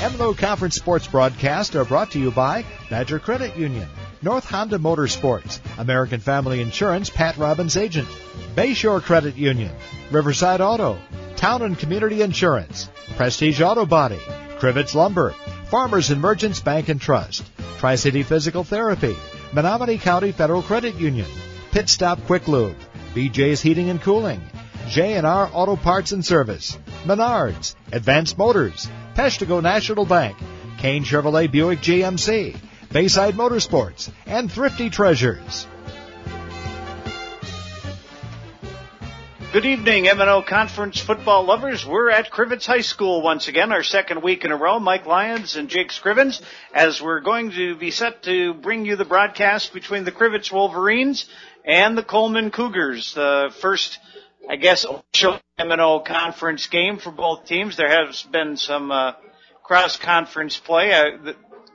M&O Conference Sports broadcasts are brought to you by Badger Credit Union, North Honda Motorsports, American Family Insurance, Pat Robbins Agent, Bayshore Credit Union, Riverside Auto, Town and Community Insurance, Prestige Auto Body, Crivitz Lumber, Farmers and Merchants Bank and Trust, Tri-City Physical Therapy, Menominee County Federal Credit Union, Pit Stop Quick Lube, BJ's Heating and Cooling, J&R Auto Parts and Service, Menards, Advanced Motors, Peshtigo National Bank, Kane Chevrolet Buick GMC, Bayside Motorsports, and Thrifty Treasures. Good evening, M&O Conference football lovers. We're at Crivitz High School once again, our second week in a row. Mike Lyons and Jake Scrivens, as we're going to be set to bring you the broadcast between the Crivitz Wolverines and the Coleman Cougars. The first, I guess, official M&O Conference game for both teams. There has been some cross-conference play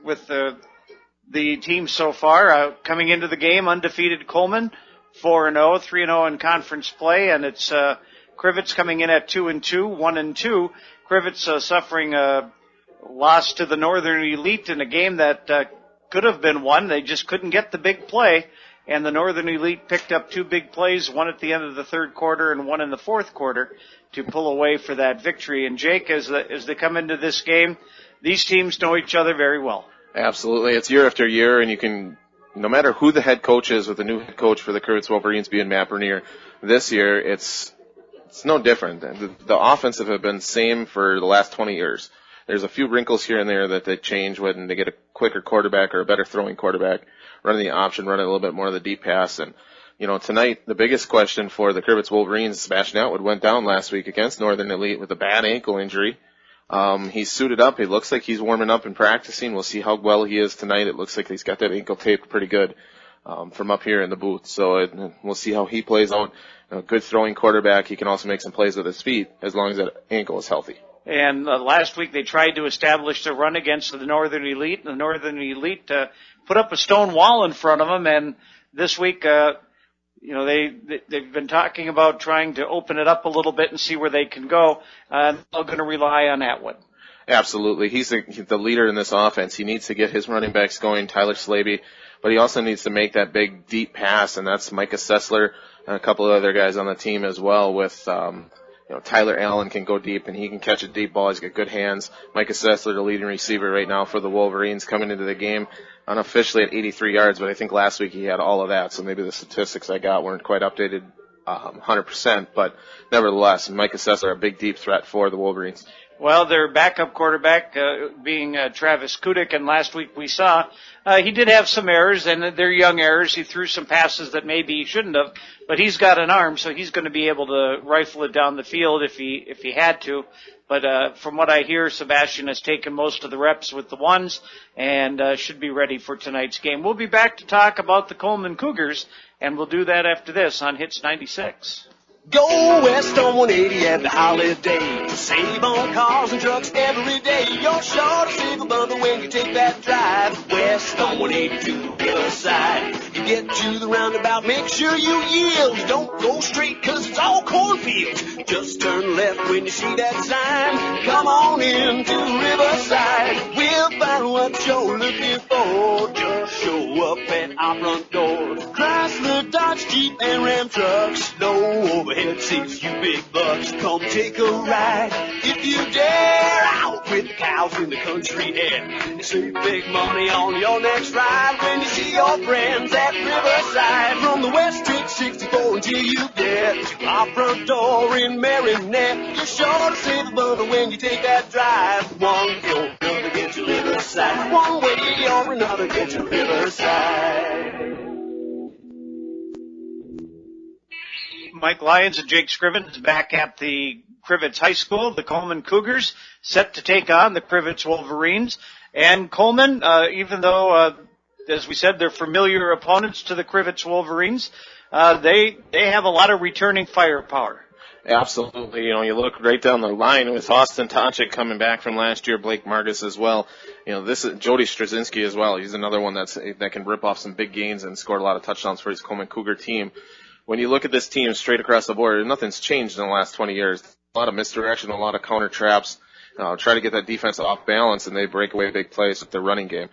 with the team so far. Coming into the game, undefeated Coleman, 4-0, 3-0 in conference play, and it's Crivitz coming in at 2-2, 1-2. Crivitz suffering a loss to the Northern Elite in a game that could have been won. They just couldn't get the big play, and the Northern Elite picked up two big plays, one at the end of the third quarter and one in the fourth quarter, to pull away for that victory. And Jake, as they come into this game, these teams know each other very well. Absolutely. It's year after year, and you can, no matter who the head coach is, with the new head coach for the Crivitz Wolverines being Matt Bernier, this year it's no different. The offensive have been the same for the last 20 years. There's a few wrinkles here and there that they change when they get a quicker quarterback or a better throwing quarterback, running the option, running a little bit more of the deep pass. And, you know, tonight the biggest question for the Crivitz Wolverines, Sebastian Atwood went down last week against Northern Elite with a bad ankle injury. He's suited up. It looks like he's warming up and practicing. We'll see how well he is tonight. It looks like he's got that ankle taped pretty good from up here in the booth. So we'll see how he plays out. A good throwing quarterback. He can also make some plays with his feet as long as that ankle is healthy. And last week they tried to establish the run against the Northern Elite. The Northern Elite put up a stone wall in front of them. And this week, they've been talking about trying to open it up a little bit and see where they can go. They're going to rely on Atwood. Absolutely. He's the leader in this offense. He needs to get his running backs going, Tyler Slaby, but he also needs to make that big, deep pass, and that's Micah Sessler and a couple of other guys on the team as well with Tyler Allen can go deep, and he can catch a deep ball. He's got good hands. Micah Sessler, the leading receiver right now for the Wolverines, coming into the game unofficially at 83 yards, but I think last week he had all of that, so maybe the statistics I got weren't quite updated 100%, but nevertheless, Micah Sessler, a big, deep threat for the Wolverines. Well, their backup quarterback being Travis Kudik, and last week we saw he did have some errors, and they're young errors. He threw some passes that maybe he shouldn't have, but he's got an arm, so he's going to be able to rifle it down the field if he had to. But from what I hear, Sebastian has taken most of the reps with the ones and should be ready for tonight's game. We'll be back to talk about the Coleman Cougars, and we'll do that after this on Hits 96. Go west on 180 and the holiday. Save on cars and trucks every day. You're sure to save a bundle when you take that drive. West on 180 to the Riverside. You get to the roundabout, make sure you yield. Don't go straight cause it's all cornfields. Just turn left when you see that sign. Come on in to Riverside. We'll find what you're looking for. Just show up at our front door. Chrysler, Dodge, Jeep, and Ram trucks. No overhead seats, you big bucks. Come take a ride if you dare. Out with the cows in the country air. You save big money on your next ride when you see your friends at Riverside. From the west, take 64 until you get to our front door in Marinette. You're sure to save a bundle when you take that drive. One way or another, get to Riverside. One way or another, get to Riverside. Mike Lyons and Jake Scrivens back at the Crivitz High School. The Coleman Cougars set to take on the Crivitz Wolverines. And Coleman, even though, as we said, they're familiar opponents to the Crivitz Wolverines, they have a lot of returning firepower. Absolutely. You look right down the line with Austin Tonchik coming back from last year, Blake Margus as well. This is Jody Straczynski as well. He's another one that can rip off some big gains and scored a lot of touchdowns for his Coleman Cougar team. When you look at this team straight across the board, nothing's changed in the last 20 years. A lot of misdirection, a lot of counter traps. try to get that defense off balance, and they break away big plays with their running game.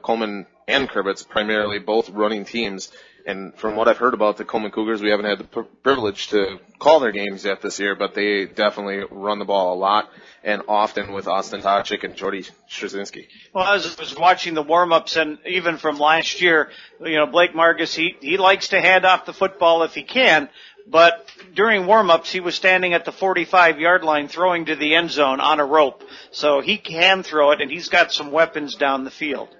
Coleman and Crivitz, primarily both running teams. And from what I've heard about the Coleman Cougars, we haven't had the privilege to call their games yet this year, but they definitely run the ball a lot and often with Austin Toczyk and Jody Straczynski. Well, I was watching the warm-ups, and even from last year, Blake Margus, he likes to hand off the football if he can, but during warm-ups, he was standing at the 45-yard line throwing to the end zone on a rope. So he can throw it, and he's got some weapons down the field.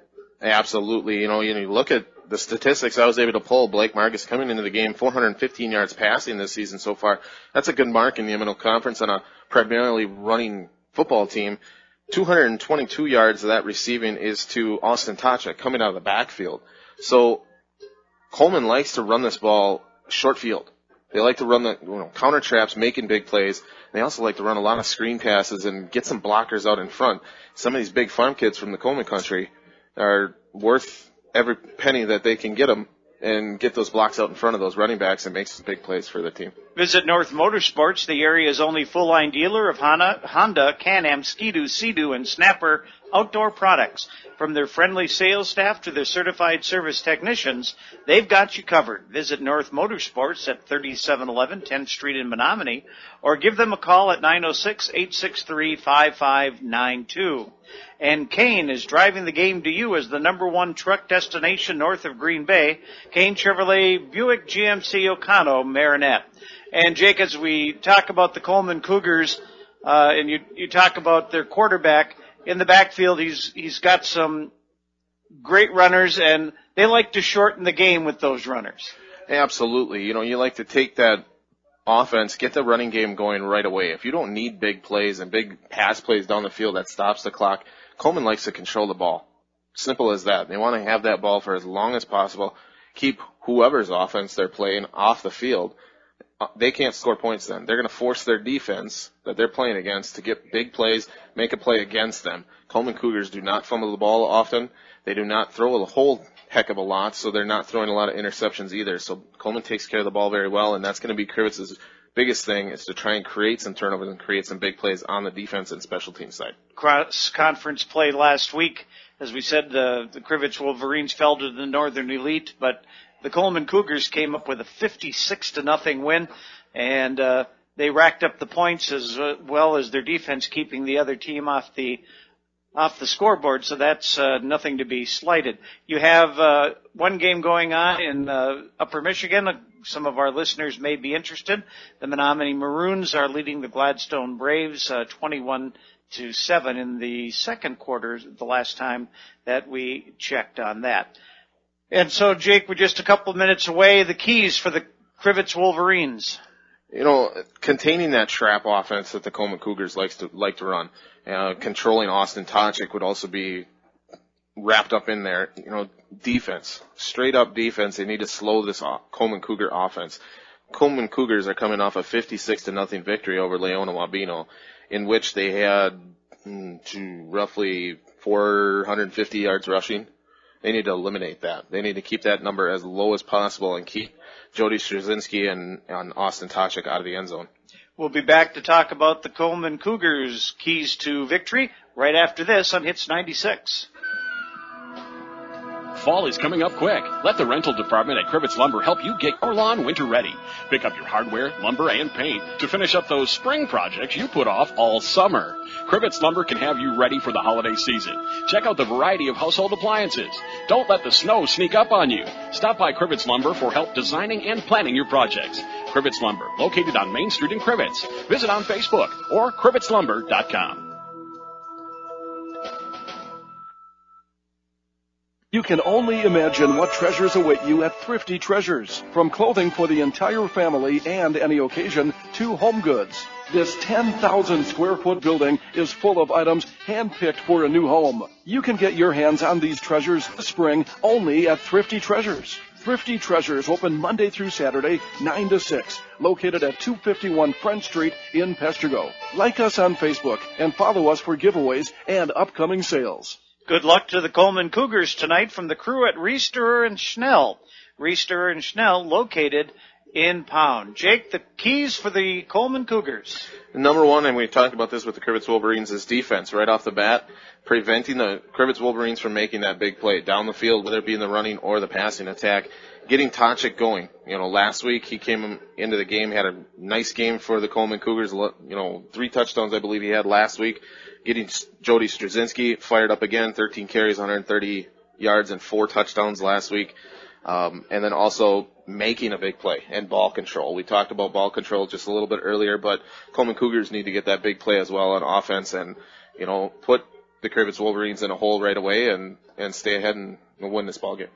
Absolutely. You look at the statistics I was able to pull. Blake Margus coming into the game, 415 yards passing this season so far. That's a good mark in the M&O Conference on a primarily running football team. 222 yards of that receiving is to Austin Toczyk coming out of the backfield. So Coleman likes to run this ball short field. They like to run the counter traps, making big plays. They also like to run a lot of screen passes and get some blockers out in front. Some of these big farm kids from the Coleman country are worth every penny that they can get them and get those blocks out in front of those running backs and make some big plays for the team. Visit North Motorsports, the area's only full-line dealer of Honda, Can-Am, Ski-Doo, Sea-Doo, and Snapper outdoor products. From their friendly sales staff to their certified service technicians, they've got you covered. Visit North Motorsports at 3711 10th Street in Menominee, or give them a call at 906-863-5592. And Kane is driving the game to you as the #1 truck destination north of Green Bay. Kane Chevrolet Buick GMC Ocano Marinette. And Jake, as we talk about the Coleman Cougars, and you talk about their quarterback in the backfield, he's got some great runners, and they like to shorten the game with those runners. Absolutely. You like to take that offense, get the running game going right away. If you don't need big plays and big pass plays down the field that stops the clock, Coleman likes to control the ball. Simple as that. They want to have that ball for as long as possible, keep whoever's offense they're playing off the field. They can't score points then. They're going to force their defense that they're playing against to get big plays, make a play against them. Coleman Cougars do not fumble the ball often. They do not throw a whole heck of a lot, so they're not throwing a lot of interceptions either. So Coleman takes care of the ball very well, and that's going to be Krivitz's biggest thing, is to try and create some turnovers and create some big plays on the defense and special team side. Cross-conference play last week. As we said, the Crivitz Wolverines fell to the Northern Elite, but the Coleman Cougars came up with a 56-0 win, and they racked up the points as well as their defense, keeping the other team off the scoreboard, so that's nothing to be slighted. You have one game going on in Upper Michigan. Some of our listeners may be interested. The Menominee Maroons are leading the Gladstone Braves 21-7 in the second quarter, the last time that we checked on that. And so, Jake, we're just a couple of minutes away. The keys for the Crivitz Wolverines. Containing that trap offense that the Coleman Cougars like to run. Controlling Austin Toczyk would also be wrapped up in there. Defense, straight up defense. They need to slow this Coleman Cougar offense. Coleman Cougars are coming off a 56-0 victory over Leona Wabeno, in which they had roughly 450 yards rushing. They need to eliminate that. They need to keep that number as low as possible and keep Jody Straczynski and Austin Toczyk out of the end zone. We'll be back to talk about the Coleman Cougars' keys to victory right after this on Hits 96. Fall is coming up quick. Let the rental department at Crivitz Lumber help you get your lawn winter ready. Pick up your hardware, lumber, and paint to finish up those spring projects you put off all summer. Crivitz Lumber can have you ready for the holiday season. Check out the variety of household appliances. Don't let the snow sneak up on you. Stop by Crivitz Lumber for help designing and planning your projects. Crivitz Lumber, located on Main Street in Crivitz. Visit on Facebook or crivitzlumber.com. You can only imagine what treasures await you at Thrifty Treasures. From clothing for the entire family and any occasion to home goods. This 10,000 square foot building is full of items handpicked for a new home. You can get your hands on these treasures this spring only at Thrifty Treasures. Thrifty Treasures open Monday through Saturday, 9 to 6, located at 251 Front Street in Pestergo. Like us on Facebook and follow us for giveaways and upcoming sales. Good luck to the Coleman Cougars tonight from the crew at Reister and Schnell. Reister and Schnell, located in Pound. Jake, the keys for the Coleman Cougars. Number one, and we talked about this with the Crivitz Wolverines, is defense right off the bat, preventing the Crivitz Wolverines from making that big play down the field, whether it be in the running or the passing attack. Getting Toczyk going. Last week he came into the game, had a nice game for the Coleman Cougars. 3 touchdowns I believe he had last week. Getting Jody Straczynski fired up again, 13 carries, 130 yards, and 4 touchdowns last week. And then also making a big play and ball control. We talked about ball control just a little bit earlier, but Coleman Cougars need to get that big play as well on offense and, put the Crivitz Wolverines in a hole right away and stay ahead and win this ball game.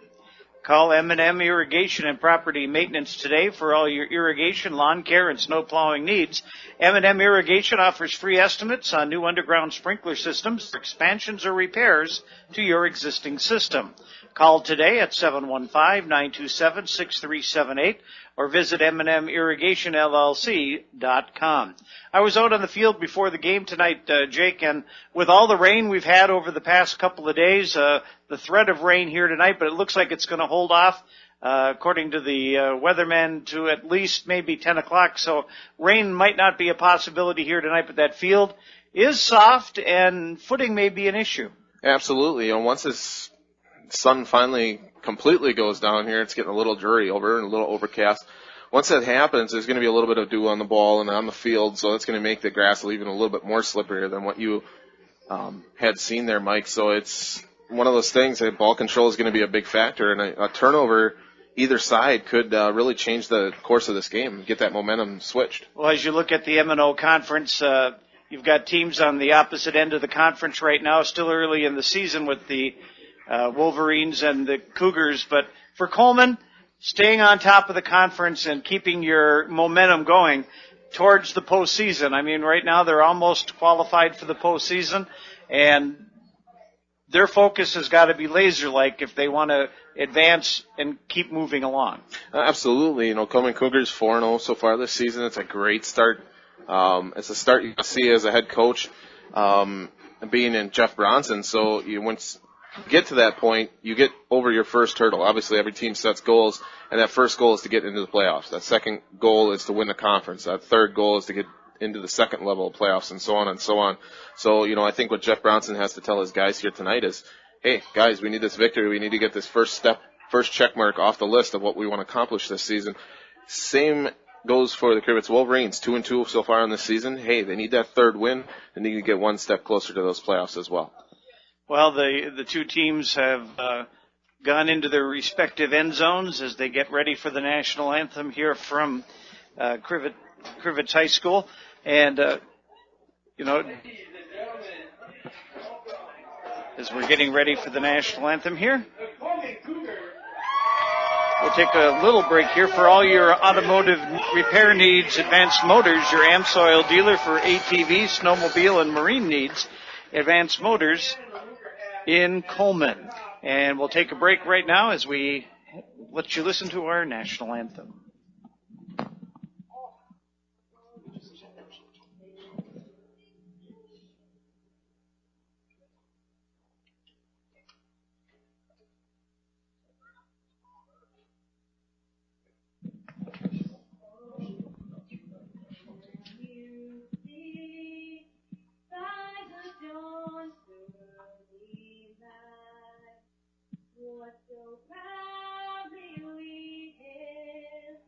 Call M&M Irrigation and Property Maintenance today for all your irrigation, lawn care, and snow plowing needs. M&M Irrigation offers free estimates on new underground sprinkler systems for expansions or repairs to your existing system. Call today at 715-927-6378 or visit MNMIrrigationLLC.com. I was out on the field before the game tonight, Jake, and with all the rain we've had over the past couple of days, the threat of rain here tonight, but it looks like it's going to hold off, according to the weatherman, to at least maybe 10 o'clock. So rain might not be a possibility here tonight, but that field is soft and footing may be an issue. Absolutely. Once this sun finally completely goes down here, it's getting a little dreary over and a little overcast. Once that happens, there's going to be a little bit of dew on the ball and on the field, so that's going to make the grass even a little bit more slipperier than what you had seen there, Mike. So it's one of those things that ball control is going to be a big factor, and a turnover either side could really change the course of this game, get that momentum switched. Well, as you look at the M&O conference, you've got teams on the opposite end of the conference right now, still early in the season with the Wolverines and the Cougars. But for Coleman, staying on top of the conference and keeping your momentum going towards the postseason. I mean, right now they're almost qualified for the postseason, and their focus has got to be laser-like if they want to advance and keep moving along. Absolutely. Coleman Cougars 4-0 so far this season. It's a great start. It's a start you see as a head coach, being in Jeff Bronson. So once you get to that point, you get over your first hurdle. Obviously, every team sets goals, and that first goal is to get into the playoffs. That second goal is to win the conference. That third goal is to get into the second level of playoffs, and so on and so on. So, I think what Jeff Bronson has to tell his guys here tonight is, hey, guys, we need this victory. We need to get this first check mark off the list of what we want to accomplish this season. Same goes for the Crivitz Wolverines, 2-2 so far in this season. Hey, they need that third win. They need to get one step closer to those playoffs as well. Well, the two teams have gone into their respective end zones as they get ready for the national anthem here from Crivitz High School. And, as we're getting ready for the national anthem here, we'll take a little break here for all your automotive repair needs. Advanced Motors, your AmSoil dealer for ATV, snowmobile, and marine needs. Advanced Motors in Coleman. And we'll take a break right now as we let you listen to our national anthem. What so proudly we hailed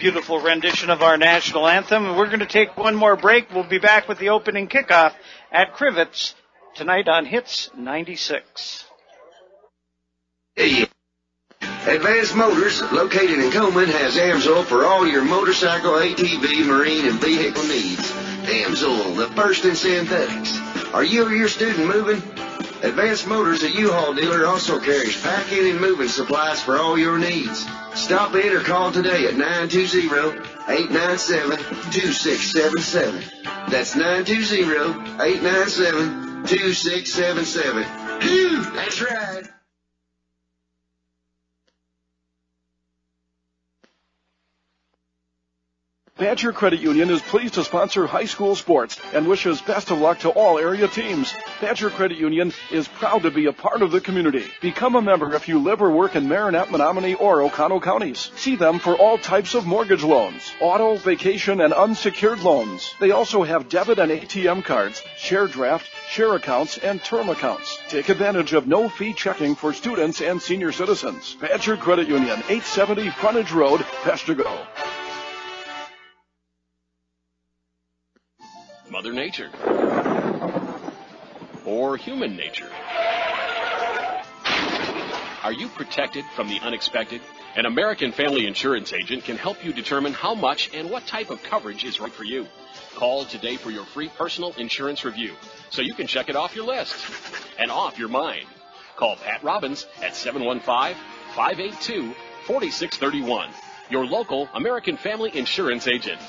beautiful rendition of our national anthem. And we're going to take one more break. We'll be back with the opening kickoff at Crivitz tonight on Hits 96. Advanced Motors, located in Coleman, has AMSOIL for all your motorcycle, ATV, marine, and vehicle needs. AMSOIL, the first in synthetics. Are you or your student moving? Advanced Motors, a U-Haul dealer, also carries packing and moving supplies for all your needs. Stop in or call today at 920-897-2677. That's 920-897-2677. Phew, that's right. Badger Credit Union is pleased to sponsor high school sports and wishes best of luck to all area teams. Badger Credit Union is proud to be a part of the community. Become a member if you live or work in Marinette, Menominee, or Oconto counties. See them for all types of mortgage loans, auto, vacation, and unsecured loans. They also have debit and ATM cards, share draft, share accounts, and term accounts. Take advantage of no-fee checking for students and senior citizens. Badger Credit Union, 870 Frontage Road, Peshtigo. Mother Nature, or human nature? Are you protected from the unexpected? An American Family Insurance agent can help you determine how much and what type of coverage is right for you. Call today for your free personal insurance review so you can check it off your list and off your mind. Call Pat Robbins at 715-582-4631, your local American Family Insurance agent.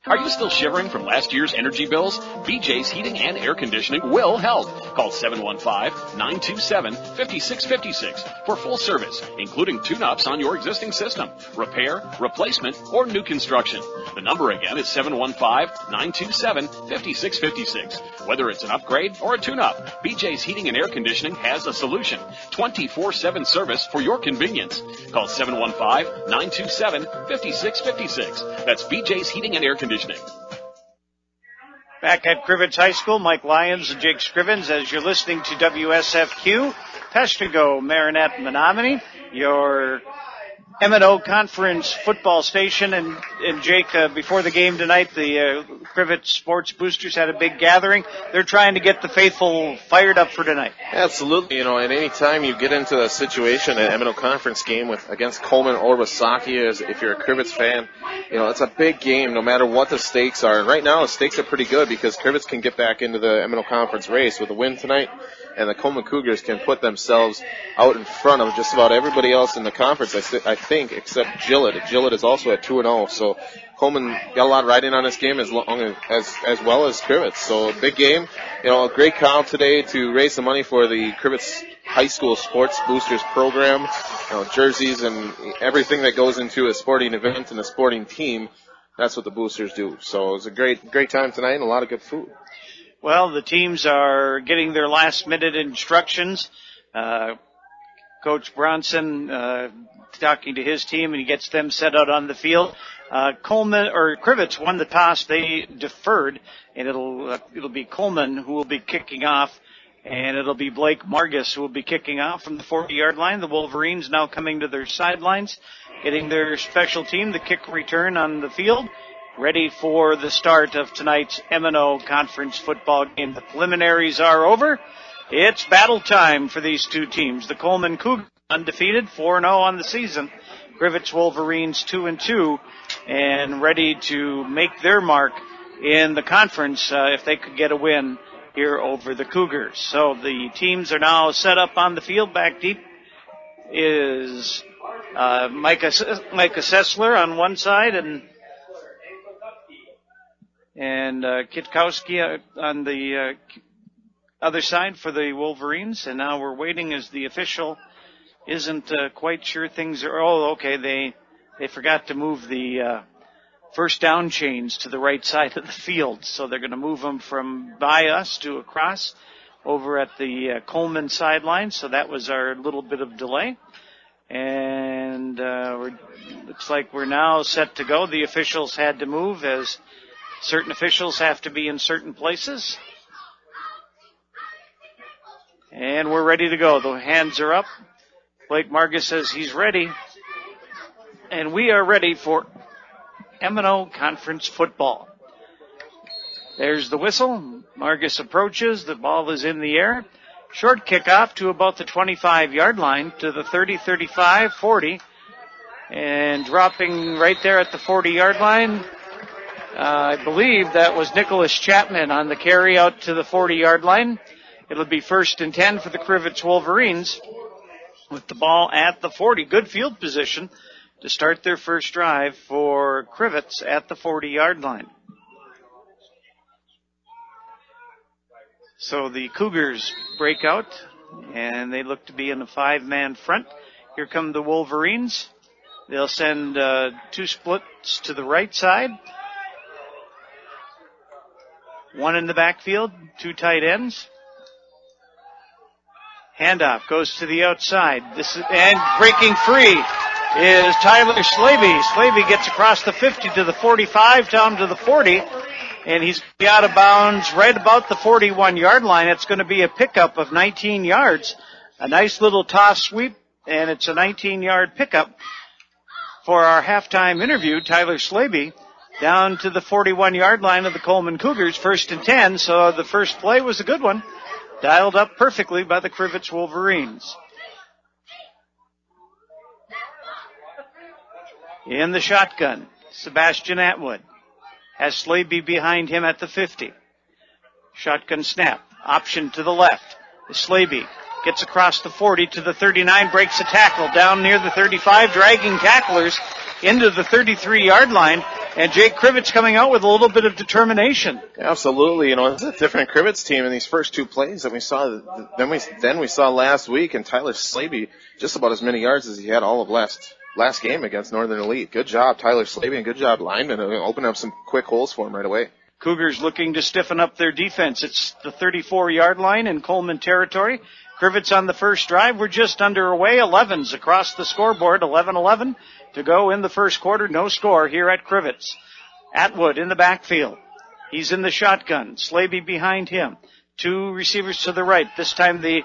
Are you still shivering from last year's energy bills? BJ's Heating and Air Conditioning will help. Call 715-927-5656 for full service, including tune-ups on your existing system, repair, replacement, or new construction. The number again is 715-927-5656. Whether it's an upgrade or a tune-up, BJ's Heating and Air Conditioning has a solution. 24/7 service for your convenience. Call 715-927-5656. That's BJ's Heating and Air Conditioning. Back at Crivitz High School, Mike Lyons and Jake Scrivens as you're listening to WSFQ, Peshtigo, Marinette, Menominee, your M&O Conference football station. And Jake, before the game tonight, the Crivitz Sports Boosters had a big gathering. They're trying to get the faithful fired up for tonight. Absolutely. You know, at any time you get into a situation, an M&O Conference game against Coleman or Wasaki, if you're a Crivitz fan, you know, it's a big game no matter what the stakes are. And right now the stakes are pretty good because Crivitz can get back into the M&O Conference race with a win tonight. And the Coleman Cougars can put themselves out in front of just about everybody else in the conference, I think, except Gillett. Gillett is also at 2-0, so Coleman got a lot riding on this game as well as Crivitz. So a big game. You know, a great crowd today to raise some money for the Crivitz High School Sports Boosters program. You know, jerseys and everything that goes into a sporting event and a sporting team. That's what the Boosters do. So it was a great time tonight and a lot of good food. Well, the teams are getting their last-minute instructions. Coach Bronson talking to his team, and he gets them set out on the field. Crivitz won the toss. They deferred, and it'll be Coleman who will be kicking off, and it'll be Blake Margus who will be kicking off from the 40-yard line. The Wolverines now coming to their sidelines, getting their special team, the kick return on the field, ready for the start of tonight's M&O Conference football game. The preliminaries are over. It's battle time for these two teams. The Coleman Cougars undefeated, 4-0 on the season. Crivitz Wolverines 2-2 and ready to make their mark in the conference if they could get a win here over the Cougars. So the teams are now set up on the field. Back deep is Micah Sessler on one side and Kitkowski on the other side for the Wolverines. And now we're waiting as the official isn't quite sure things are. Oh, okay. They forgot to move the first down chains to the right side of the field, so they're going to move them from by us to across over at the Coleman sideline. So that was our little bit of delay. And looks like we're now set to go. The officials had to move as certain officials have to be in certain places. And we're ready to go. The hands are up. Blake Margus says he's ready. And we are ready for M&O Conference football. There's the whistle. Margus approaches. The ball is in the air. Short kickoff to about the 25-yard line to the 30, 35, 40. And dropping right there at the 40-yard line, I believe that was Nicholas Chapman on the carry out to the 40-yard line. It'll be 1st and 10 for the Crivitz Wolverines with the ball at the 40. Good field position to start their first drive for Crivitz at the 40-yard line. So the Cougars break out, and they look to be in a 5-man front. Here come the Wolverines. They'll send 2 splits to the right side. 1 in the backfield, 2 tight ends. Handoff goes to the outside. And breaking free is Tyler Slavy. Slavy gets across the 50 to the 45, down to the 40, and he's out of bounds right about the 41-yard line. It's going to be a pickup of 19 yards. A nice little toss sweep, and it's a 19-yard pickup for our halftime interview. Tyler Slavy down to the 41-yard line of the Coleman Cougars, 1st and 10, so the first play was a good one. Dialed up perfectly by the Crivitz Wolverines. In the shotgun, Sebastian Atwood has Slavy behind him at the 50. Shotgun snap, option to the left. Slavy gets across the 40 to the 39, breaks a tackle down near the 35, dragging tacklers into the 33-yard line. And Jake Crivitz coming out with a little bit of determination. Absolutely. It's a different Crivitz team in these first 2 plays that we saw. Then we saw last week, and Tyler Slavy just about as many yards as he had all of last game against Northern Elite. Good job, Tyler Slavy, and good job, lineman, opening up some quick holes for him right away. Cougars looking to stiffen up their defense. It's the 34-yard line in Coleman territory. Crivitz on the first drive. We're just underway. 11s across the scoreboard. 11-11 to go in the first quarter. No score here at Crivitz. Atwood in the backfield. He's in the shotgun. Slavy behind him. 2 receivers to the right. This time the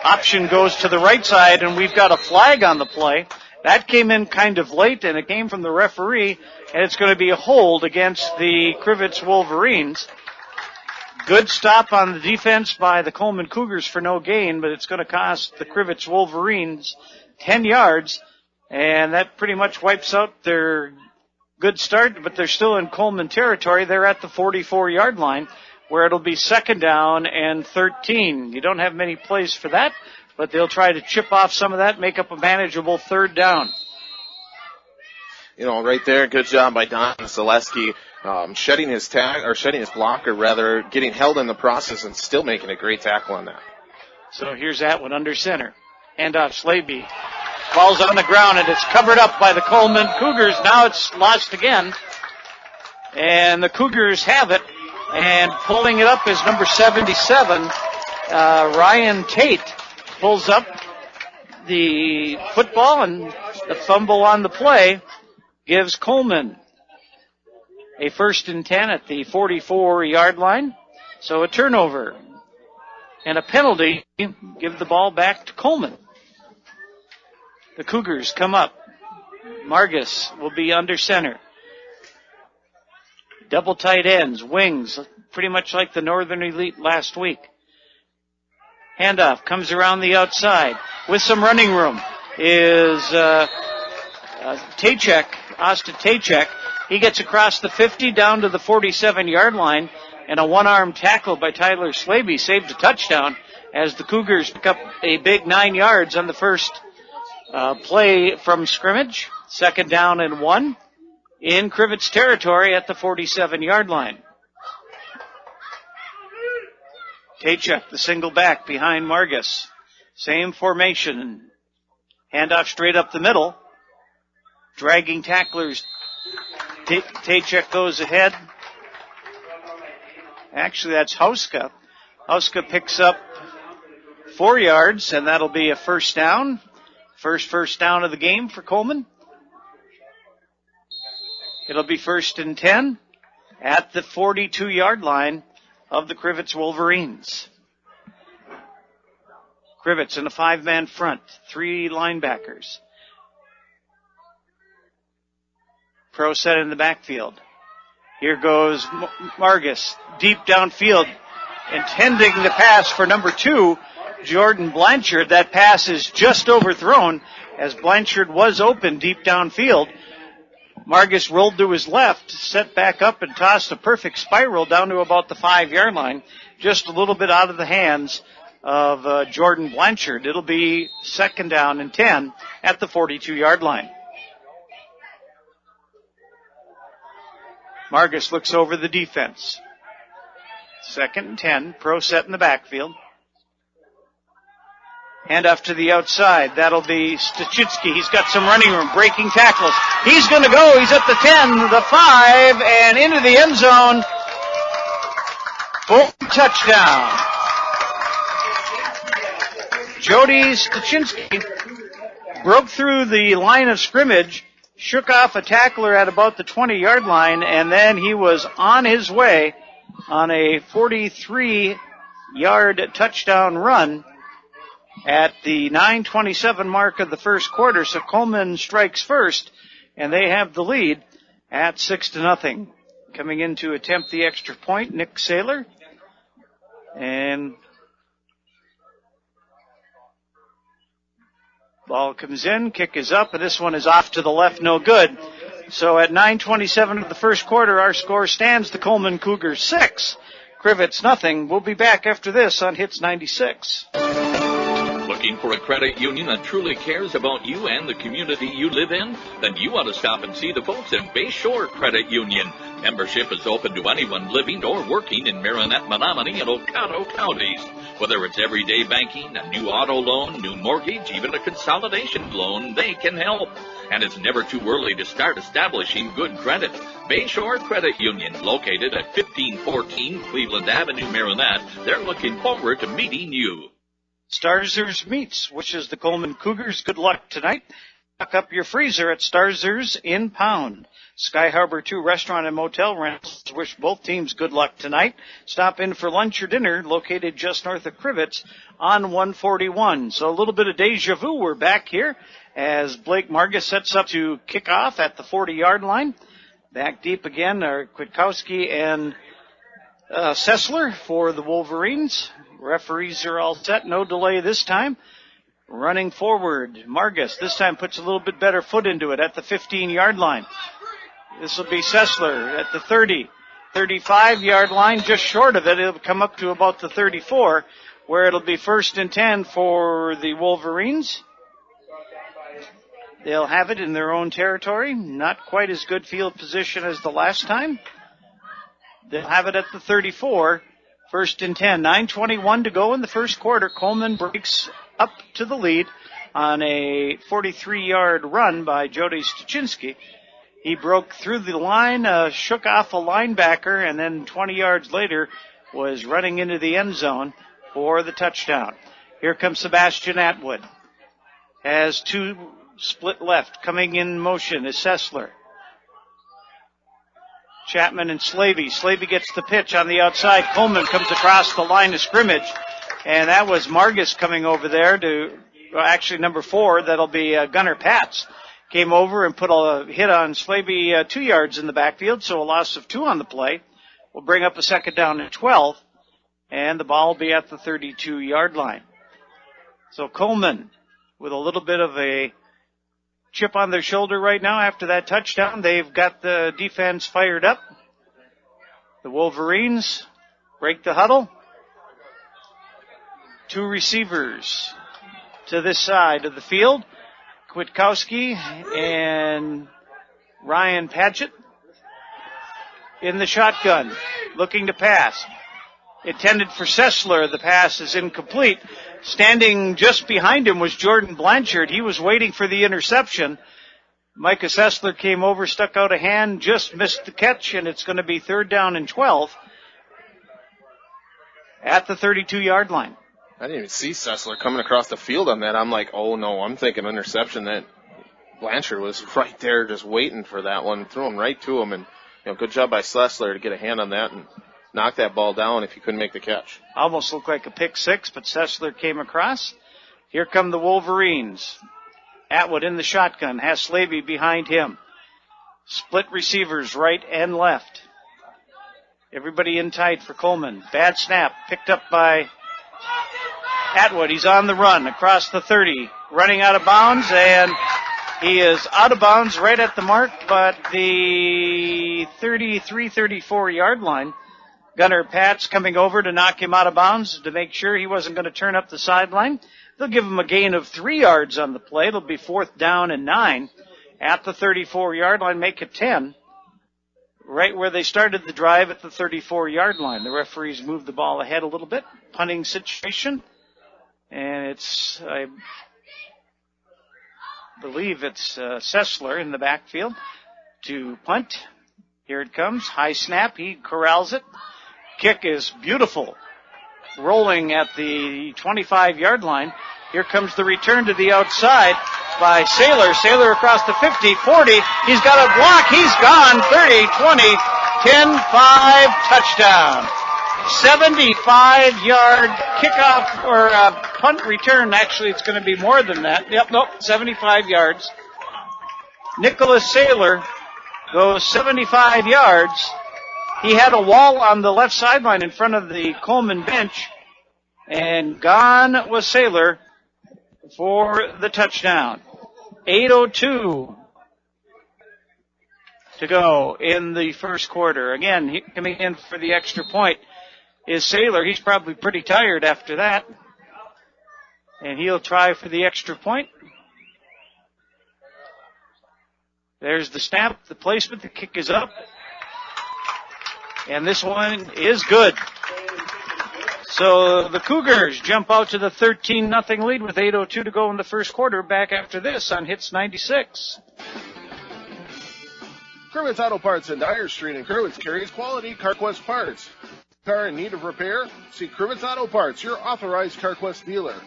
option goes to the right side, and we've got a flag on the play. That came in kind of late, and it came from the referee, and it's going to be a hold against the Crivitz Wolverines. Good stop on the defense by the Coleman Cougars for no gain, but it's going to cost the Crivitz Wolverines 10 yards, and that pretty much wipes out their good start, but they're still in Coleman territory. They're at the 44-yard line, where it'll be 2nd down and 13. You don't have many plays for that, but they'll try to chip off some of that, make up a manageable 3rd down. Right there, good job by Don Zaleski, shedding his blocker, rather, getting held in the process and still making a great tackle on that. So here's Atwood under center. Handoff Slavy. Ball's on the ground, and it's covered up by the Coleman Cougars. Now it's lost again, and the Cougars have it, and pulling it up is number 77, Ryan Tate. Pulls up the football, and the fumble on the play gives Coleman a 1st and 10 at the 44-yard line. So a turnover and a penalty give the ball back to Coleman. The Cougars come up. Margus will be under center. Double tight ends, wings, pretty much like the Northern Elite last week. Handoff comes around the outside with some running room is Tachek, Asta Tachek. He gets across the 50 down to the 47-yard line, and a one-arm tackle by Tyler Slavy saved a touchdown as the Cougars pick up a big 9 yards on the first play from scrimmage. 2nd down and 1 in Crivitz territory at the 47-yard line. Tachek, the single back behind Margus. Same formation. Handoff straight up the middle. Dragging tacklers. Tachek goes ahead. Actually, that's Hauska. Hauska picks up 4 yards, and that'll be a 1st down. First down of the game for Coleman. It'll be 1st and 10 at the 42-yard line of the Crivitz Wolverines. Crivitz in a 5-man front, 3 linebackers. Pro set in the backfield. Here goes Margus, deep downfield, intending the pass for number 2, Jordan Blanchard. That pass is just overthrown as Blanchard was open deep downfield. Margus rolled to his left, set back up, and tossed a perfect spiral down to about the 5-yard line, just a little bit out of the hands of Jordan Blanchard. It'll be 2nd down and 10 at the 42-yard line. Margus looks over the defense. 2nd and 10, Pro set in the backfield. Hand off to the outside. That'll be Stachitsky. He's got some running room, breaking tackles. He's going to go. He's at the 10, the 5, and into the end zone. Full touchdown. Jody Stachitsky broke through the line of scrimmage, shook off a tackler at about the 20-yard line, and then he was on his way on a 43-yard touchdown run at the 9:27 mark of the first quarter. So Coleman strikes first, and they have the lead at 6-0. Coming in to attempt the extra point, Nick Saylor. And ball comes in, kick is up, and this one is off to the left, no good. So at 9:27 of the first quarter, our score stands the Coleman Cougars 6, Crivitz nothing. We'll be back after this on Hits 96. Looking for a credit union that truly cares about you and the community you live in? Then you ought to stop and see the folks at Bayshore Credit Union. Membership is open to anyone living or working in Marinette, Menominee, and Oconto counties. Whether it's everyday banking, a new auto loan, new mortgage, even a consolidation loan, they can help. And it's never too early to start establishing good credit. Bayshore Credit Union, located at 1514 Cleveland Avenue, Marinette. They're looking forward to meeting you. Starzers Meats wishes the Coleman Cougars good luck tonight. Stock up your freezer at Starzers in Pound. Sky Harbor 2 Restaurant and Motel Rentals wish both teams good luck tonight. Stop in for lunch or dinner, located just north of Crivitz on 141. So a little bit of deja vu. We're back here as Blake Margus sets up to kick off at the 40-yard line. Back deep again are Kwiatkowski and Sessler for the Wolverines. Referees are all set. No delay this time. Running forward, Margus this time puts a little bit better foot into it at the 15-yard line. This will be Sessler at the 30, 35-yard line, just short of it. It'll come up to about the 34, where it'll be 1st and 10 for the Wolverines. They'll have it in their own territory. Not quite as good field position as the last time. They'll have it at the 34. 1st and 10. 9:21 to go in the first quarter. Coleman breaks up to the lead on a 43-yard run by Jody Stachitsky. He broke through the line, shook off a linebacker, and then 20 yards later was running into the end zone for the touchdown. Here comes Sebastian Atwood. Has 2 split left. Coming in motion is Sessler. Chapman and Slavey. Slavey gets the pitch on the outside. Coleman comes across the line of scrimmage. And that was Margus coming over there to, well, actually number 4. That'll be Gunnar Patz. Came over and put a hit on Slavey 2 yards in the backfield, so a loss of 2 on the play. Will bring up a 2nd down and 12. And the ball will be at the 32-yard line. So Coleman with a little bit of a chip on their shoulder right now after that touchdown. They've got the defense fired up. The Wolverines break the huddle. 2 receivers to this side of the field. Kwiatkowski and Ryan Padgett in the shotgun, looking to pass. Intended for Sessler. The pass is incomplete. Standing just behind him was Jordan Blanchard. He was waiting for the interception. Micah Sessler came over, stuck out a hand, just missed the catch, and it's going to be 3rd down and 12 at the 32-yard line. I didn't even see Sessler coming across the field on that. I'm like, oh no, I'm thinking interception. That Blanchard was right there just waiting for that one. Threw him right to him, and good job by Sessler to get a hand on that and knock that ball down if he couldn't make the catch. Almost looked like a pick 6, but Sessler came across. Here come the Wolverines. Atwood in the shotgun, has Slavy behind him. Split receivers right and left. Everybody in tight for Coleman. Bad snap, picked up by Atwood. He's on the run across the 30, running out of bounds, and he is out of bounds right at the mark, but the 33-34 yard line. Gunnar Patz coming over to knock him out of bounds to make sure he wasn't going to turn up the sideline. They'll give him a gain of 3 yards on the play. It'll be 4th down and 9 at the 34-yard line, make it 10. Right where they started the drive at the 34-yard line. The referees moved the ball ahead a little bit. Punting situation. And it's, I believe it's Sessler in the backfield to punt. Here it comes. High snap. He corrals it. Kick is beautiful. Rolling at the 25-yard line. Here comes the return to the outside by Saylor. Saylor across the 50, 40. He's got a block. He's gone. 30, 20, 10, 5, touchdown. 75-yard kickoff or punt return. Actually, it's going to be more than that. 75 yards. Nicholas Saylor goes 75 yards. He had a wall on the left sideline in front of the Coleman bench, and gone was Saylor for the touchdown. 8:02 to go in the first quarter. Again, coming in for the extra point is Saylor. He's probably pretty tired after that, and he'll try for the extra point. There's the snap, the placement, the kick is up. And this one is good. So the Cougars jump out to the 13-0 lead with 8:02 to go in the first quarter. Back after this on Hits 96. Crivitz Auto Parts in Dyer Street and Crivitz carries quality CarQuest parts. Car in need of repair? See Crivitz Auto Parts, your authorized CarQuest dealer.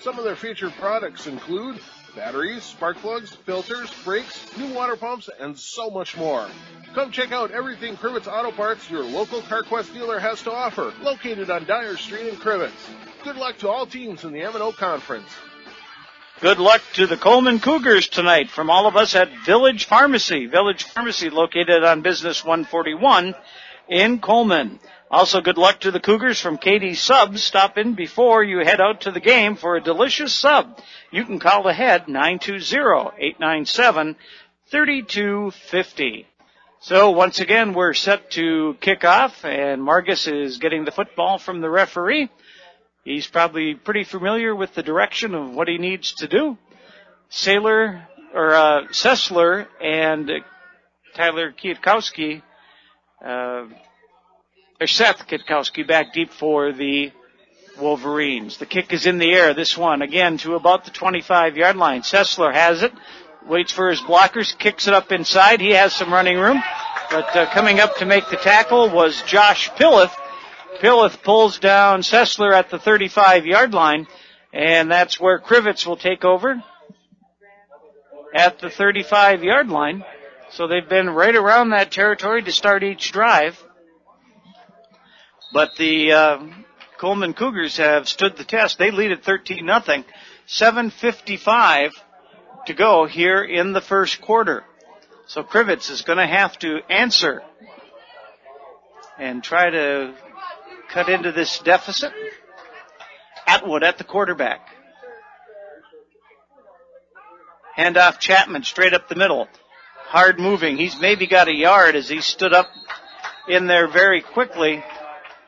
Some of their featured products include batteries, spark plugs, filters, brakes, new water pumps, and so much more. Come check out everything Crivitz Auto Parts, your local CarQuest dealer, has to offer, located on Dyer Street in Crivitz. Good luck to all teams in the M&O Conference. Good luck to the Coleman Cougars tonight from all of us at Village Pharmacy. Village Pharmacy located on Business 141 in Coleman. Also, good luck to the Cougars from Katie's Subs. Stop in before you head out to the game for a delicious sub. You can call ahead 920-897-3250. So once again, we're set to kick off, and Margus is getting the football from the referee. He's probably pretty familiar with the direction of what he needs to do. Sessler and Tyler Kwiatkowski, Seth Kwiatkowski back deep for the Wolverines. The kick is in the air. This one, again, to about the 25-yard line. Sessler has it, waits for his blockers, kicks it up inside. He has some running room, but coming up to make the tackle was Josh Pillith. Pillith pulls down Sessler at the 35-yard line, and that's where Crivitz will take over at the 35-yard line. So they've been right around that territory to start each drive. But the Coleman Cougars have stood the test. They lead at 13-0. 7:55 to go here in the first quarter. So Crivitz is going to have to answer and try to cut into this deficit. Atwood at the quarterback. Handoff Chapman straight up the middle. Hard moving. He's maybe got a yard as he stood up in there very quickly.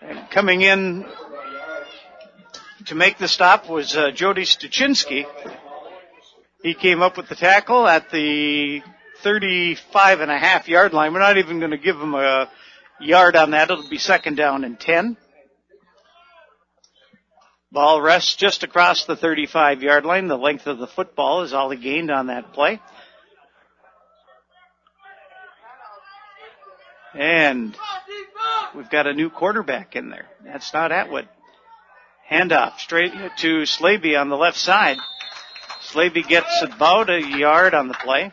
And coming in to make the stop was Jody Stuchinski. He came up with the tackle at the 35.5-yard line. We're not even going to give him a yard on that. It'll be 2nd down and 10. Ball rests just across the 35-yard line. The length of the football is all he gained on that play. And we've got a new quarterback in there. That's not Atwood. Handoff straight to Slaby on the left side. Slaby gets about a yard on the play.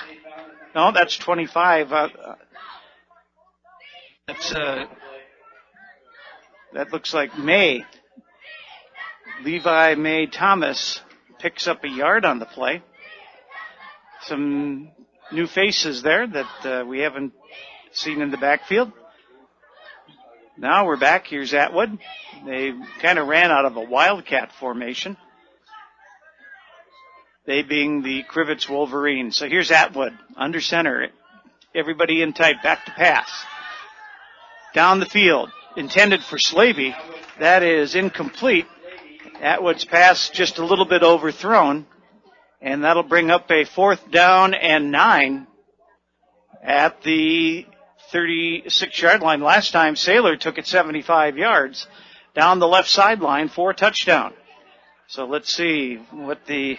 No, that's 25. That looks like May. Levi May Thomas picks up a yard on the play. Some new faces there that we haven't seen in the backfield. Now we're back. Here's Atwood. They kind of ran out of a wildcat formation. They being the Crivitz Wolverines. So here's Atwood, under center. Everybody in tight, back to pass. Down the field, intended for Slavey. That is incomplete. Atwood's pass just a little bit overthrown. And that'll bring up a 4th down and 9 at the 36-yard line. Last time, Saylor took it 75 yards down the left sideline for a touchdown. So let's see what the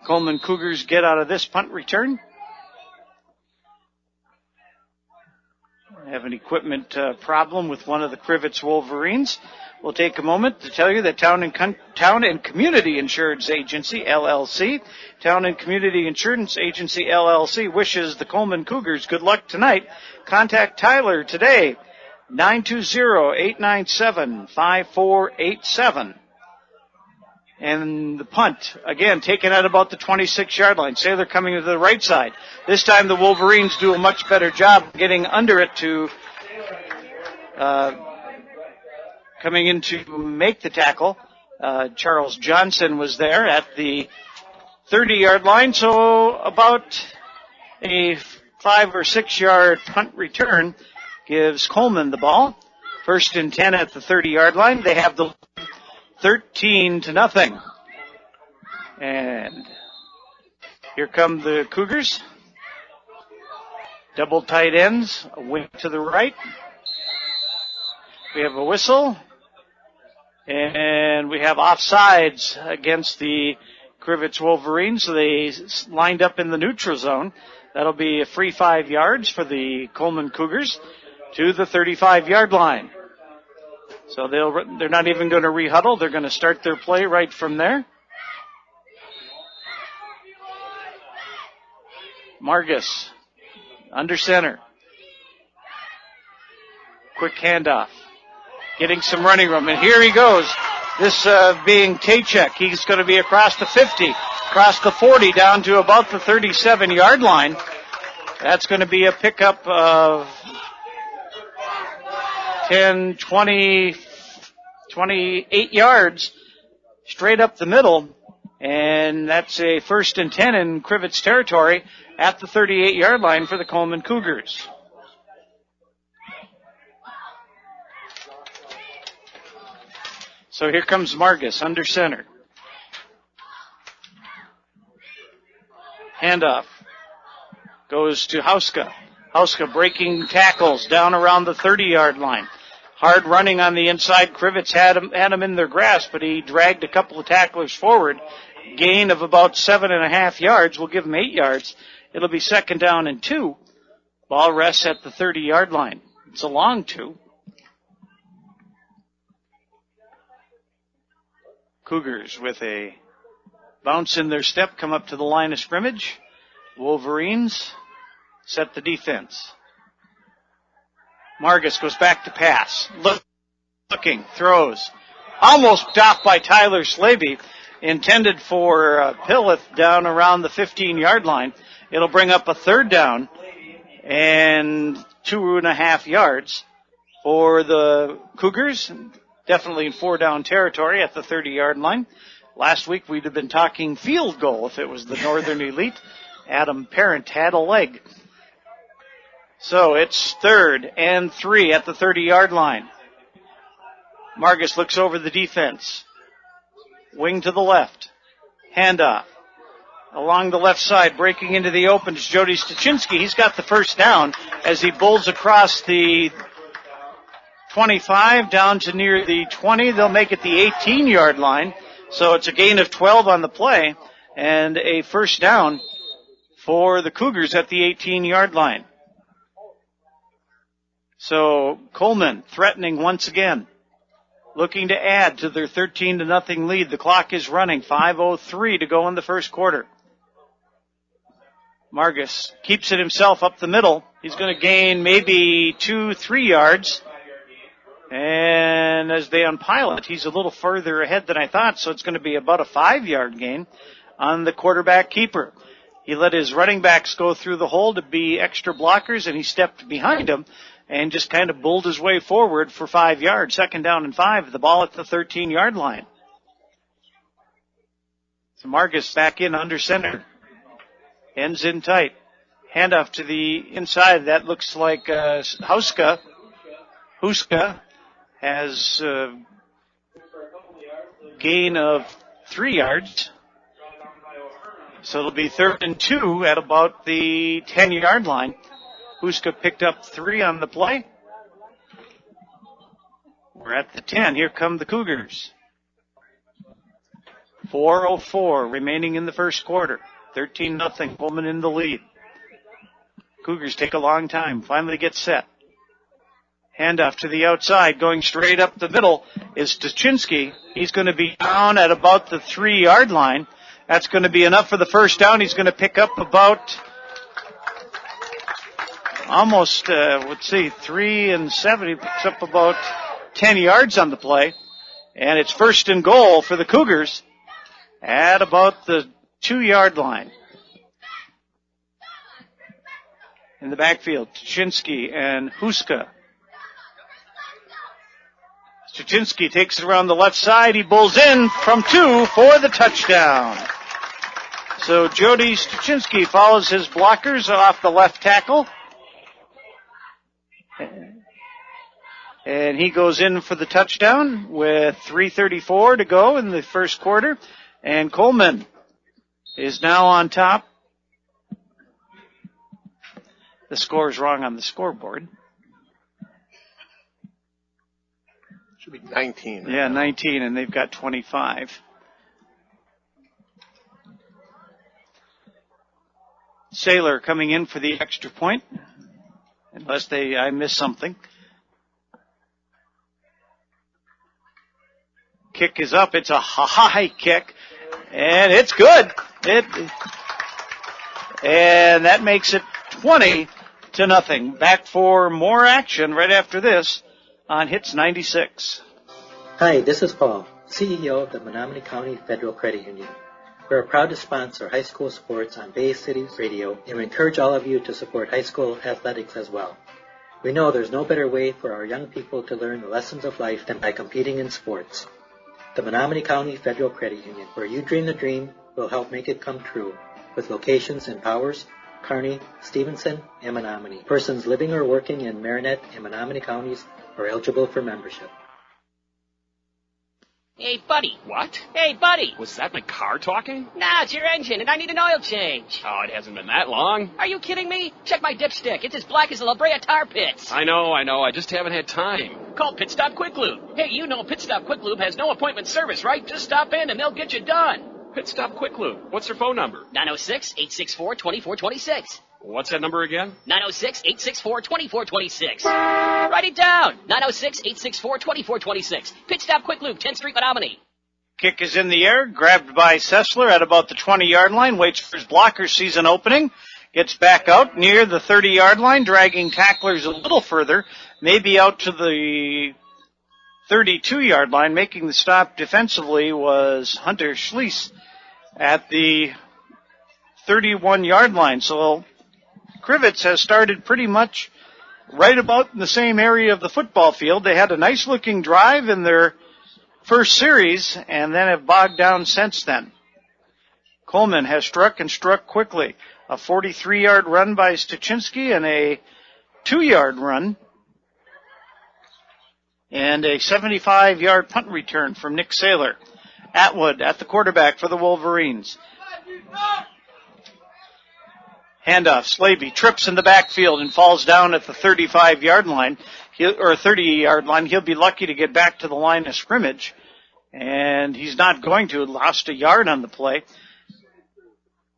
Coleman Cougars get out of this punt return. Have an equipment problem with one of the Crivitz Wolverines. We'll take a moment to tell you that Town and Community Insurance Agency, LLC, Town and Community Insurance Agency, LLC, wishes the Coleman Cougars good luck tonight. Contact Tyler today, 920-897-5487. And the punt, again, taken at about the 26-yard line. Saylor coming to the right side. This time the Wolverines do a much better job getting under it to coming in to make the tackle. Charles Johnson was there at the 30-yard line, so about a 5 or 6 yard punt return gives Coleman the ball. 1st and 10 at the 30-yard line. They have the 13-0. And here come the Cougars. Double tight ends, a wing to the right. We have a whistle. And we have offsides against the Crivitz Wolverines. So they lined up in the neutral zone. That'll be a free 5 yards for the Coleman Cougars to the 35-yard line. So they're not even going to rehuddle. They're going to start their play right from there. Margus, under center. Quick handoff. Getting some running room. And here he goes. This being Tachek. He's going to be across the 50, across the 40, down to about the 37-yard line. That's going to be a pickup of 10, 20, 28 yards straight up the middle. And that's a 1st and 10 in Crivitz territory at the 38-yard line for the Coleman Cougars. So here comes Margus under center. Handoff goes to Hauska. Hauska breaking tackles down around the 30-yard line. Hard running on the inside. Crivitz had him in their grasp, but he dragged a couple of tacklers forward. Gain of about 7.5 yards. We'll give him 8 yards. It'll be 2nd down and 2. Ball rests at the 30-yard line. It's a long 2. Cougars with a bounce in their step come up to the line of scrimmage. Wolverines set the defense. Margus goes back to pass. Looking, throws. Almost stopped by Tyler Slavey. Intended for Pillith down around the 15-yard line. It'll bring up a 3rd down and 2.5 yards for the Cougars. Definitely in 4-down territory at the 30-yard line. Last week we'd have been talking field goal if it was the Northern Elite. Adam Parent had a leg. So it's 3rd and 3 at the 30-yard line. Margus looks over the defense. Wing to the left. Handoff. Along the left side, breaking into the open is Jody Stachinski. He's got the 1st down as he bowls across the 25 down to near the 20. They'll make it the 18-yard line. So it's a gain of 12 on the play and a 1st down for the Cougars at the 18-yard line. So Coleman threatening once again, looking to add to their 13-0 lead. The clock is running, 5:03 to go in the first quarter. Margus keeps it himself up the middle. He's going to gain maybe 2-3 yards. And as they unpile it, he's a little further ahead than I thought, so it's going to be about a 5-yard gain on the quarterback keeper. He let his running backs go through the hole to be extra blockers, and he stepped behind them and just kind of bulled his way forward for 5 yards. 2nd down and 5, the ball at the 13-yard line. So Marcus back in under center. Ends in tight. Handoff to the inside. That looks like Huska. Huska has a gain of 3 yards. So it'll be 3rd and 2 at about the 10-yard line. Huska picked up 3 on the play. We're at the 10. Here come the Cougars. 4:04 remaining in the first quarter. 13-0. Coleman in the lead. Cougars take a long time. Finally get set. Handoff to the outside. Going straight up the middle is Tuchinski. He's going to be down at about the 3-yard line. That's going to be enough for the first down. He's going to pick up about almost, 3 and 7. He picks up about 10 yards on the play. And it's 1st and goal for the Cougars at about the 2-yard line. In the backfield, Tuchinski and Huska. Tuchinski takes it around the left side. He bulls in from 2 for the touchdown. So Jody Stuchinski follows his blockers off the left tackle. And he goes in for the touchdown with 3:34 to go in the first quarter. And Coleman is now on top. The score is wrong on the scoreboard. Should be 19. Yeah, 19, and they've got 25. Saylor coming in for the extra point, unless I missed something. Kick is up. It's a high kick, and it's good. And that makes it 20-0. Back for more action right after this on Hits 96. Hi, this is Paul, CEO of the Menominee County Federal Credit Union. We're proud to sponsor high school sports on Bay City Radio, and we encourage all of you to support high school athletics as well. We know there's no better way for our young people to learn the lessons of life than by competing in sports. The Menominee County Federal Credit Union, where you dream the dream, will help make it come true, with locations in Powers, Kearney, Stevenson, and Menominee. Persons living or working in Marinette and Menominee counties are eligible for membership. Hey, buddy. What? Hey, buddy. Was that my car talking? Nah, it's your engine, and I need an oil change. Oh, it hasn't been that long. Are you kidding me? Check my dipstick. It's as black as the La Brea tar pits. I know. I just haven't had time. Call Pit Stop Quick Lube. Hey, you know Pit Stop Quick Lube has no appointment service, right? Just stop in and they'll get you done. Pit Stop Quick Lube. What's their phone number? 906-864-2426. What's that number again? 906-864-2426. Write it down. 906-864-2426. Pit Stop Quick Lube, 10th Street, Menominee. Kick is in the air, grabbed by Sessler at about the 20-yard line, waits for his blocker season opening, gets back out near the 30-yard line, dragging tacklers a little further, maybe out to the 32-yard line. Making the stop defensively was Hunter Schließ at the 31-yard line. So Crivitz has started pretty much right about in the same area of the football field. They had a nice-looking drive in their first series and then have bogged down since then. Coleman has struck and struck quickly. A 43-yard run by Stuchinski and a 2-yard run and a 75-yard punt return from Nick Saylor. Atwood at the quarterback for the Wolverines. Handoff. Slavey trips in the backfield and falls down at the 35-yard line, or 30-yard line. He'll be lucky to get back to the line of scrimmage, and he's not going to. Lost a yard on the play.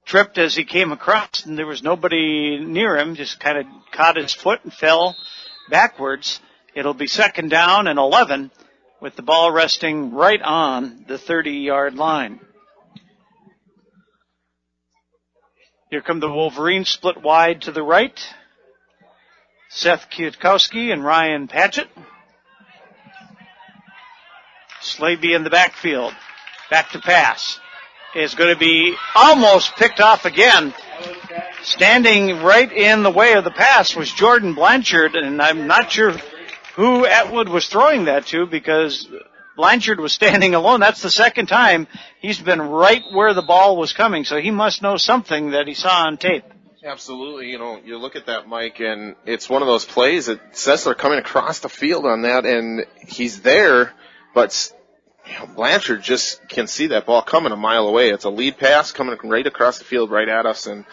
Tripped as he came across, and there was nobody near him. Just kind of caught his foot and fell backwards. It'll be 2nd down and 11 with the ball resting right on the 30-yard line. Here come the Wolverines, split wide to the right. Seth Kwiatkowski and Ryan Patchett. Slaby in the backfield. Back to pass. Is going to be almost picked off again. Standing right in the way of the pass was Jordan Blanchard, and I'm not sure who Atwood was throwing that to because Blanchard was standing alone. That's the second time he's been right where the ball was coming, so he must know something that he saw on tape. Absolutely. You look at that, Mike, and it's one of those plays that says they're coming across the field on that, and he's there, but Blanchard just can see that ball coming a mile away. It's a lead pass coming right across the field right at us, and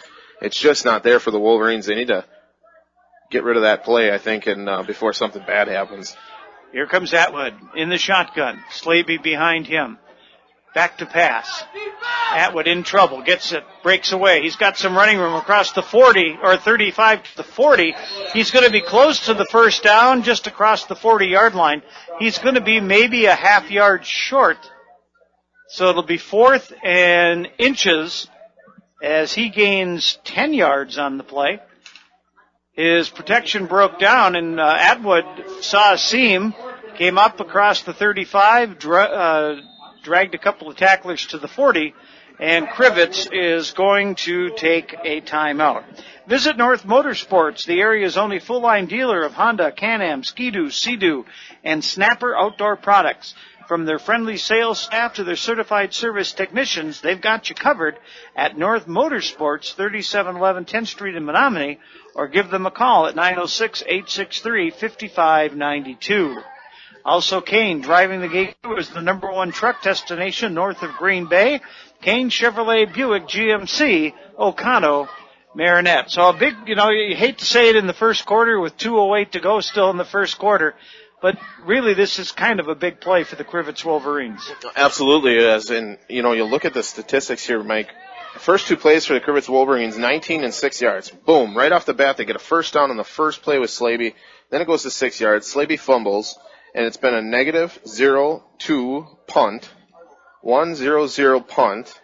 it's just not there for the Wolverines. They need to get rid of that play, I think, and before something bad happens. Here comes Atwood in the shotgun. Slaby behind him. Back to pass. Atwood in trouble. Gets it. Breaks away. He's got some running room across the 40, or 35 to the 40. He's going to be close to the first down, just across the 40-yard line. He's going to be maybe a half yard short. So it'll be 4th and inches as he gains 10 yards on the play. His protection broke down, and Atwood saw a seam, came up across the 35, dragged a couple of tacklers to the 40, and Crivitz is going to take a timeout. Visit North Motorsports, the area's only full-line dealer of Honda, Can-Am, Ski-Doo, Sea-Doo, and Snapper outdoor products. From their friendly sales staff to their certified service technicians, they've got you covered at North Motorsports, 3711 10th Street in Menominee, or give them a call at 906-863-5592. Also, Kane, driving the gate, is the #1 truck destination north of Green Bay. Kane Chevrolet Buick GMC, Ocano, Marinette. So a big, you hate to say it in the first quarter with 2:08 to go still in the first quarter, but really this is kind of a big play for the Crivitz Wolverines. Absolutely is. And, you look at the statistics here, Mike. First two plays for the Crivitz Wolverines, 19 and 6 yards. Boom, right off the bat, they get a first down on the first play with Slaby. Then it goes to 6 yards. Slaby fumbles, and it's been a -0-2 punt, 1-0-0 punt,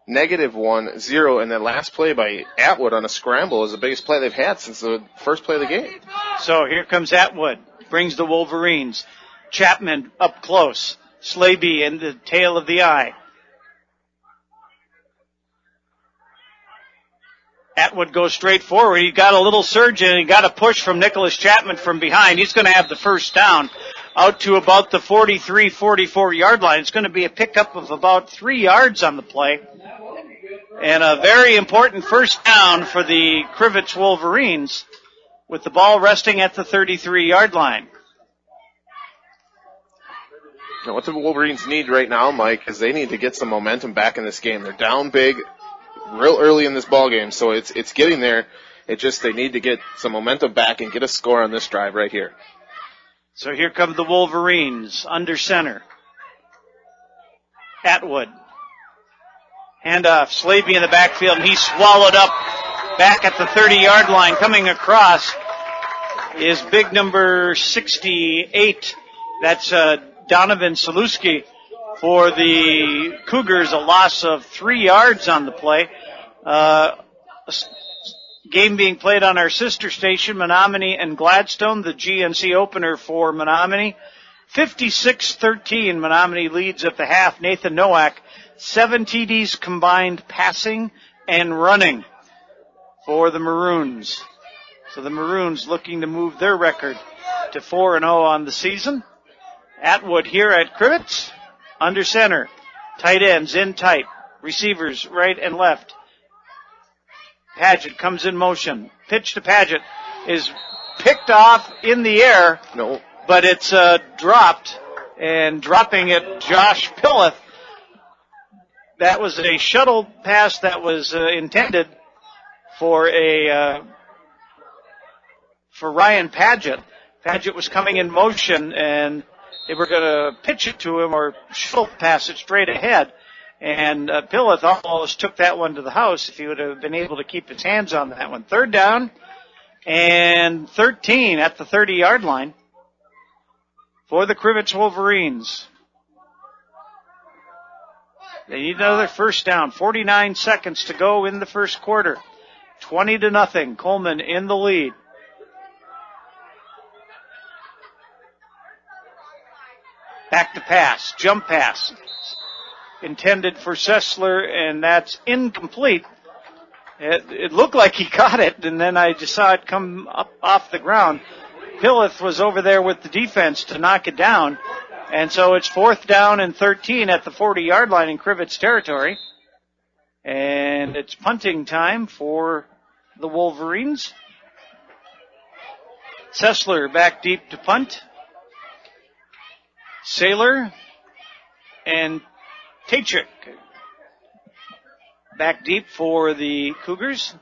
-1-0, and that last play by Atwood on a scramble is the biggest play they've had since the first play of the game. So here comes Atwood, brings the Wolverines. Chapman up close. Slaby in the tail of the eye. Atwood goes straight forward. He got a little surge and he got a push from Nicholas Chapman from behind. He's going to have the first down out to about the 43, 44-yard line. It's going to be a pickup of about 3 yards on the play. And a very important first down for the Crivitz Wolverines with the ball resting at the 33-yard line. Now, what the Wolverines need right now, Mike, is they need to get some momentum back in this game. They're down big real early in this ball game, so it's getting there. They need to get some momentum back and get a score on this drive right here. So here come the Wolverines under center. Atwood. Handoff. Slaby in the backfield, and he's swallowed up back at the 30-yard line. Coming across is big number 68. That's Donovan Saluski. For the Cougars, a loss of 3 yards on the play. Game being played on our sister station, Menominee and Gladstone, the GNC opener for Menominee. 56-13, Menominee leads at the half. Nathan Nowak, 7 TDs combined passing and running for the Maroons. So the Maroons looking to move their record to 4-0 on the season. Atwood here at Crivitz. Under center, tight ends in tight, receivers right and left. Paget comes in motion. Pitch to Paget is picked off in the air. No. But it's dropped, and dropping it, Josh Pillith. That was a shuttle pass that was intended for for Ryan Paget. Paget was coming in motion, and they were going to pitch it to him or shuttle pass it straight ahead. And Pillith almost took that one to the house if he would have been able to keep his hands on that one. 3rd down and 13 at the 30-yard line for the Crivitz Wolverines. They need another first down. 49 seconds to go in the first quarter. 20-0. Coleman in the lead. Back to pass, jump pass. Intended for Sessler, and that's incomplete. It looked like he caught it, and then I just saw it come up off the ground. Pillith was over there with the defense to knock it down, and so it's 4th down and 13 at the 40-yard line in Crivitz territory. And it's punting time for the Wolverines. Sessler back deep to punt. Saylor and Tachik back deep for the Cougars.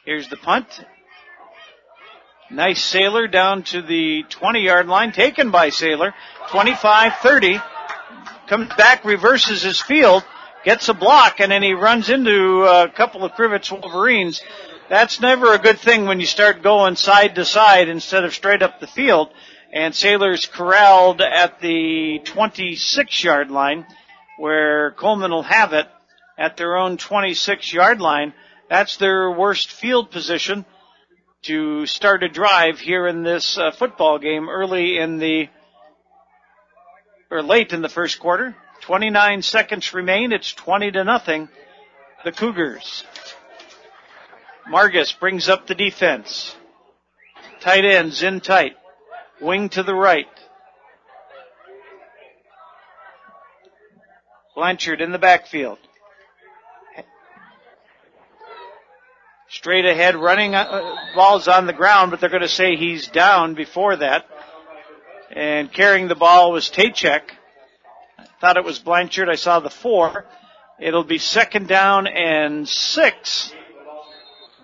Here's the punt. Nice Saylor down to the 20-yard line, taken by Saylor. 25-30. Comes back, reverses his field, gets a block, and then he runs into a couple of Crivitz Wolverines. That's never a good thing when you start going side to side instead of straight up the field. And Saylor's corralled at the 26-yard line, where Coleman will have it at their own 26-yard line. That's their worst field position to start a drive here in this football game late in the first quarter. 29 seconds remain. It's 20-0. The Cougars. Margus brings up the defense. Tight ends in tight. Wing to the right. Blanchard in the backfield. Straight ahead, running, ball's on the ground, but they're going to say he's down before that. And carrying the ball was Tachek. I thought it was Blanchard. I saw the 4. It'll be 2nd down and 6.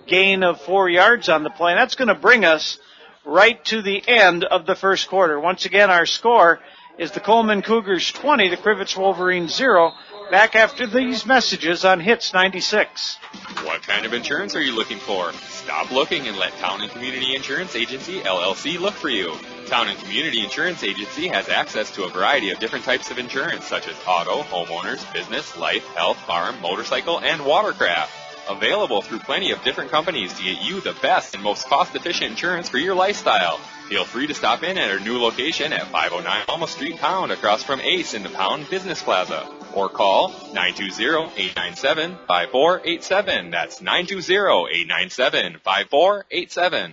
Gain of 4 yards on the play. And that's going to bring us right to the end of the first quarter. Once again, our score is the Coleman Cougars 20, the Crivitz Wolverines 0. Back after these messages on Hits 96. What kind of insurance are you looking for? Stop looking and let Town and Community Insurance Agency, LLC, look for you. Town and Community Insurance Agency has access to a variety of different types of insurance, such as auto, homeowners, business, life, health, farm, motorcycle, and watercraft. Available through plenty of different companies to get you the best and most cost-efficient insurance for your lifestyle. Feel free to stop in at our new location at 509 Alma Street, Pound, across from Ace in the Pound Business Plaza. Or call 920-897-5487. That's 920-897-5487.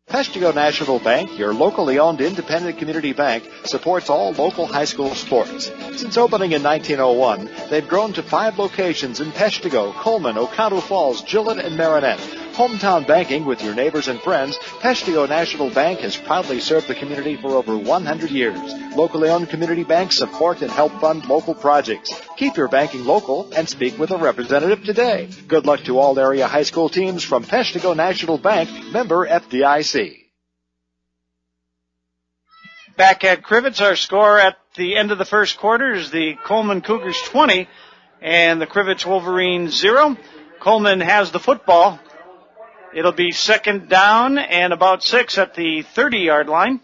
Peshtigo National Bank, your locally owned independent community bank, supports all local high school sports. Since opening in 1901, they've grown to 5 locations in Peshtigo, Coleman, Oconto Falls, Gillett, and Marinette. Hometown banking with your neighbors and friends, Peshtigo National Bank has proudly served the community for over 100 years. Locally owned community banks support and help fund local projects. Keep your banking local and speak with a representative today. Good luck to all area high school teams from Peshtigo National Bank, member FDIC. Back at Crivitz, our score at the end of the first quarter is the Coleman Cougars 20 and the Crivitz Wolverines 0. Coleman has the football. It'll be 2nd down and about 6 at the 30-yard line.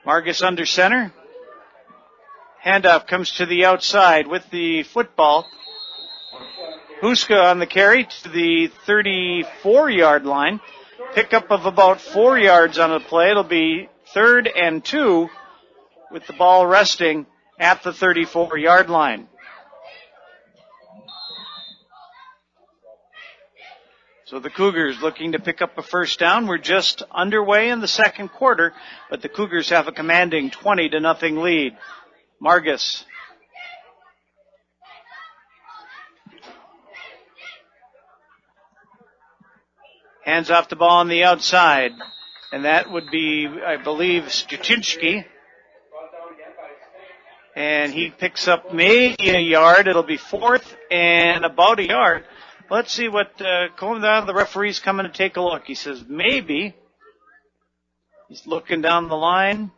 Margus under center. Handoff comes to the outside with the football. Huska on the carry to the 34-yard line. Pickup of about 4 yards on the play. It'll be 3rd and 2 with the ball resting at the 34-yard line. So the Cougars looking to pick up a first down. We're just underway in the second quarter, but the Cougars have a commanding 20-0 lead. Margus. Hands off the ball on the outside. And that would be, I believe, Stutinski. And he picks up maybe a yard. It'll be 4th and about a yard. Let's see what the referee's coming to take a look. He says maybe. He's looking down the line,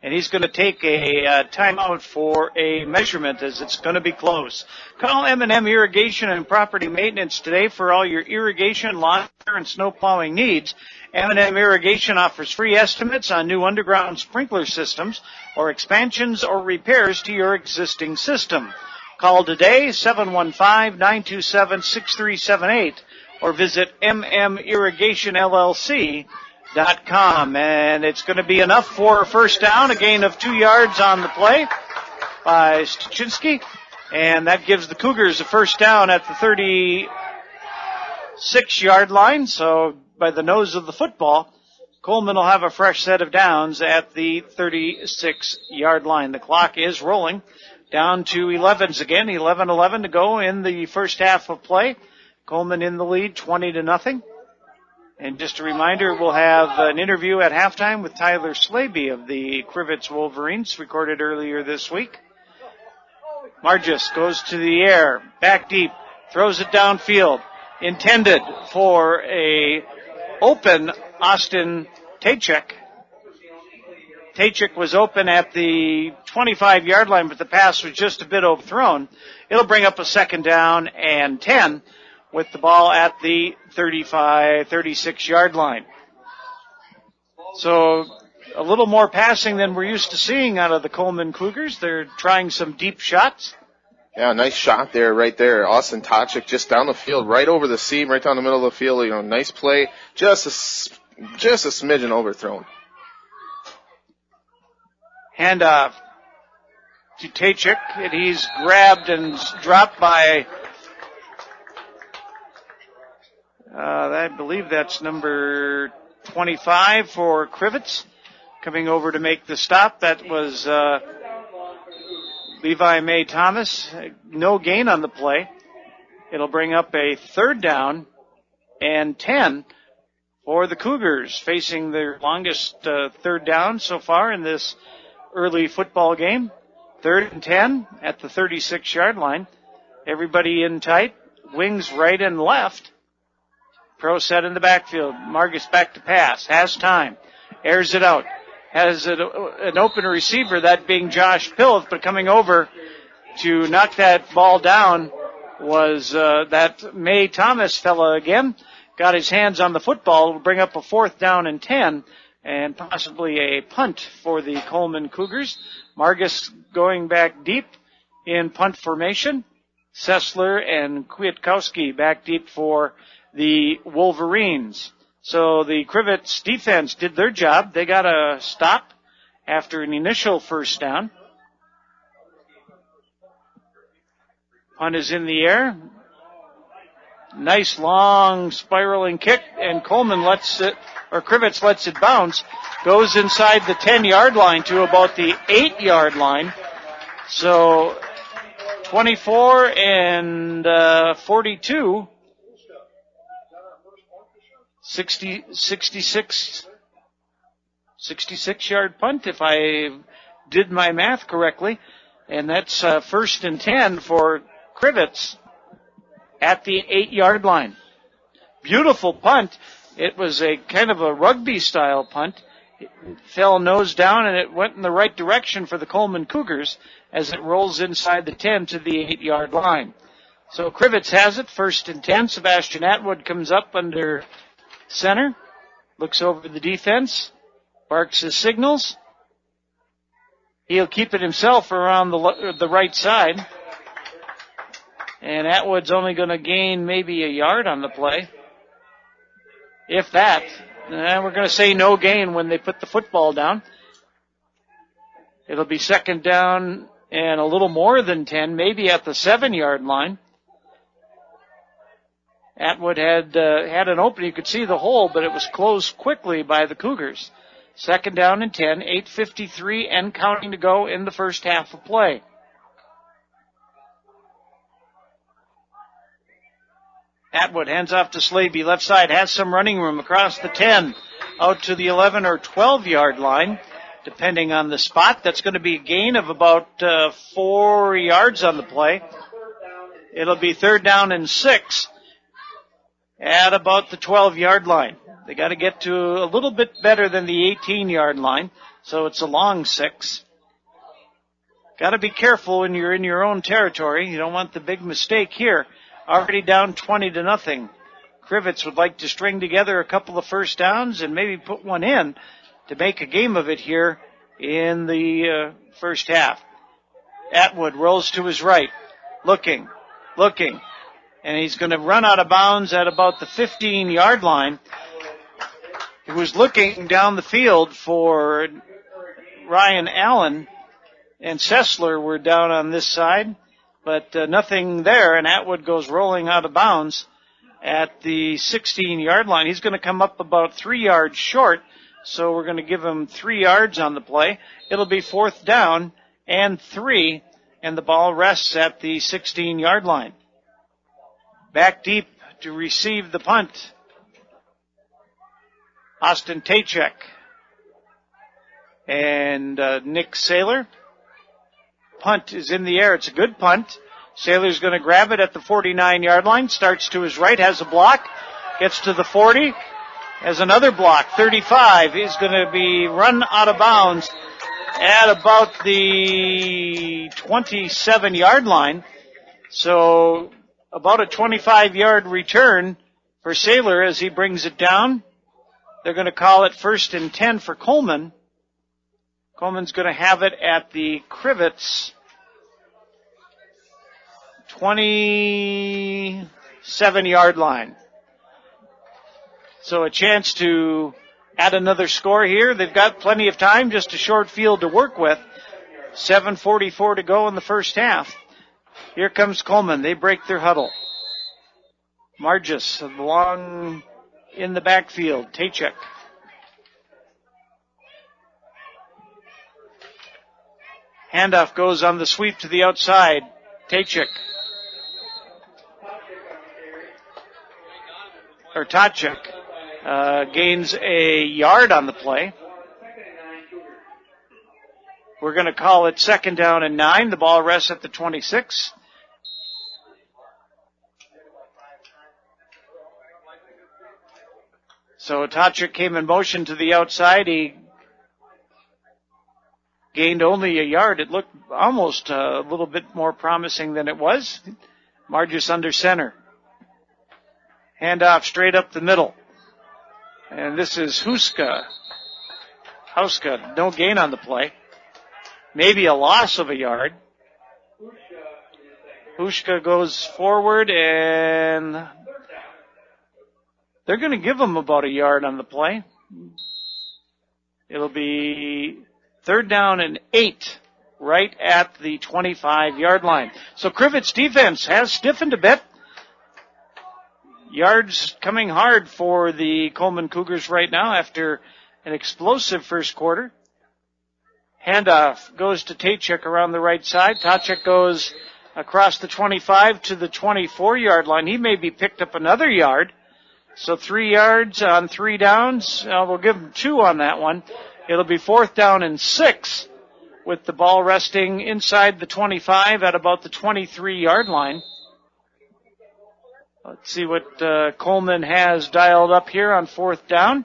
and he's going to take a timeout for a measurement as it's going to be close. Call M&M Irrigation and Property Maintenance today for all your irrigation, lawn care, and snow plowing needs. M&M Irrigation offers free estimates on new underground sprinkler systems or expansions or repairs to your existing system. Call today, 715-927-6378, or visit mmirrigationllc.com. And it's going to be enough for a first down, a gain of 2 yards on the play by Stuczynski, and that gives the Cougars a first down at the 36-yard line. So by the nose of the football, Coleman will have a fresh set of downs at the 36-yard line. The clock is rolling down to 11s again. 11:11 to go in the first half of play. Coleman in the lead, 20-0. And just a reminder, we'll have an interview at halftime with Tyler Slaby of the Crivitz Wolverines, recorded earlier this week. Margis goes to the air, back deep, throws it downfield, intended for a open Austin Tachek. Tachek was open at the 25-yard line, but the pass was just a bit overthrown. It'll bring up a second down and 10 with the ball at the 36-yard line. So a little more passing than we're used to seeing out of the Coleman Cougars. They're trying some deep shots. Yeah, nice shot there, right there. Austin Tachek just down the field, right over the seam, right down the middle of the field. You know, nice play. Just a smidgen overthrown. Handoff to Tachek, and he's grabbed and dropped by, I believe that's number 25 for Crivitz, coming over to make the stop. That was Levi May Thomas. No gain on the play. It'll bring up a third down and 10 for the Cougars, facing their longest third down so far in this early football game. 3rd and 10 at the 36-yard line. Everybody in tight. Wings right and left. Pro set in the backfield. Margus back to pass. Has time. Airs it out. Has an open receiver, that being Josh Pilf, but coming over to knock that ball down was that May Thomas fella again. Got his hands on the football. Will bring up a 4th down and 10 and possibly a punt for the Coleman Cougars. Margus going back deep in punt formation. Sessler and Kwiatkowski back deep for the Wolverines. So the Crivitz defense did their job. They got a stop after an initial first down. Punt is in the air. Nice long spiraling kick, and Coleman Crivitz lets it bounce. Goes inside the 10-yard line to about the 8-yard line. So 24 and 42. 66-yard punt, if I did my math correctly. And that's 1st and 10 for Crivitz at the 8-yard line. Beautiful punt. It was a kind of a rugby-style punt. It fell nose down, and it went in the right direction for the Coleman Cougars as it rolls inside the 10 to the 8-yard line. So Crivitz has it, 1st and 10. Sebastian Atwood comes up under center, looks over the defense, barks his signals. He'll keep it himself around the right side. And Atwood's only going to gain maybe a yard on the play, if that. And we're going to say no gain when they put the football down. It'll be 2nd down and a little more than 10, maybe at the 7-yard line. Atwood had an opening. You could see the hole, but it was closed quickly by the Cougars. 2nd down and 10, 8:53 and counting to go in the first half of play. Atwood hands off to Slaby, left side, has some running room across the 10, out to the 11 or 12-yard line, depending on the spot. That's going to be a gain of about 4 yards on the play. It'll be 3rd down and 6 at about the 12-yard line. They got to get to a little bit better than the 18-yard line, so it's a long 6. Got to be careful when you're in your own territory. You don't want the big mistake here. Already down 20-0. Crivitz would like to string together a couple of first downs and maybe put one in to make a game of it here in the first half. Atwood rolls to his right, looking, and he's going to run out of bounds at about the 15-yard line. He was looking down the field for Ryan Allen, and Sessler were down on this side, but nothing there, and Atwood goes rolling out of bounds at the 16-yard line. He's going to come up about 3 yards short, so we're going to give him 3 yards on the play. It'll be 4th down and 3, and the ball rests at the 16-yard line. Back deep to receive the punt, Austin Tachek and Nick Saylor. Punt is in the air. It's a good punt. Saylor's going to grab it at the 49-yard line, starts to his right, has a block, gets to the 40, has another block. 35 is going to be run out of bounds at about the 27-yard line. So about a 25-yard return for Saylor as he brings it down. They're going to call it 1st and 10 for Coleman. Coleman's going to have it at the Crivitz 27-yard line. So a chance to add another score here. They've got plenty of time, just a short field to work with. 7:44 to go in the first half. Here comes Coleman. They break their huddle. Margis along in the backfield. Tachek. Handoff goes on the sweep to the outside. Tachek. Or Tachek gains a yard on the play. We're going to call it 2nd down and 9. The ball rests at the 26. So Tachek came in motion to the outside. He gained only a yard. It looked almost a little bit more promising than it was. Margis under center. Handoff straight up the middle. And this is Hauska, no gain on the play. Maybe a loss of a yard. Hauska goes forward, and they're going to give him about a yard on the play. It'll be 3rd down and 8 right at the 25-yard line. So Crivitz defense has stiffened a bit. Yards coming hard for the Coleman Cougars right now after an explosive first quarter. Handoff goes to Tachek around the right side. Tachek goes across the 25 to the 24-yard line. He maybe picked up another yard. So 3 yards on 3 downs. We'll give him 2 on that one. It'll be 4th down and 6 with the ball resting inside the 25 at about the 23-yard line. Let's see what Coleman has dialed up here on 4th down.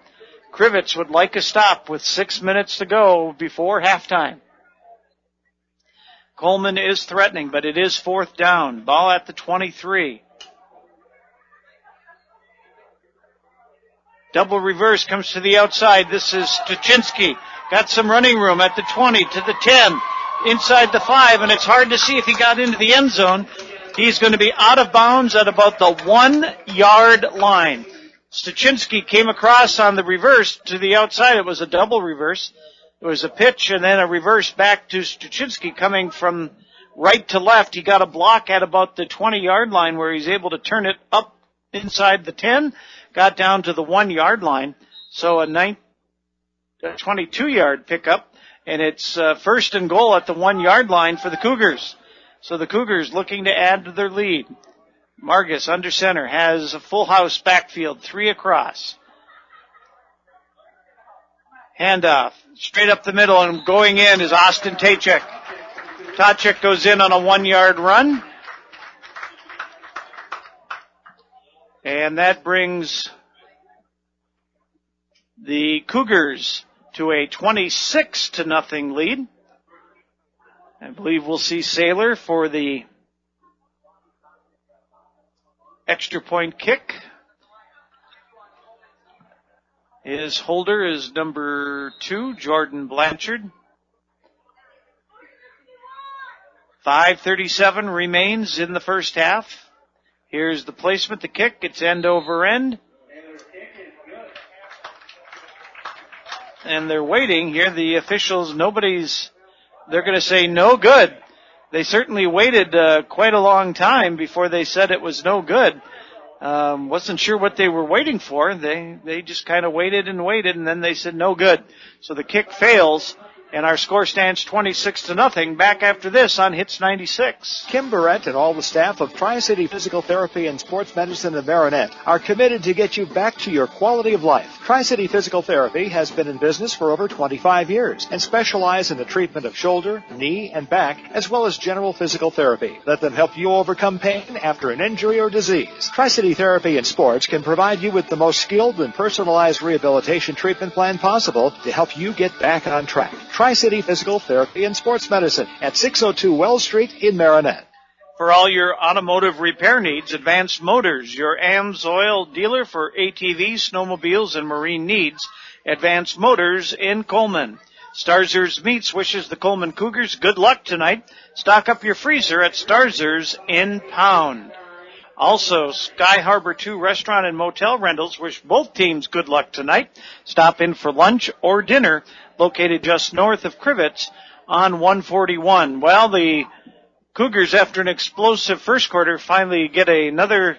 Crivitz would like a stop with 6 minutes to go before halftime. Coleman is threatening, but it is 4th down. Ball at the 23. Double reverse comes to the outside. This is Stuchinski. Got some running room at the 20 to the 10. Inside the 5, and it's hard to see if he got into the end zone. He's going to be out of bounds at about the 1-yard line. Stuchinski came across on the reverse to the outside. It was a double reverse. It was a pitch and then a reverse back to Stuchinski coming from right to left. He got a block at about the 20-yard line where he's able to turn it up inside the 10, got down to the 1-yard line. So a 22-yard pickup, and it's 1st and goal at the 1-yard line for the Cougars. So the Cougars looking to add to their lead. Margis under center has a full house backfield, 3 across. Handoff straight up the middle, and going in is Austin Tachek. Tachek goes in on a 1-yard run. And that brings the Cougars to a 26-0 lead. I believe we'll see Saylor for the extra point kick. His holder is number 2, Jordan Blanchard. 5:37 remains in the first half. Here's the placement, the kick. It's end over end. and they're waiting here. The officials, they're going to say no good. They certainly waited quite a long time before they said it was no good. Wasn't sure what they were waiting for. They just kind of waited, and then they said no good. So the kick fails, and our score stands 26-0. Back after this on Hits 96. Kim Barrett and all the staff of Tri-City Physical Therapy and Sports Medicine of Marinette are committed to get you back to your quality of life. Tri-City Physical Therapy has been in business for over 25 years and specialize in the treatment of shoulder, knee, and back, as well as general physical therapy. Let them help you overcome pain after an injury or disease. Tri-City Therapy and Sports can provide you with the most skilled and personalized rehabilitation treatment plan possible to help you get back on track. Tri-City Physical Therapy and Sports Medicine at 602 Wells Street in Marinette. For all your automotive repair needs, Advanced Motors, your AMSOIL dealer for ATVs, snowmobiles, and marine needs. Advanced Motors in Coleman. Starzer's Meats wishes the Coleman Cougars good luck tonight. Stock up your freezer at Starzer's in Pound. Also, Sky Harbor 2 Restaurant and Motel Rentals wish both teams good luck tonight. Stop in for lunch or dinner, located just north of Crivitz on 141. Well, the Cougars, after an explosive first quarter, finally get another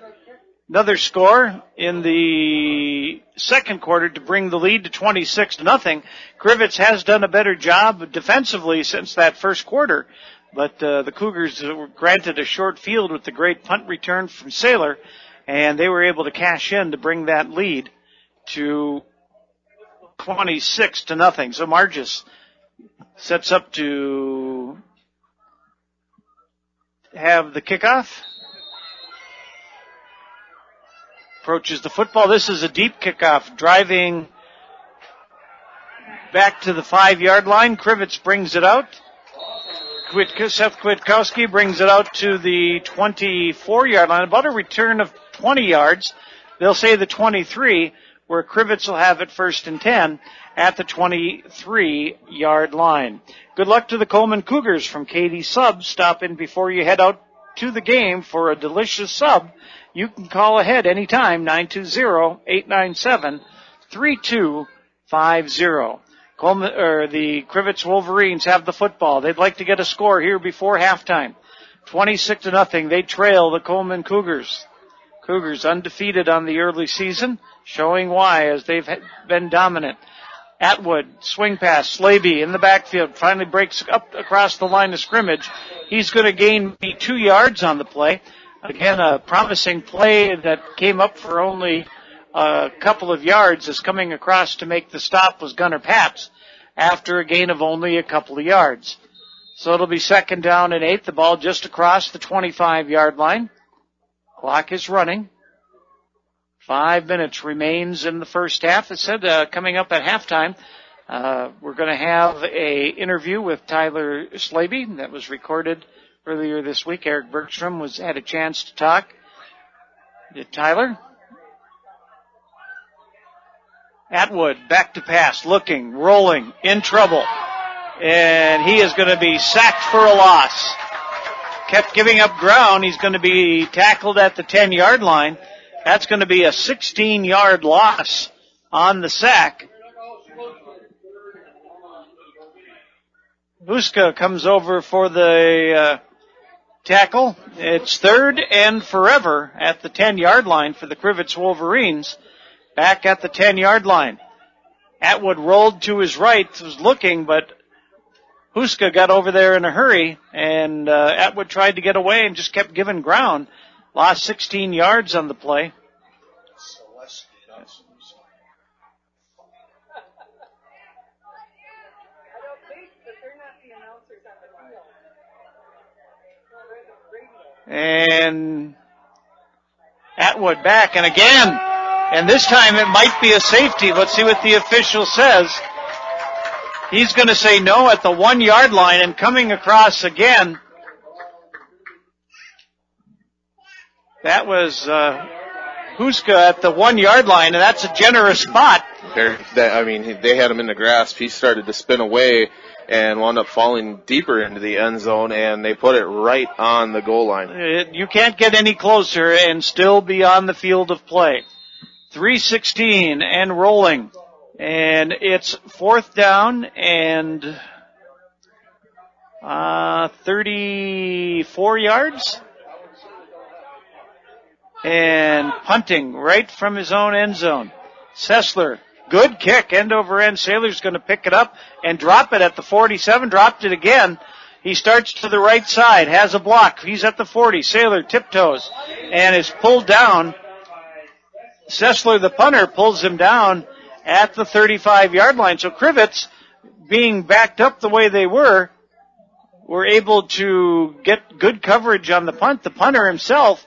score in the second quarter to bring the lead to 26-0. Crivitz has done a better job defensively since that first quarter, but the Cougars were granted a short field with the great punt return from Saylor, and they were able to cash in to bring that lead to 26-0. So Margis sets up to have the kickoff. Approaches the football. This is a deep kickoff, driving back to the 5-yard line. Crivitz brings it out. Seth Kwiatkowski brings it out to the 24-yard line, about a return of 20 yards. They'll say the 23, where Crivitz will have it 1st and 10 at the 23-yard line. Good luck to the Coleman Cougars from Katie Subs. Stop in before you head out to the game for a delicious sub. You can call ahead anytime, 920-897-3250. The Crivitz Wolverines have the football. They'd like to get a score here before halftime. 26-0. They trail the Coleman Cougars. Cougars undefeated on the early season, showing why as they've been dominant. Atwood, swing pass, Slaby in the backfield, finally breaks up across the line of scrimmage. He's going to gain 2 yards on the play. Again, a promising play that came up for only a couple of yards as coming across to make the stop was Gunnar Pats after a gain of only a couple of yards. So it'll be 2nd down and 8, the ball just across the 25-yard line. Clock is running. 5 minutes remains in the first half. It said coming up at halftime, we're going to have a interview with Tyler Slaby that was recorded earlier this week. Eric Bergstrom had a chance to talk to Tyler. Atwood back to pass, looking, rolling, in trouble. And he is going to be sacked for a loss. Kept giving up ground. He's going to be tackled at the 10-yard line. That's going to be a 16-yard loss on the sack. Huska comes over for the tackle. It's 3rd and forever at the 10-yard line for the Crivitz Wolverines. Back at the 10-yard line. Atwood rolled to his right, was looking, but Huska got over there in a hurry, and Atwood tried to get away and just kept giving ground. Lost 16 yards on the play. And Atwood back, and again, and this time it might be a safety. Let's see what the official says. He's going to say no at the 1-yard line, and coming across again. That was Huska at the 1-yard line, and that's a generous spot. They had him in the grasp. He started to spin away and wound up falling deeper into the end zone, and they put it right on the goal line. You can't get any closer and still be on the field of play. 3:16 and rolling. And it's 4th down and 34 yards. And punting right from his own end zone. Sessler, good kick, end over end. Saylor's going to pick it up and drop it at the 47, dropped it again. He starts to the right side, has a block. He's at the 40. Saylor tiptoes and is pulled down. Sessler, the punter, pulls him down at the 35-yard line. So Crivitz, being backed up the way they were able to get good coverage on the punt. The punter himself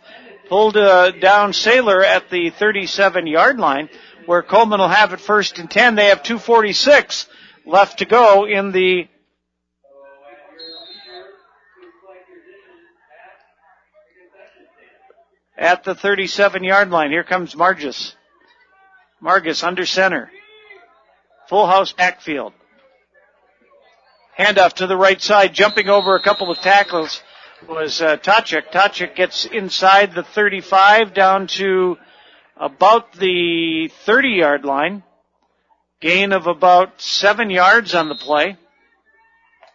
pulled down Saylor at the 37-yard line, where Coleman will have it 1st and 10. They have 2:46 left to go in the at the 37-yard line. Here comes Margus. Margus under center. Full house backfield. Handoff to the right side, jumping over a couple of tackles was Tachik. Tachik gets inside the 35 down to about the 30-yard line. Gain of about 7 yards on the play.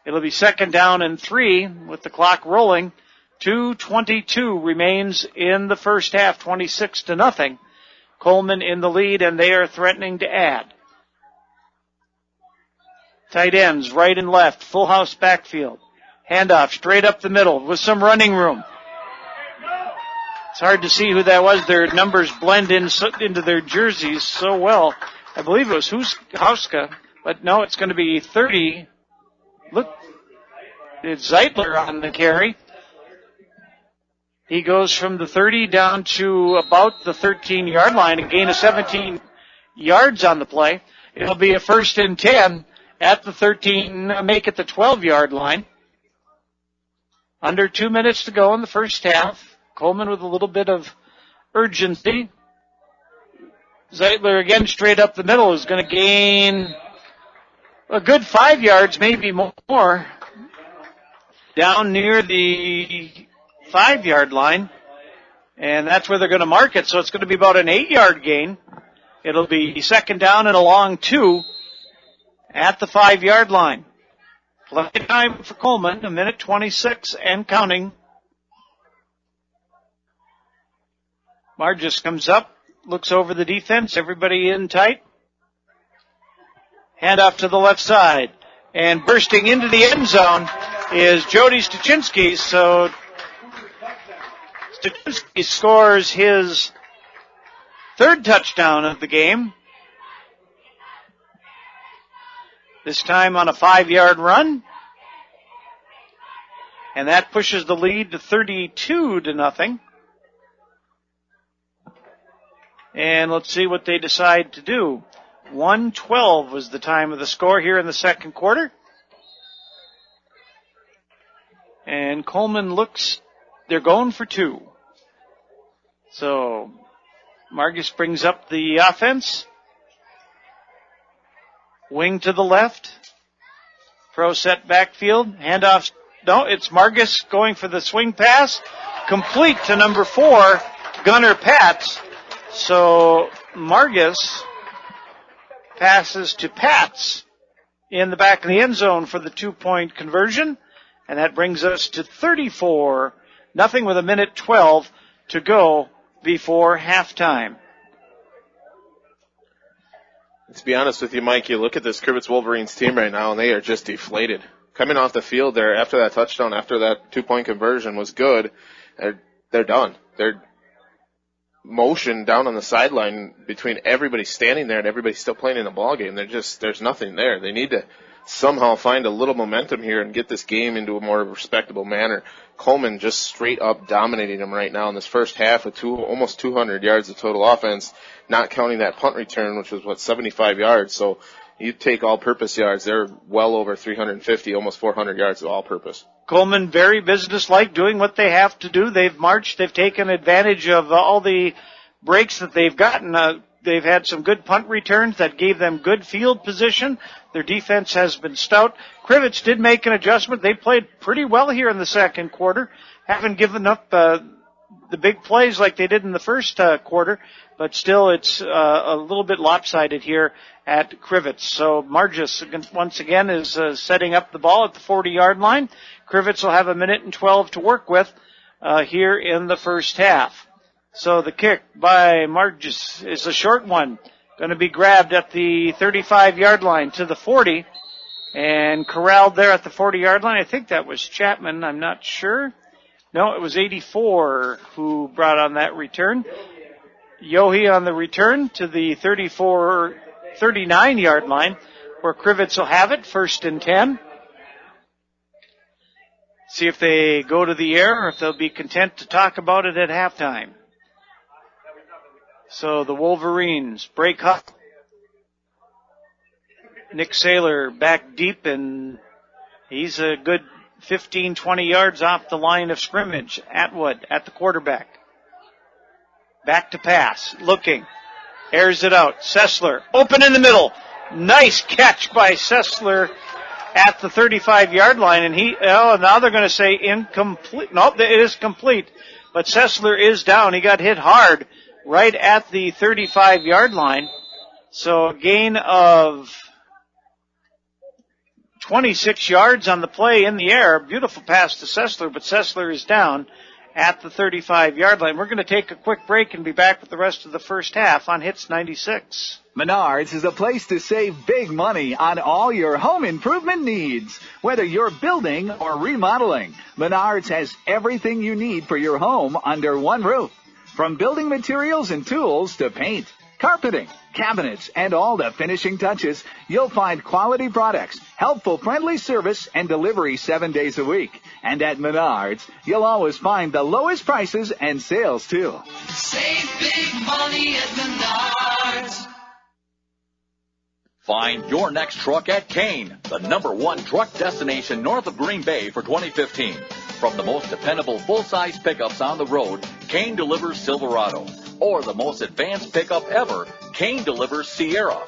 It'll be 2nd down and 3 with the clock rolling. 2:22 remains in the first half, 26-0. Coleman in the lead, and they are threatening to add. Tight ends, right and left, full house backfield. Handoff straight up the middle with some running room. It's hard to see who that was. Their numbers blend into their jerseys so well. I believe it was Hauska, but no, it's going to be 30. Look, it's Zeitler on the carry. He goes from the 30 down to about the 13-yard line, a gain of 17 yards on the play. It'll be a 1st and 10 at the 13, make it the 12-yard line. Under 2 minutes to go in the first half. Coleman with a little bit of urgency. Zeitler again straight up the middle is going to gain a good 5 yards, maybe more, down near the 5-yard line. And that's where they're going to mark it. So it's going to be about an 8-yard gain. It'll be 2nd down and a long 2 at the 5-yard line. Play time for Coleman, 1:26 and counting. Margus comes up, looks over the defense, everybody in tight. Handoff to the left side. And bursting into the end zone is Jody Stuchinski. So Stuchinski scores his 3rd touchdown of the game. This time on a 5-yard run. And that pushes the lead to 32-0. And let's see what they decide to do. 1:12 was the time of the score here in the second quarter. And Coleman they're going for 2. So Margus brings up the offense. Wing to the left. Pro set backfield. Handoff. No, it's Margus going for the swing pass. Complete to number 4, Gunnar Pats. So Margus passes to Pats in the back of the end zone for the 2-point conversion. And that brings us to 34-0 with 1:12 to go before halftime. To be honest with you, Mike, you look at this Crivitz Wolverines team right now, and they are just deflated. Coming off the field there after that touchdown, after that 2-point conversion was good, they're done. They're motion down on the sideline between everybody standing there and everybody still playing in the ball game. There's nothing there. They need to somehow find a little momentum here and get this game into a more respectable manner. Coleman just straight up dominating them right now in this first half with almost 200 yards of total offense, not counting that punt return, which was 75 yards. So you take all-purpose yards, they're well over 350, almost 400 yards of all-purpose. Coleman very businesslike, doing what they have to do. They've marched. They've taken advantage of all the breaks that they've gotten. They've had some good punt returns that gave them good field position. Their defense has been stout. Crivitz did make an adjustment. They played pretty well here in the second quarter. Haven't given up the big plays like they did in the first quarter, but still it's a little bit lopsided here at Crivitz. So Margis once again is setting up the ball at the 40-yard line. Crivitz will have 1:12 to work with here in the first half. So the kick by Margis is a short one, going to be grabbed at the 35-yard line to the 40 and corralled there at the 40-yard line. I think that was Chapman. I'm not sure. No, it was 84 who brought on that return. Yohe on the return to the 39-yard line where Crivitz will have it, 1st and 10. See if they go to the air or if they'll be content to talk about it at halftime. So the Wolverines break up. Nick Saylor back deep, and he's a good 15, 20 yards off the line of scrimmage. Atwood at the quarterback. Back to pass. Looking. Airs it out. Sessler open in the middle. Nice catch by Sessler at the 35-yard line. And now they're going to say incomplete. Nope, it is complete. But Sessler is down. He got hit hard right at the 35-yard line. So a gain of 26 yards on the play in the air. Beautiful pass to Sessler, but Sessler is down at the 35-yard line. We're going to take a quick break and be back with the rest of the first half on Hits 96. Menards is a place to save big money on all your home improvement needs. Whether you're building or remodeling, Menards has everything you need for your home under one roof. From building materials and tools to paint, carpeting, cabinets, and all the finishing touches, you'll find quality products, helpful, friendly service, and delivery 7 days a week. And at Menards, you'll always find the lowest prices and sales, too. Save big money at Menards. Find your next truck at Kane, the #1 truck destination north of Green Bay for 2015. From the most dependable full-size pickups on the road, Kane delivers Silverado. Or the most advanced pickup ever, Kane delivers Sierra.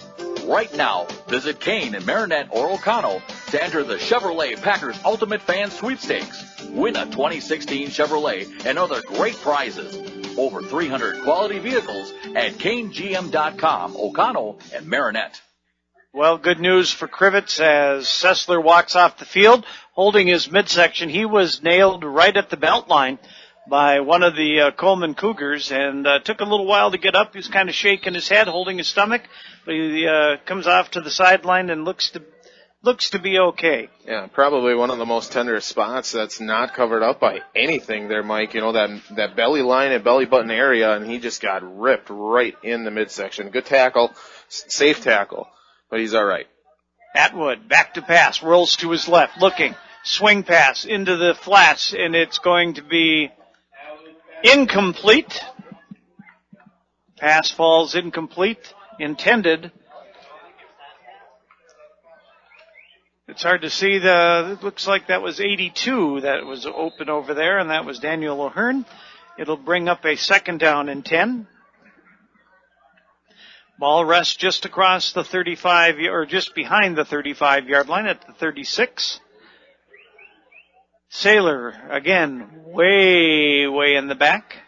Right now, visit Kane in Marinette or O'Connell to enter the Chevrolet Packers Ultimate Fan Sweepstakes. Win a 2016 Chevrolet and other great prizes. Over 300 quality vehicles at KaneGM.com, O'Connell, and Marinette. Well, good news for Crivitz as Sessler walks off the field holding his midsection. He was nailed right at the belt line by one of the Coleman Cougars and took a little while to get up. He was kind of shaking his head, holding his stomach, but he comes off to the sideline and looks to be okay. Yeah, probably one of the most tender spots that's not covered up by anything there, Mike. You know, that belly line and belly button area, and he just got ripped right in the midsection. Good tackle, safe tackle, but he's all right. Atwood, back to pass, rolls to his left, looking, swing pass into the flats, and it's going to be incomplete. Pass falls incomplete. Intended. It's hard to see. It looks like that was 82 that was open over there, and that was Daniel O'Hearn. It'll bring up a 2nd down and 10. Ball rests just across the 35, or just behind the 35-yard line at the 36. Saylor, again, way in the back.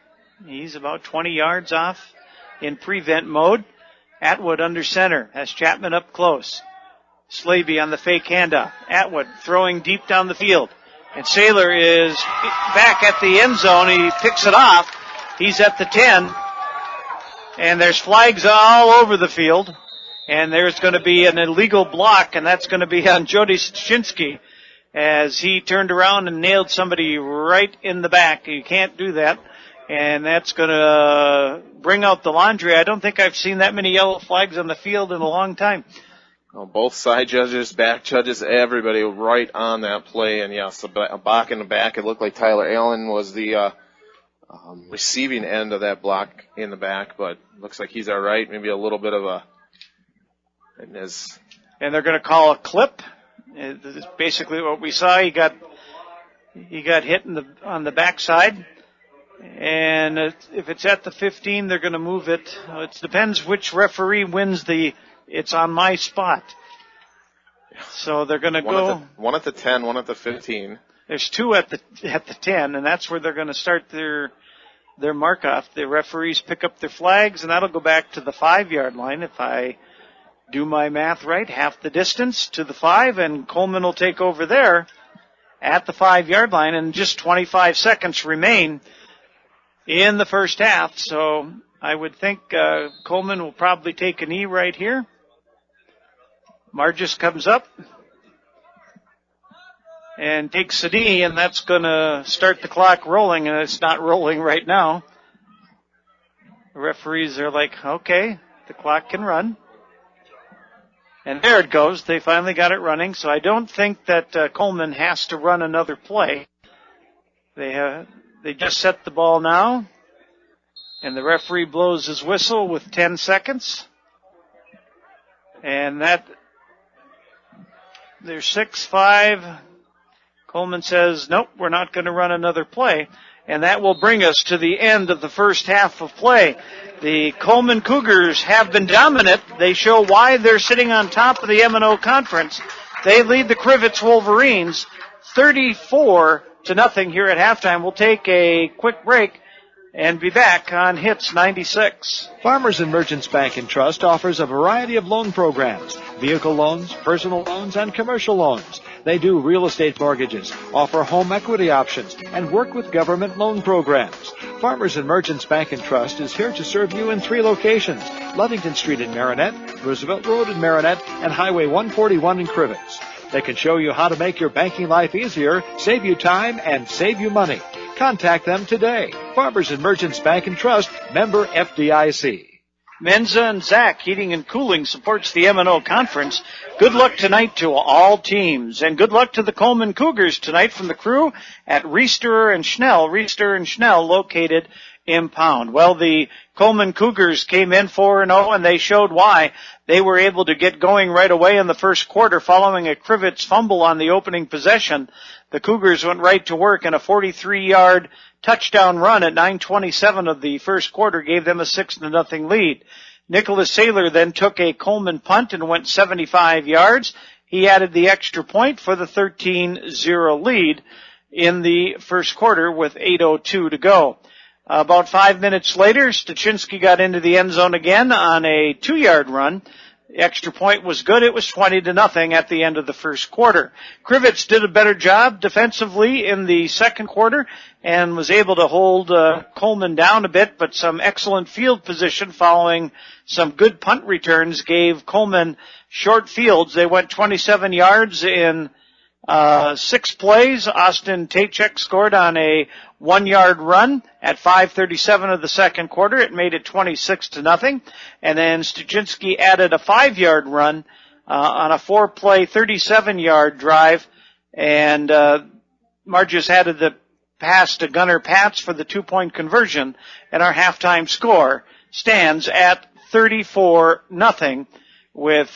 He's about 20 yards off in prevent mode. Atwood under center has Chapman up close. Slaby on the fake handoff. Atwood throwing deep down the field. And Saylor is back at the end zone. He picks it off. He's at the 10. And there's flags all over the field. And there's going to be an illegal block, and that's going to be on Jody Schinsky as he turned around and nailed somebody right in the back. You can't do that. And that's going to bring out the laundry. I don't think I've seen that many yellow flags on the field in a long time. Well, both side judges, back judges, everybody right on that play. And yes, a block in the back. It looked like Tyler Allen was the receiving end of that block in the back, but looks like he's all right. Maybe a little bit of a... And they're going to call a clip. This is basically what we saw. He got hit on the backside. And if it's at the 15, they're going to move it. It depends which referee wins it's on my spot. So they're going to go. One at the 10, one at the 15. There's two at the 10, and that's where they're going to start their their mark-off. The referees pick up their flags, and that'll go back to the 5-yard line. If I do my math right, half the distance to the 5, and Coleman will take over there at the 5-yard line, and just 25 seconds remain in the first half. So I would think Coleman will probably take a knee right here. Margis comes up and takes a knee, and that's going to start the clock rolling, and it's not rolling right now. The referees are like, okay, the clock can run. And there it goes. They finally got it running, so I don't think that Coleman has to run another play. They just set the ball now, and the referee blows his whistle with 10 seconds. And that, they're 6-5. Coleman says, nope, we're not going to run another play. And that will bring us to the end of the first half of play. The Coleman Cougars have been dominant. They show why they're sitting on top of the M&O Conference. They lead the Crivitz Wolverines 34-0 here at halftime. We'll take a quick break and be back on Hits 96. Farmers and Merchants Bank and Trust offers a variety of loan programs, vehicle loans, personal loans, and commercial loans. They do real estate mortgages, offer home equity options, and work with government loan programs. Farmers and Merchants Bank and Trust is here to serve you in 3 locations: Ludington Street in Marinette, Roosevelt Road in Marinette, and Highway 141 in Crivitz. They can show you how to make your banking life easier, save you time, and save you money. Contact them today. Farmers and Merchants Bank and Trust, member FDIC. Menza and Zach Heating and Cooling supports the M&O Conference. Good luck tonight to all teams, and good luck to the Coleman Cougars tonight from the crew at Reister and Schnell. Reister and Schnell located in Pound. Well, the Coleman Cougars came in 4-0, and they showed why. They were able to get going right away in the first quarter following a Crivitz fumble on the opening possession. The Cougars went right to work, and a 43-yard touchdown run at 9:27 of the first quarter gave them a 6-0 lead. Nicholas Saylor then took a Coleman punt and went 75 yards. He added the extra point for the 13-0 lead in the first quarter with 8:02 to go. About 5 minutes later, Stachinski got into the end zone again on a 2-yard run. The extra point was good. It was 20-0 at the end of the first quarter. Crivitz did a better job defensively in the second quarter and was able to hold Coleman down a bit, but some excellent field position following some good punt returns gave Coleman short fields. They went 27 yards in 6 plays. Austin Tachek scored on a 1-yard run at 5:37 of the second quarter. It made it 26-0. And then Stachinski added a 5-yard run on a 4-play, 37-yard drive. And Margis added the pass to Gunnar Patz for the 2-point conversion. And our halftime score stands at 34-0 with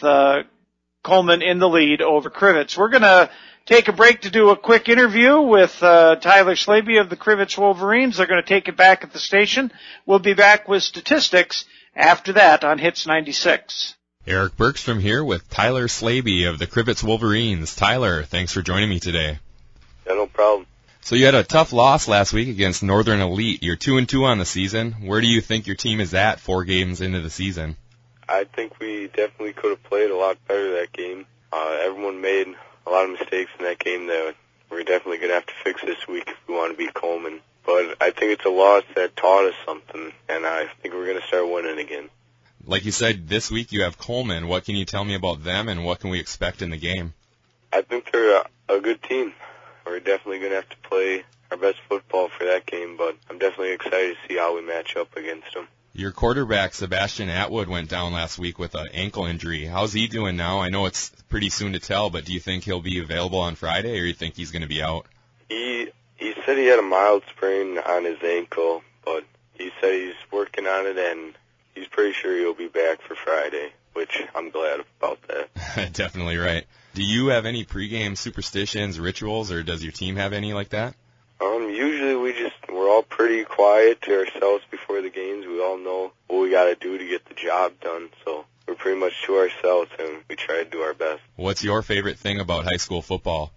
Coleman in the lead over Crivitz. We're going to take a break to do a quick interview with Tyler Slaby of the Crivitz Wolverines. They're going to take it back at the station. We'll be back with statistics after that on Hits 96. Eric Bergstrom here with Tyler Slaby of the Crivitz Wolverines. Tyler, thanks for joining me today. Yeah, no problem. So you had a tough loss last week against Northern Elite. You're 2-2 on the season. Where do you think your team is at 4 games into the season? I think we definitely could have played a lot better that game. Everyone made a lot of mistakes in that game that we're definitely going to have to fix this week if we want to beat Coleman. But I think it's a loss that taught us something, and I think we're going to start winning again. Like you said, this week you have Coleman. What can you tell me about them, and what can we expect in the game? I think they're a good team. We're definitely going to have to play our best football for that game, but I'm definitely excited to see how we match up against them. Your quarterback, Sebastian Atwood, went down last week with an ankle injury. How's he doing now? I know it's pretty soon to tell, but do you think he'll be available on Friday, or do you think he's going to be out? He said he had a mild sprain on his ankle, but he said he's working on it, and he's pretty sure he'll be back for Friday, which I'm glad about that. Definitely right. Do you have any pregame superstitions, rituals, or does your team have any like that? Usually we're all pretty quiet to ourselves before the games. We all know what we got to do to get the job done, so we're pretty much to ourselves, and we try to do our best. What's your favorite thing about high school football?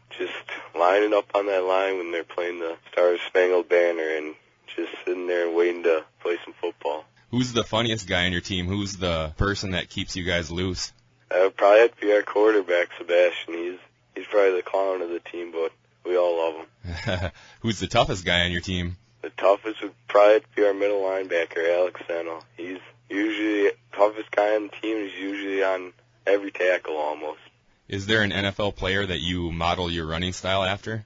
Just lining up on that line when they're playing the Star Spangled Banner and just sitting there and waiting to play some football. Who's the funniest guy on your team? Who's the person that keeps you guys loose? That would probably have to be our quarterback, Sebastian. He's probably the clown of the team, but we all love him. Who's the toughest guy on your team? The toughest would probably have to be our middle linebacker, Alex Seno. He's usually the toughest guy on the team. He's usually on every tackle almost. Is there an NFL player that you model your running style after?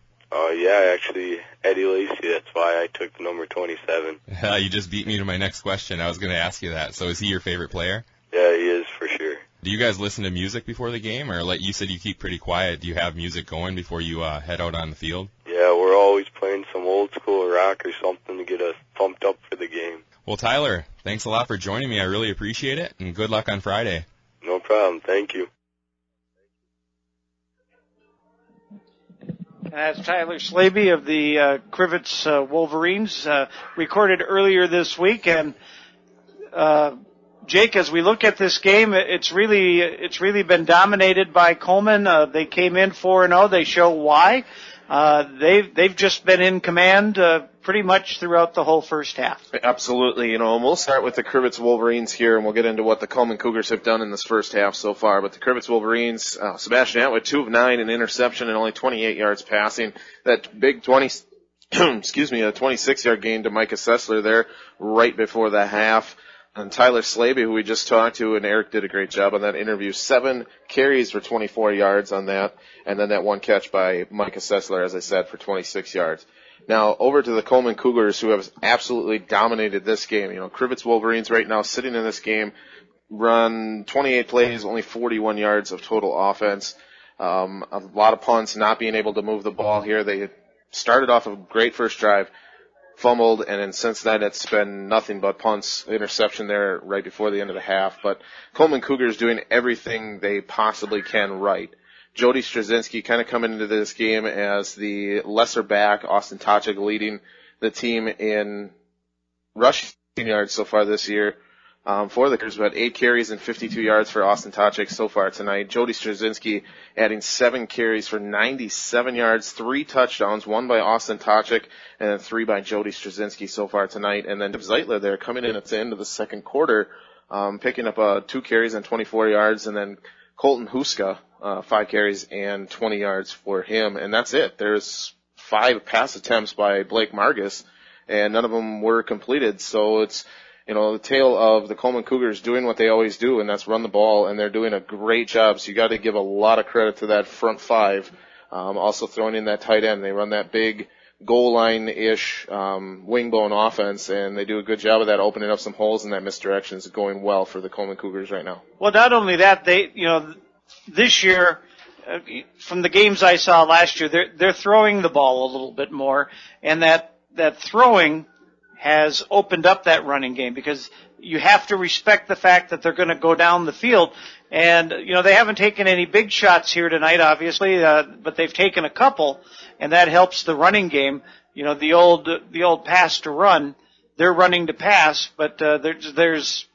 Yeah, actually, Eddie Lacy. That's why I took the number 27. You just beat me to my next question. I was going to ask you that. So is he your favorite player? Yeah, he is for sure. Do you guys listen to music before the game? Or like you said, you keep pretty quiet. Do you have music going before you head out on the field? Yeah, we're always playing some old school rock or something to get us pumped up for the game. Well, Tyler, thanks a lot for joining me. I really appreciate it, and good luck on Friday. No problem. Thank you. That's Tyler Slaby of the Crivitz Wolverines, recorded earlier this week. And Jake, as we look at this game, it's really been dominated by Coleman. They came in 4-0. They show why. They've just been in command pretty much throughout the whole first half. Absolutely. And we'll start with the Crivitz Wolverines here, and we'll get into what the Coleman Cougars have done in this first half so far. But the Crivitz Wolverines, Sebastian Atwood, 2 of 9, an interception and only 28 yards passing. That big 26-yard gain to Micah Sessler there right before the half. And Tyler Slaby, who we just talked to, and Eric did a great job on that interview. 7 carries for 24 yards on that, and then that one catch by Micah Sessler, as I said, for 26 yards. Now, over to the Coleman Cougars, who have absolutely dominated this game. Crivitz Wolverines right now sitting in this game, run 28 plays, only 41 yards of total offense. A lot of punts, not being able to move the ball here. They started off a great first drive, fumbled, and then since then it's been nothing but punts, interception there right before the end of the half. But Coleman Cougars doing everything they possibly can right. Jody Straczynski kind of coming into this game as the lesser back, Austin Tochik leading the team in rushing yards so far this year. For the Cougars, about 8 carries and 52 yards for Austin Tochik so far tonight. Jody Straczynski adding 7 carries for 97 yards, 3 touchdowns, 1 by Austin Tochik, and then 3 by Jody Straczynski so far tonight. And then Zeitler there coming in at the end of the second quarter, picking up 2 carries and 24 yards, and then Colton Huska, 5 carries and 20 yards for him. And that's it. There's 5 pass attempts by Blake Margus, and none of them were completed. So it's, the tale of the Coleman Cougars doing what they always do, and that's run the ball, and they're doing a great job. So you got to give a lot of credit to that front 5. Also throwing in that tight end. They run that big goal line-ish wing bone offense, and they do a good job of that, opening up some holes in that misdirection. It's going well for the Coleman Cougars right now. Well, not only that, this year, from the games I saw last year, they're throwing the ball a little bit more, and that throwing has opened up that running game, because you have to respect the fact that they're going to go down the field. And, they haven't taken any big shots here tonight, obviously, but they've taken a couple, and that helps the running game. The old pass to run, they're running to pass, but there's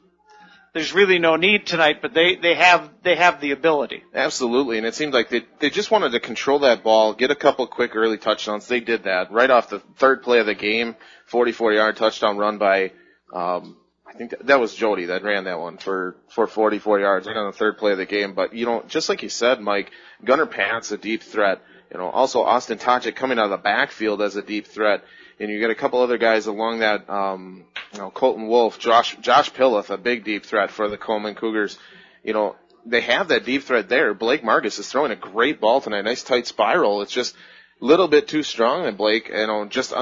really no need tonight, but they have the ability. Absolutely, and it seemed like they just wanted to control that ball, get a couple quick early touchdowns. They did that right off the third play of the game. 44-yard touchdown run by, I think that was Jody that ran that one for 44 yards right on the third play of the game. But, just like you said, Mike, Gunnar Pant's a deep threat. Also Austin Tochik coming out of the backfield as a deep threat. And you got a couple other guys along that, Colton Wolf, Josh Pilloth, a big deep threat for the Coleman Cougars. They have that deep threat there. Blake Margus is throwing a great ball tonight. Nice tight spiral. It's just a little bit too strong, and Blake, just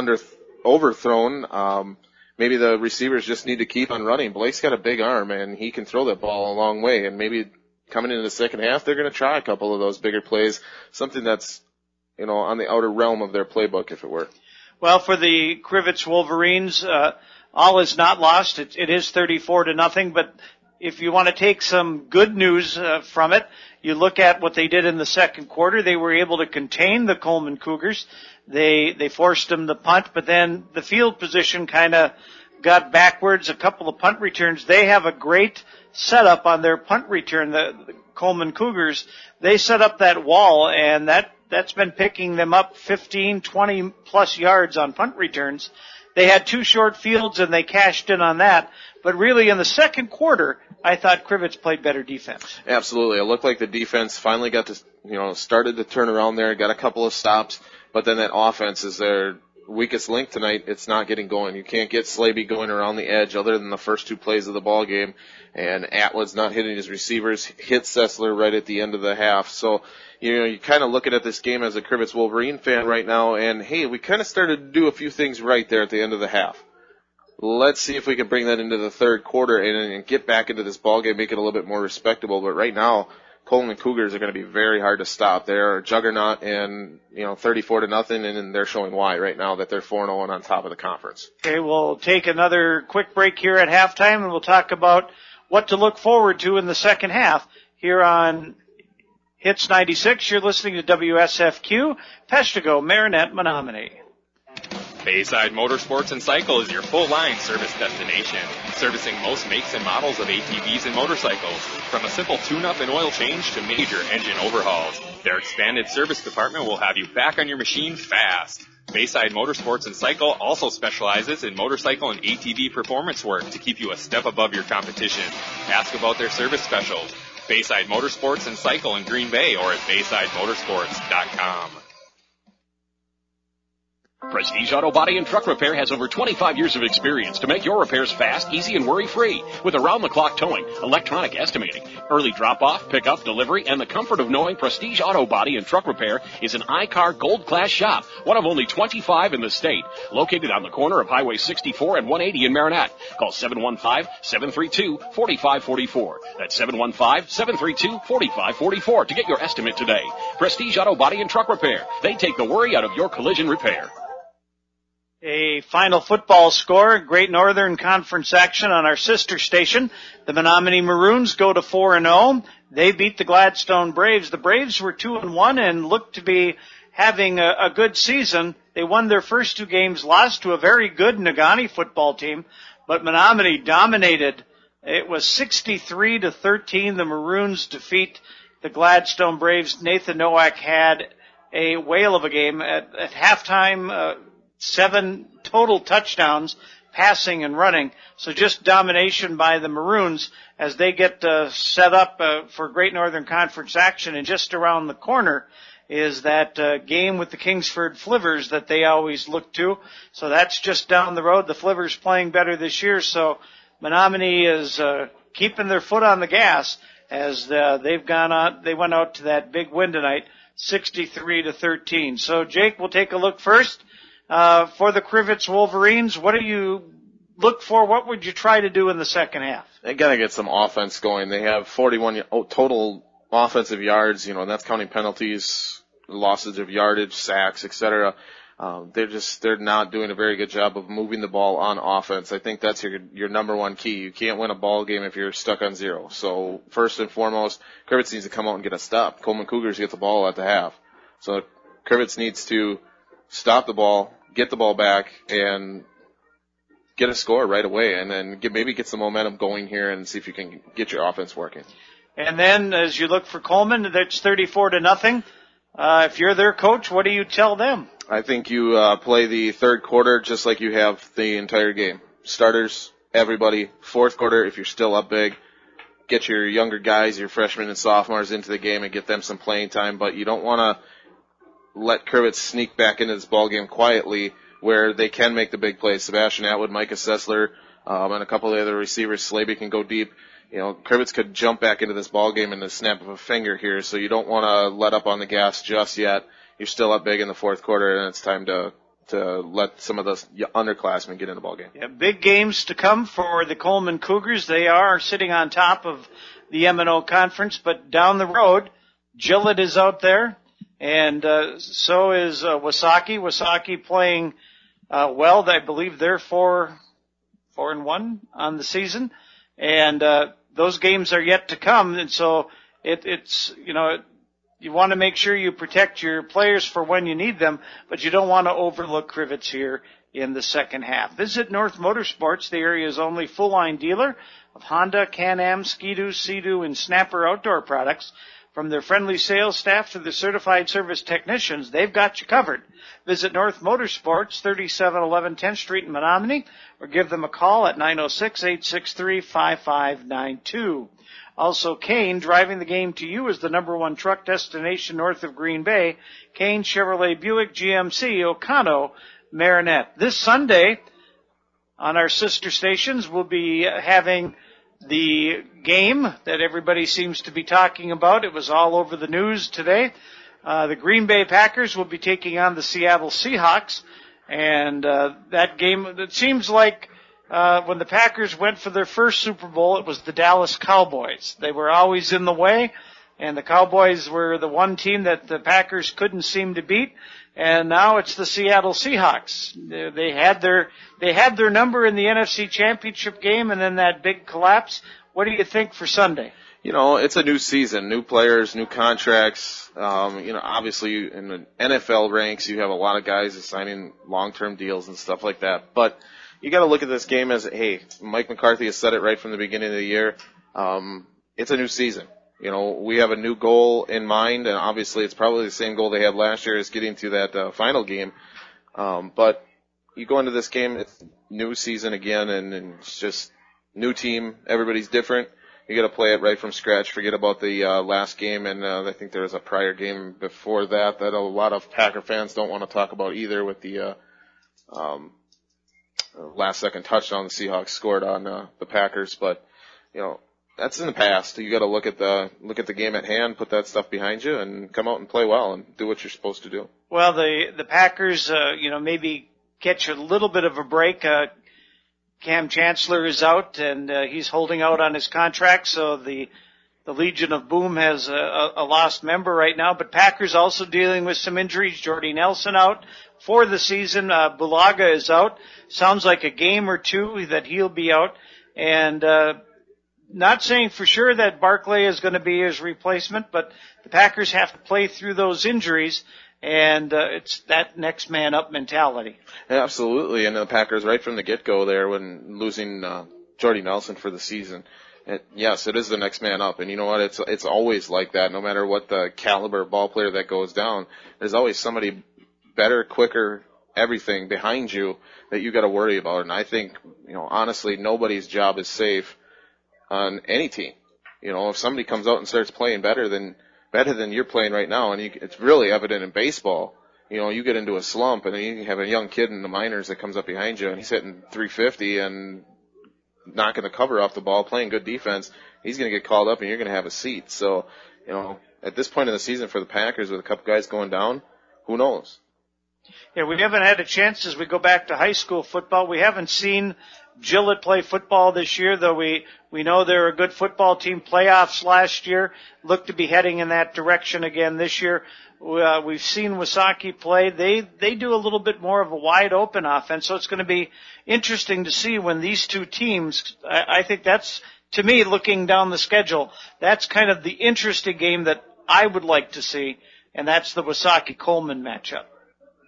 overthrown. Maybe the receivers just need to keep on running. Blake's got a big arm, and he can throw that ball a long way. And maybe coming into the second half, they're going to try a couple of those bigger plays, something that's, on the outer realm of their playbook, if it were. Well, for the Crivitz Wolverines, all is not lost. It is 34-0, but if you want to take some good news from it, you look at what they did in the second quarter. They were able to contain the Coleman Cougars. They forced them to punt, but then the field position kind of got backwards. A couple of punt returns. They have a great setup on their punt return, the Coleman Cougars. They set up that wall, and that's been picking them up 15, 20 plus yards on punt returns. they had 2 short fields and they cashed in on that. But really in the second quarter, I thought Crivitz played better defense. Absolutely. It looked like the defense finally got to, started to turn around there, got a couple of stops, but then that offense is their weakest link tonight. It's not getting going. You can't get Slaby going around the edge other than the first 2 plays of the ball game, and Atwood's not hitting his receivers, hit Sessler right at the end of the half. So, you're kind of looking at this game as a Crivitz Wolverine fan right now, and hey, we kind of started to do a few things right there at the end of the half. Let's see if we can bring that into the third quarter and get back into this ball game, make it a little bit more respectable. But right now, Coleman Cougars are going to be very hard to stop. They're a juggernaut, and 34-0, and they're showing why right now that they're 4-0 and on top of the conference. Okay, we'll take another quick break here at halftime, and we'll talk about what to look forward to in the second half here on Hits 96. You're listening to WSFQ, Peshtigo, Marinette, Menominee. Bayside Motorsports and Cycle is your full-line service destination, servicing most makes and models of ATVs and motorcycles, from a simple tune-up and oil change to major engine overhauls. Their expanded service department will have you back on your machine fast. Bayside Motorsports and Cycle also specializes in motorcycle and ATV performance work to keep you a step above your competition. Ask about their service specials. Bayside Motorsports and Cycle in Green Bay or at BaysideMotorsports.com. Prestige Auto Body and Truck Repair has over 25 years of experience to make your repairs fast, easy, and worry-free. With around-the-clock towing, electronic estimating, early drop-off, pickup, delivery, and the comfort of knowing Prestige Auto Body and Truck Repair is an iCar Gold Class shop, one of only 25 in the state, located on the corner of Highway 64 and 180 in Marinette. Call 715-732-4544. That's 715-732-4544 to get your estimate today. Prestige Auto Body and Truck Repair. They take the worry out of your collision repair. A final football score, Great Northern Conference action on our sister station. The Menominee Maroons go to 4-0. They beat the Gladstone Braves. The Braves were 2-1 and looked to be having a good season. They won their first 2 games, lost to a very good Negaunee football team, but Menominee dominated. It was 63-13. The Maroons defeat the Gladstone Braves. Nathan Nowak had a whale of a game at halftime. 7 total touchdowns, passing and running. So just domination by the Maroons as they get set up for Great Northern Conference action. And just around the corner is that game with the Kingsford Flivers that they always look to. So that's just down the road. The Flivers playing better this year. So Menominee is keeping their foot on the gas as they've gone out. They went out to that big win tonight, 63-13. So Jake, we'll take a look first. For the Crivitz Wolverines, what do you look for? What would you try to do in the second half? They got to get some offense going. They have 41 total offensive yards, and that's counting penalties, losses of yardage, sacks, etc. They're not doing a very good job of moving the ball on offense. I think that's your number one key. You can't win a ball game if you're stuck on 0. So first and foremost, Crivitz needs to come out and get a stop. Coleman Cougars get the ball at the half. So Crivitz needs to stop the ball, get the ball back, and get a score right away, and then maybe get some momentum going here and see if you can get your offense working. And then as you look for Coleman, that's 34-0. If you're their coach, what do you tell them? I think you play the third quarter just like you have the entire game. Starters, everybody. Fourth quarter, if you're still up big, get your younger guys, your freshmen and sophomores into the game and get them some playing time, but you don't want to let Crivitz sneak back into this ball game quietly where they can make the big plays. Sebastian Atwood, Micah Sessler, and a couple of the other receivers. Slaby can go deep. Crivitz could jump back into this ball game in the snap of a finger here, so you don't want to let up on the gas just yet. You're still up big in the fourth quarter, and it's time to let some of the underclassmen get in the ball game. Yeah, big games to come for the Coleman Cougars. They are sitting on top of the M&O Conference, but down the road, Gillett is out there. And so is Wasaki. Wasaki playing well. I believe they're 4-1 on the season, and those games are yet to come. And so it's you want to make sure you protect your players for when you need them, but you don't want to overlook Crivitz here in the second half. Visit North Motorsports, the area's only full-line dealer of Honda, Can-Am, Ski-Doo, Sea-Doo, and Snapper outdoor products. From their friendly sales staff to the certified service technicians, they've got you covered. Visit North Motorsports, 3711 10th Street in Menominee, or give them a call at 906-863-5592. Also, Kane, driving the game to you, is the #1 truck destination north of Green Bay. Kane, Chevrolet, Buick, GMC, Ocano, Marinette. This Sunday, on our sister stations, we'll be having the game that everybody seems to be talking about. It was all over the news today. The Green Bay Packers will be taking on the Seattle Seahawks. And that game, it seems like when the Packers went for their first Super Bowl, it was the Dallas Cowboys. They were always in the way, and the Cowboys were the one team that the Packers couldn't seem to beat. And now it's the Seattle Seahawks. They had their number in the NFC Championship game, and then that big collapse. What do you think for Sunday? You know, it's a new season, new players, new contracts. Obviously in the NFL ranks, you have a lot of guys signing long-term deals and stuff like that. But you got to look at this game as, hey, Mike McCarthy has said it right from the beginning of the year. It's a new season. You know, we have a new goal in mind, and obviously it's probably the same goal they had last year, is getting to that final game. But you go into this game, it's new season again, and it's just new team. Everybody's different. You got to play it right from scratch. Forget about the last game, and I think there was a prior game before that a lot of Packer fans don't want to talk about either, with the last-second touchdown the Seahawks scored on the Packers. But you know, that's in the past. You got to look at the game at hand, put that stuff behind you, and come out and play well and do what you're supposed to do. Well, the Packers, maybe catch a little bit of a break. Cam Chancellor is out, and he's holding out on his contract, so the Legion of Boom has a lost member right now. But Packers also dealing with some injuries. Jordy Nelson out for the season. Bulaga is out. Sounds like a game or two that he'll be out. And not saying for sure that Barclay is going to be his replacement, but the Packers have to play through those injuries. And it's that next man up mentality. Absolutely, and the Packers right from the get-go there, when losing Jordy Nelson for the season, yes, it is the next man up. And you know what? It's always like that. No matter what the caliber ball player that goes down, there's always somebody better, quicker, everything behind you that you got to worry about. And I think, honestly, nobody's job is safe on any team. If somebody comes out and starts playing better than you're playing right now, and it's really evident in baseball. You get into a slump, and then you have a young kid in the minors that comes up behind you, and he's hitting 350 and knocking the cover off the ball, playing good defense. He's going to get called up, and you're going to have a seat. So, at this point in the season for the Packers, with a couple guys going down, who knows? Yeah, we haven't had a chance as we go back to high school football. We haven't seen Gillett play football this year, though we know they're a good football team. Playoffs last year look to be heading in that direction again this year. We've seen Wasaki play. They do a little bit more of a wide open offense, so it's going to be interesting to see when these two teams, I think that's, to me, looking down the schedule, that's kind of the interesting game that I would like to see, and that's the Wasaki-Coleman matchup.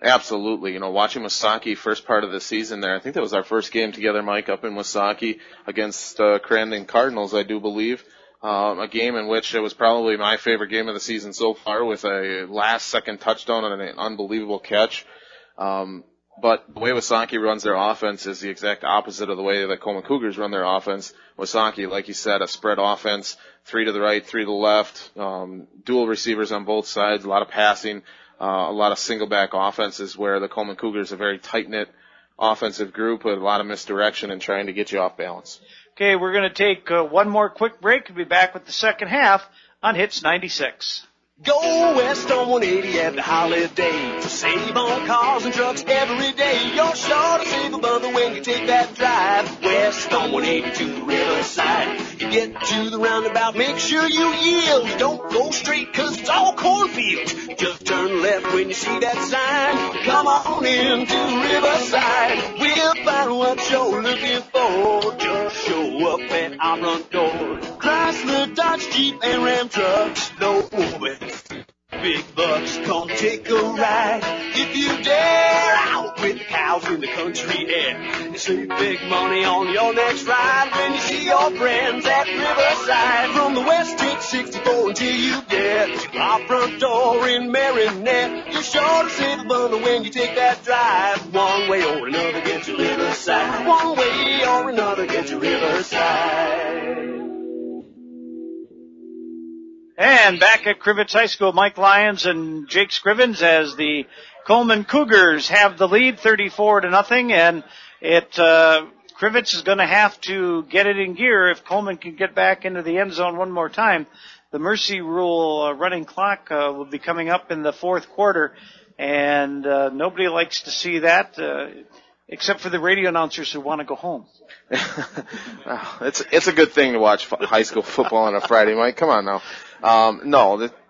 Absolutely. Watching Wasaki first part of the season there, I think that was our first game together, Mike, up in Wasaki against Crandon Cardinals, I do believe. A game in which it was probably my favorite game of the season so far, with a last-second touchdown and an unbelievable catch. But the way Wasaki runs their offense is the exact opposite of the way that Coleman Cougars run their offense. Wasaki, like you said, a spread offense, 3 to the right, 3 to the left, dual receivers on both sides, a lot of passing. A lot of single-back offenses, where the Coleman Cougars are a very tight-knit offensive group with a lot of misdirection and trying to get you off balance. Okay, we're going to take one more quick break. We'll be back with the second half on Hits 96. Go west on 180 every holiday to save on cars and trucks every day. You're sure to save a bundle when you take that drive west on 180 to the riverside. You get to the roundabout, make sure you yield. Don't go straight, cause it's all cornfields. Just turn left when you see that sign. Come on in to Riverside. We'll find what you're looking for. Just show up at our front door. Chrysler, Dodge, Jeep, and Ram trucks. No way. Big bucks, come take a ride. If you dare, out with the cows in the country air. You save big money on your next ride when you see your friends at Riverside. From the west, it's 64 until you get to our front door in Marinette. You're sure to save a bundle when you take that drive. One way or another, get to Riverside. One way or another, get to Riverside. And back at Crivitz High School, Mike Lyons and Jake Scrivens as the Coleman Cougars have the lead 34-0, and Crivitz is going to have to get it in gear if Coleman can get back into the end zone one more time. The mercy rule running clock will be coming up in the fourth quarter, and nobody likes to see that except for the radio announcers who want to go home. It's a good thing to watch high school football on a Friday, Mike. Come on now.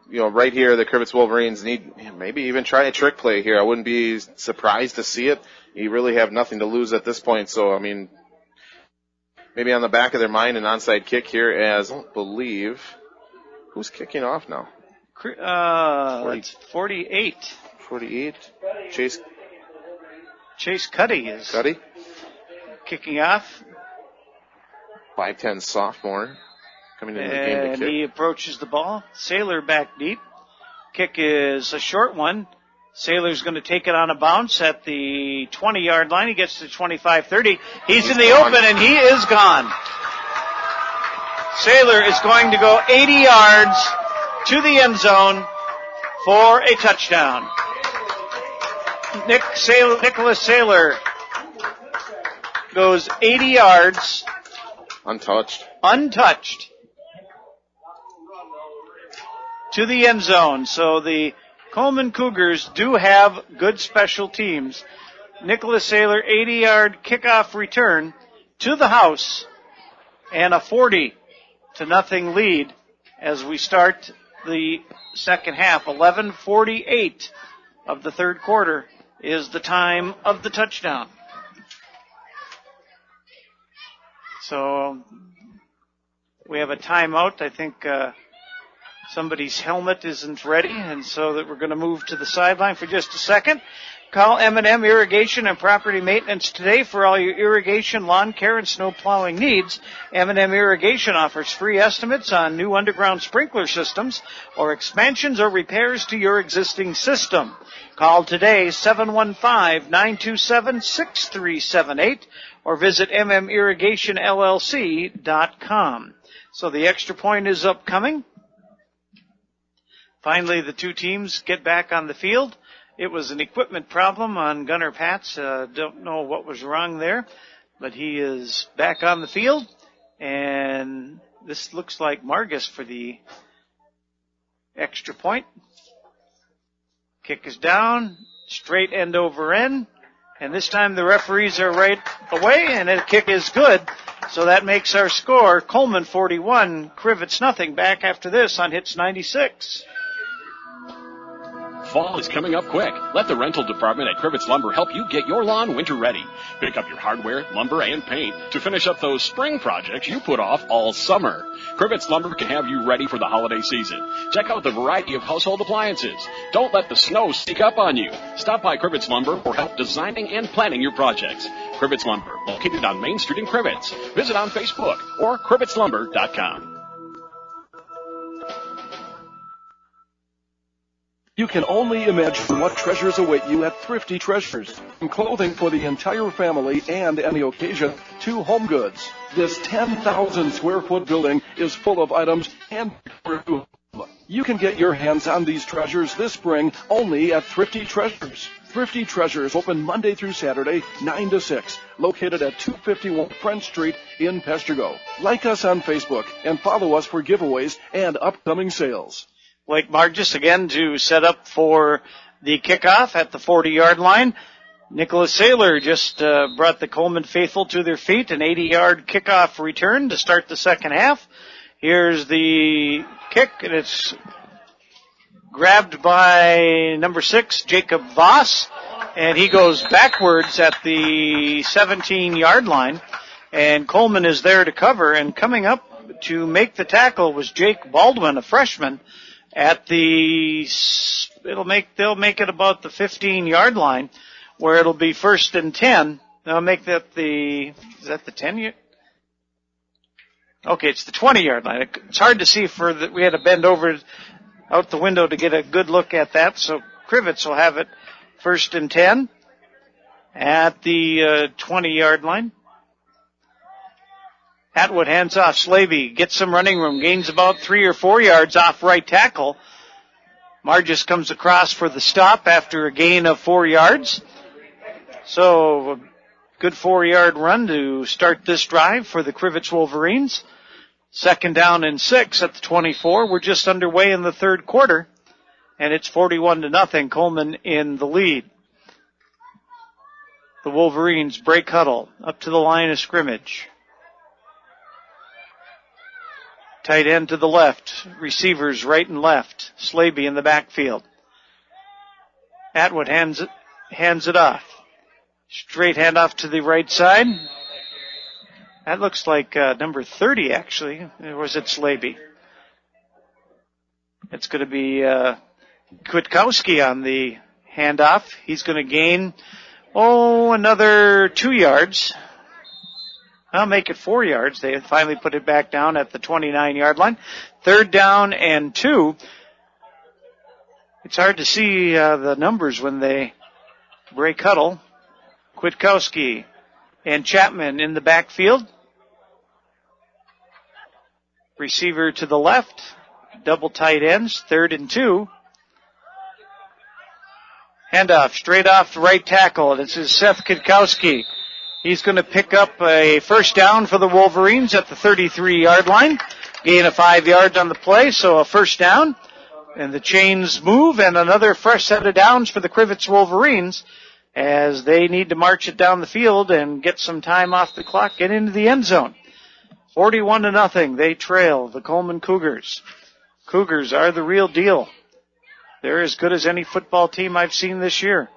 Right here, the Crivitz Wolverines need maybe even try a trick play here. I wouldn't be surprised to see it. You really have nothing to lose at this point. So, I mean, maybe on the back of their mind, an onside kick here as, I don't believe, who's kicking off now? It's 48. 48. Chase Cuddy is kicking off. 5'10" sophomore coming into the game to And kick. he approaches the ball. Saylor back deep. Kick is a short one. Saylor's going to take it on a bounce at the 20-yard line. He gets to 25-30. He's in the open, and he is gone. Saylor is going to go 80 yards to the end zone for a touchdown. Nicholas Saylor goes 80 yards. Untouched. To the end zone. So the Coleman Cougars do have good special teams. Nicholas Saylor, 80-yard kickoff return to the house, and a 40-0 lead as we start the second half. 11:48 of the third quarter is the time of the touchdown. So we have a timeout. I think somebody's helmet isn't ready, and so that we're going to move to the sideline for just a second. Call M&M Irrigation and Property Maintenance today for all your irrigation, lawn care, and snow plowing needs. M&M Irrigation offers free estimates on new underground sprinkler systems or expansions or repairs to your existing system. Call today 715-927-6378 or visit mmirrigationllc.com. So the extra point is upcoming. Finally, the two teams get back on the field. It was an equipment problem on Gunnar Patz. Don't know what was wrong there, but he is back on the field. And this looks like Margus for the extra point. Kick is down, straight end over end. And this time the referees are right away, and the kick is good. So that makes our score Coleman 41, Crivitz nothing. Back after this on Hits 96. Fall is coming up quick. Let the rental department at Crivitz Lumber help you get your lawn winter ready. Pick up your hardware, lumber, and paint to finish up those spring projects you put off all summer. Crivitz Lumber can have you ready for the holiday season. Check out the variety of household appliances. Don't let the snow sneak up on you. Stop by Crivitz Lumber for help designing and planning your projects. Crivitz Lumber, located on Main Street in Crivitz. Visit on Facebook or crivitzlumber.com. You can only imagine what treasures await you at Thrifty Treasures. From clothing for the entire family and any occasion to home goods. This 10,000 square foot building is full of items and you can get your hands on these treasures this spring only at Thrifty Treasures. Thrifty Treasures open Monday through Saturday, 9 to 6, located at 251 French Street in Peshtigo. Like us on Facebook and follow us for giveaways and upcoming sales. Blake Margus again to set up for the kickoff at the 40-yard line. Nicholas Saylor just brought the Coleman faithful to their feet. An 80-yard kickoff return to start the second half. Here's the kick, and it's grabbed by number 6, Jacob Voss, and he goes backwards at the 17-yard line. And Coleman is there to cover, and coming up to make the tackle was Jake Baldwin, a freshman. At the, they'll make it about the 15-yard line, where it'll be 1st and 10. They'll make that is that the 10? Okay, it's the 20-yard line. It's hard to see we had to bend over out the window to get a good look at that. So Crivitz will have it 1st and 10 at the 20-yard line. Atwood hands off. Slavey gets some running room, gains about 3 or 4 yards off right tackle. Margis comes across for the stop after a gain of 4 yards. So a good 4-yard run to start this drive for the Crivitz Wolverines. 2nd down and 6 at the 24. We're just underway in the 3rd quarter, and it's 41-0. Coleman in the lead. The Wolverines break huddle up to the line of scrimmage. Tight end to the left. Receivers right and left. Slavey in the backfield. Atwood hands it off. Straight handoff to the right side. That looks like number 30, actually. Or was it Slavey? It's going to be Kwiatkowski on the handoff. He's going to gain, another 2 yards. I'll make it 4 yards. They finally put it back down at the 29-yard line. 3rd down and 2. It's hard to see the numbers when they break huddle. Kwiatkowski and Chapman in the backfield. Receiver to the left. Double tight ends. 3rd and 2. Handoff straight off the right tackle. This is Seth Kwiatkowski. He's going to pick up a 1st down for the Wolverines at the 33-yard line. Gain of 5 yards on the play, so a 1st down. And the chains move, and another fresh set of downs for the Crivitz Wolverines as they need to march it down the field and get some time off the clock, get into the end zone. 41-0. They trail the Coleman Cougars. Cougars are the real deal. They're as good as any football team I've seen this year.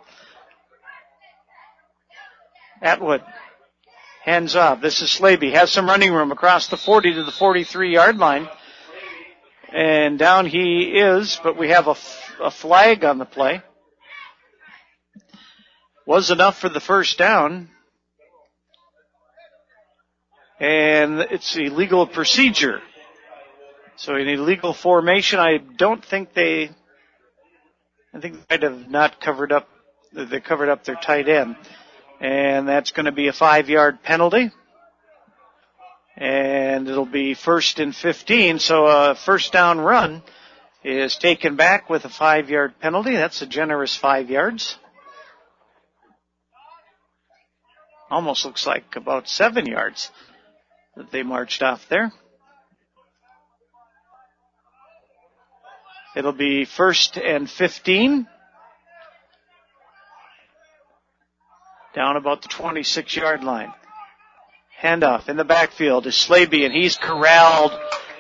Atwood hands off. This is Slavey. Has some running room across the 40 to the 43-yard line. And down he is, but we have a flag on the play. Was enough for the 1st down. And it's illegal procedure. So in illegal formation, I think they might have not covered up, they covered up their tight end. And that's going to be a 5-yard penalty. And it'll be 1st and 15. So a 1st down run is taken back with a 5-yard penalty. That's a generous 5 yards. Almost looks like about 7 yards that they marched off there. It'll be 1st and 15. Down about the 26-yard line. Handoff in the backfield is Slavey, and he's corralled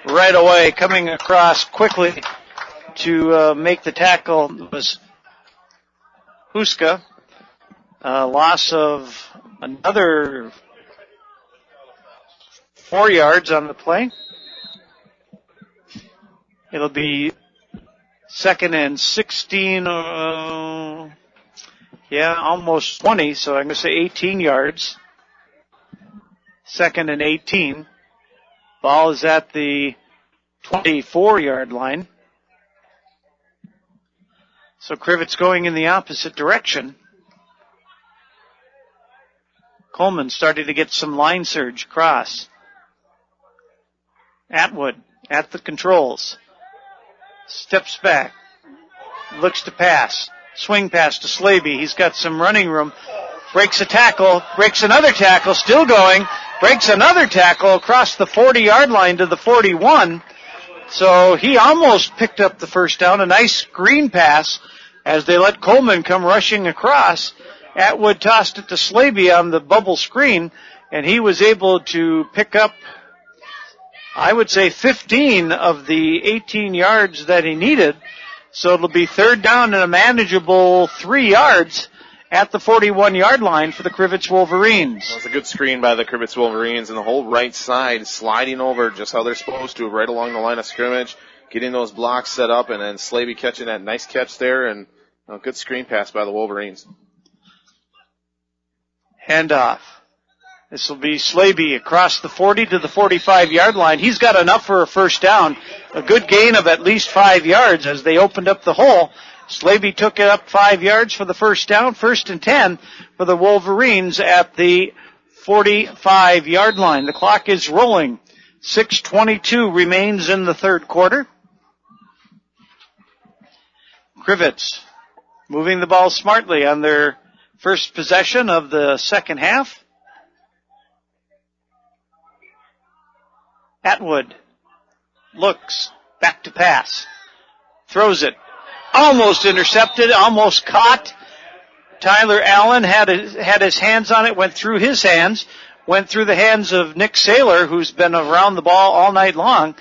right away, coming across quickly to make the tackle. It was Huska. Loss of another 4 yards on the play. It'll be 2nd and 16. Almost 20, so I'm going to say 18 yards. 2nd and 18. Ball is at the 24-yard line. So Crivitz going in the opposite direction. Coleman starting to get some line surge across. Atwood at the controls. Steps back. Looks to pass. Swing pass to Slavey. He's got some running room. Breaks a tackle. Breaks another tackle. Still going. Breaks another tackle across the 40-yard line to the 41. So he almost picked up the 1st down. A nice screen pass as they let Coleman come rushing across. Atwood tossed it to Slavey on the bubble screen, and he was able to pick up, I would say, 15 of the 18 yards that he needed. So it'll be 3rd down and a manageable 3 yards at the 41-yard line for the Crivitz Wolverines. That was a good screen by the Crivitz Wolverines, and the whole right side sliding over just how they're supposed to, right along the line of scrimmage, getting those blocks set up, and then Slavey catching that nice catch there, and a good screen pass by the Wolverines. Handoff. This will be Slaby across the 40 to the 45-yard line. He's got enough for a first down. A good gain of at least 5 yards as they opened up the hole. Slaby took it up 5 yards for the first down. 1st and 10 for the Wolverines at the 45-yard line. The clock is rolling. 6:22 remains in the third quarter. Crivitz moving the ball smartly on their first possession of the second half. Atwood looks back to pass. Throws it. Almost intercepted, almost caught. Tyler Allen had his hands on it, went through his hands, went through the hands of Nick Saylor, who's been around the ball all night long,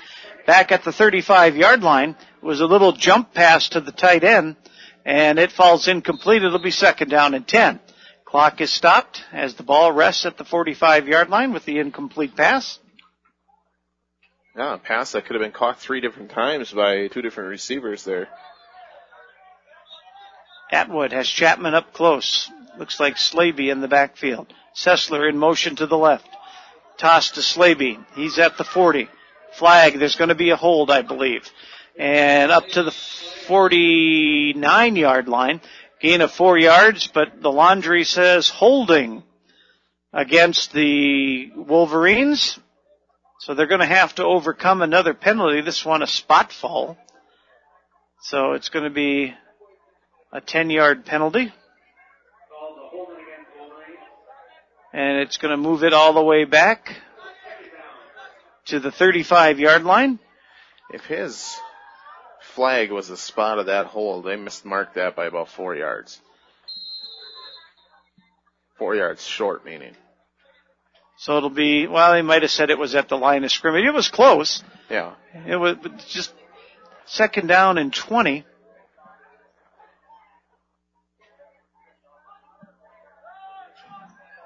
back at the 35-yard line. It was a little jump pass to the tight end, and it falls incomplete. It'll be 2nd down and 10. Clock is stopped as the ball rests at the 45-yard line with the incomplete pass. Yeah, a pass that could have been caught 3 different times by 2 different receivers there. Atwood has Chapman up close. Looks like Slaby in the backfield. Sessler in motion to the left. Toss to Slaby. He's at the 40. Flag. There's going to be a hold, I believe. And up to the 49-yard line. Gain of 4 yards, but the laundry says holding against the Wolverines. So they're going to have to overcome another penalty. This one a spot foul. So it's going to be a 10-yard penalty. And it's going to move it all the way back to the 35-yard line. If his flag was the spot of that hole, they mismarked that by about 4 yards. 4 yards short, meaning. So it'll be, well, they might have said it was at the line of scrimmage. It was close. Yeah. It was just 2nd down and 20.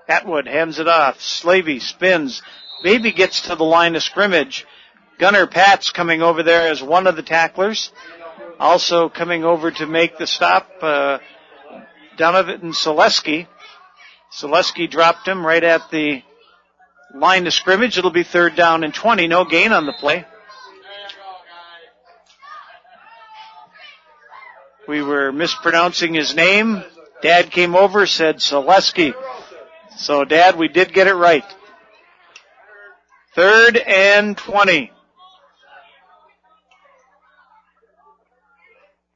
Atwood hands it off. Slaby spins. Maybe gets to the line of scrimmage. Gunnar Patz coming over there as one of the tacklers. Also coming over to make the stop, Donovan Selesky. Selesky dropped him right at the line of scrimmage. It'll be 3rd down and 20. No gain on the play. We were mispronouncing his name. Dad came over, said Selesky. So, Dad, we did get it right. 3rd and 20.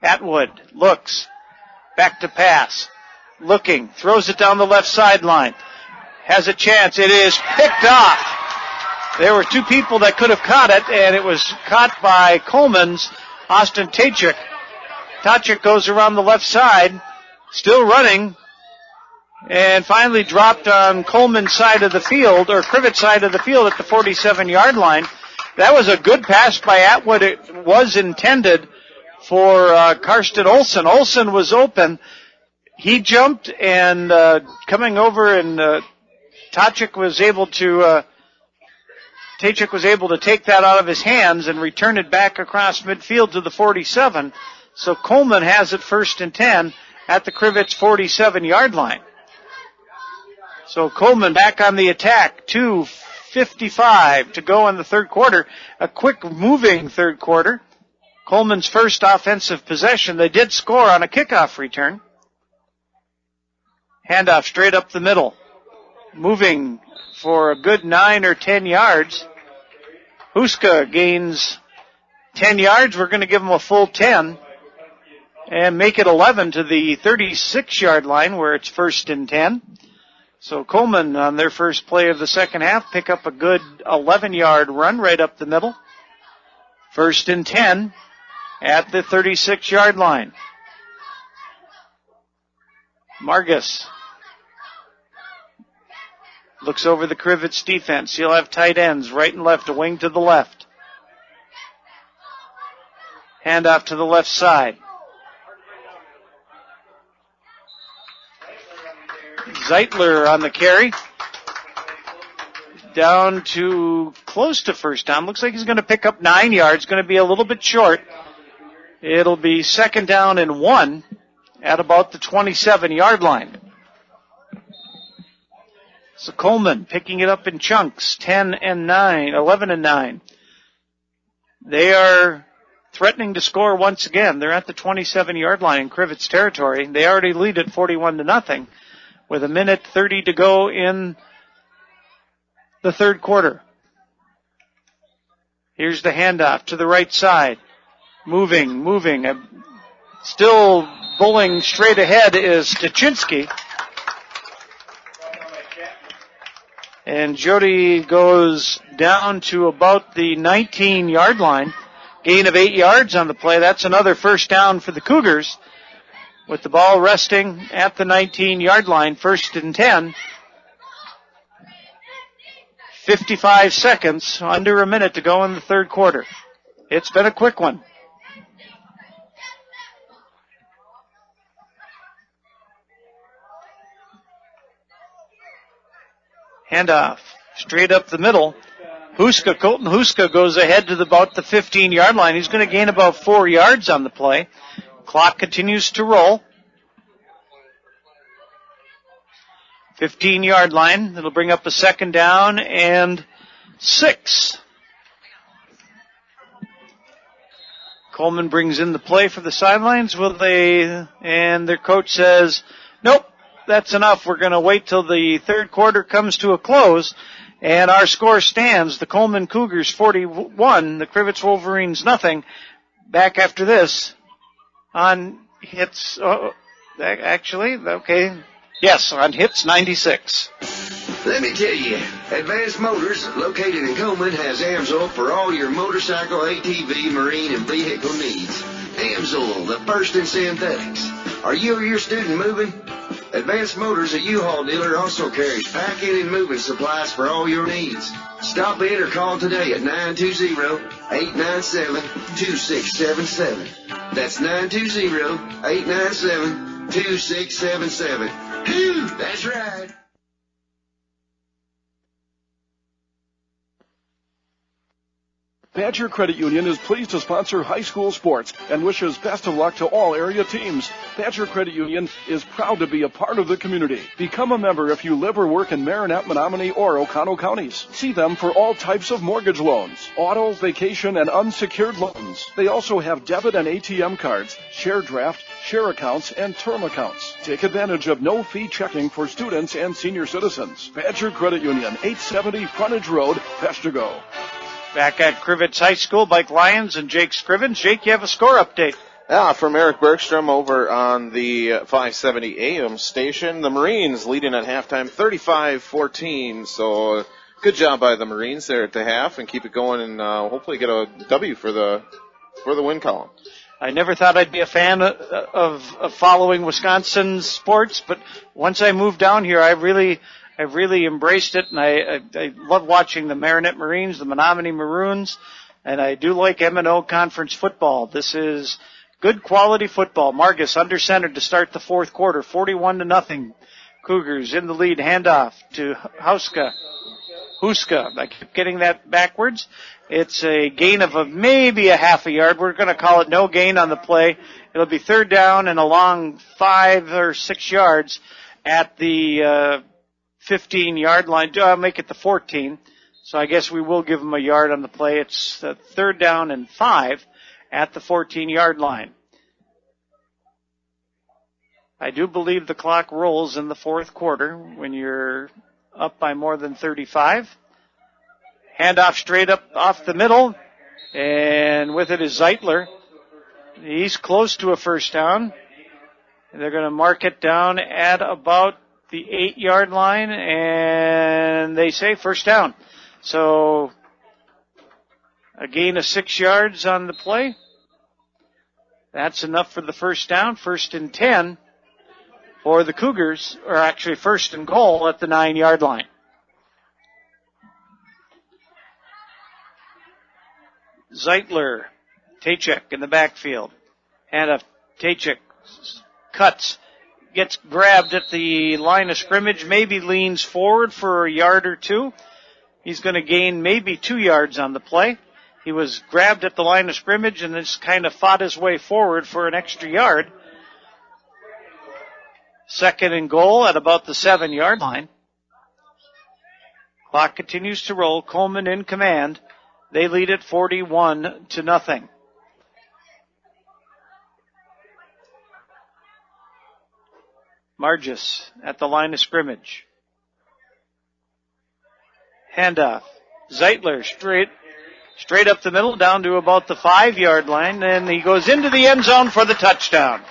Atwood looks. Back to pass. Looking. Throws it down the left sideline. Has a chance. It is picked off. There were 2 people that could have caught it, and it was caught by Coleman's Austin Tachik. Tachik goes around the left side, still running, and finally dropped on Coleman's side of the field, or Crivitz side of the field at the 47-yard line. That was a good pass by Atwood. It was intended for Karsten Olsen. Olsen was open. He jumped, and coming over, and Tachik was able to take that out of his hands and return it back across midfield to the 47. So Coleman has it 1st and 10 at the Crivitz 47-yard line. So Coleman back on the attack. 2:55 to go in the third quarter. A quick moving third quarter. Coleman's first offensive possession. They did score on a kickoff return. Handoff straight up the middle. Moving for a good 9 or 10 yards. Huska gains 10 yards. We're going to give him a full 10 and make it 11 to the 36-yard line where it's 1st and 10. So Coleman on their first play of the second half pick up a good 11-yard run right up the middle. 1st and 10 at the 36-yard line. Margus looks over the Crivitz defense. He'll have tight ends right and left, a wing to the left. Handoff to the left side. Zeitler on the carry. Down to close to first down. Looks like he's going to pick up 9 yards. Going to be a little bit short. It'll be 2nd down and 1 at about the 27-yard line. So Coleman picking it up in chunks, 11 and 9. They are threatening to score once again. They're at the 27-yard line in Crivitz territory. They already lead at 41-0 with 1:30 to go in the third quarter. Here's the handoff to the right side. Moving. Still bowling straight ahead is Tuchinski. And Jody goes down to about the 19-yard line. Gain of 8 yards on the play. That's another first down for the Cougars. With the ball resting at the 19-yard line, 1st and 10. 55 seconds, under a minute to go in the third quarter. It's been a quick one. Handoff, straight up the middle. Colton Huska goes ahead to about the 15-yard line. He's going to gain about 4 yards on the play. Clock continues to roll. 15-yard line. It'll bring up a 2nd down and 6. Coleman brings in the play for the sidelines. And their coach says, nope, that's enough. We're going to wait till the third quarter comes to a close. And our score stands. The Coleman Cougars 41, the Crivitz Wolverines nothing. Back after this on hits. Yes, on hits 96. Let me tell you, Advanced Motors, located in Coleman, has AMSOIL for all your motorcycle, ATV, marine, and vehicle needs. AMSOIL, the first in synthetics. Are you or your student moving? Advanced Motors, a U-Haul dealer, also carries packing and moving supplies for all your needs. Stop in or call today at 920-897-2677. That's 920-897-2677. That's right. Badger Credit Union is pleased to sponsor high school sports and wishes best of luck to all area teams. Badger Credit Union is proud to be a part of the community. Become a member if you live or work in Marinette, Menominee, or Oconto counties. See them for all types of mortgage loans, auto, vacation, and unsecured loans. They also have debit and ATM cards, share draft, share accounts, and term accounts. Take advantage of no-fee checking for students and senior citizens. Badger Credit Union, 870 Frontage Road, Peshtigo. Back at Crivitz High School, Mike Lyons and Jake Scrivens. Jake, you have a score update. Yeah, from Eric Bergstrom over on the 570 AM station. The Marines leading at halftime 35-14. So good job by the Marines there at the half and keep it going and hopefully get a W for the win column. I never thought I'd be a fan of following Wisconsin sports, but once I moved down here, I've really embraced it, and I love watching the Marinette Marines, the Menominee Maroons, and I do like M&O Conference football. This is good quality football. Margus under center to start the fourth quarter, 41-0. Cougars in the lead, handoff to Huska. I keep getting that backwards. It's a gain of maybe a half a yard. We're going to call it no gain on the play. It'll be 3rd down and along 5 or 6 yards at the 15-yard line. I'll make it the 14. So I guess we will give them a yard on the play. It's 3rd down and 5 at the 14-yard line. I do believe the clock rolls in the fourth quarter when you're up by more than 35. Handoff straight up off the middle, and with it is Zeitler. He's close to a first down. They're going to mark it down at about the 8-yard line, and they say first down. So a gain of 6 yards on the play. That's enough for the first down. 1st and 10 for the Cougars, or actually 1st and goal at the 9-yard line. Zeitler, Tachek in the backfield. And Tachek cuts, gets grabbed at the line of scrimmage, maybe leans forward for a yard or 2. He's going to gain maybe 2 yards on the play. He was grabbed at the line of scrimmage and just kind of fought his way forward for an extra yard. 2nd and goal at about the 7-yard line. Clock continues to roll. Coleman in command. They lead it 41-0. Margis at the line of scrimmage. Handoff. Zeitler straight up the middle down to about the 5-yard line, and he goes into the end zone for the touchdown.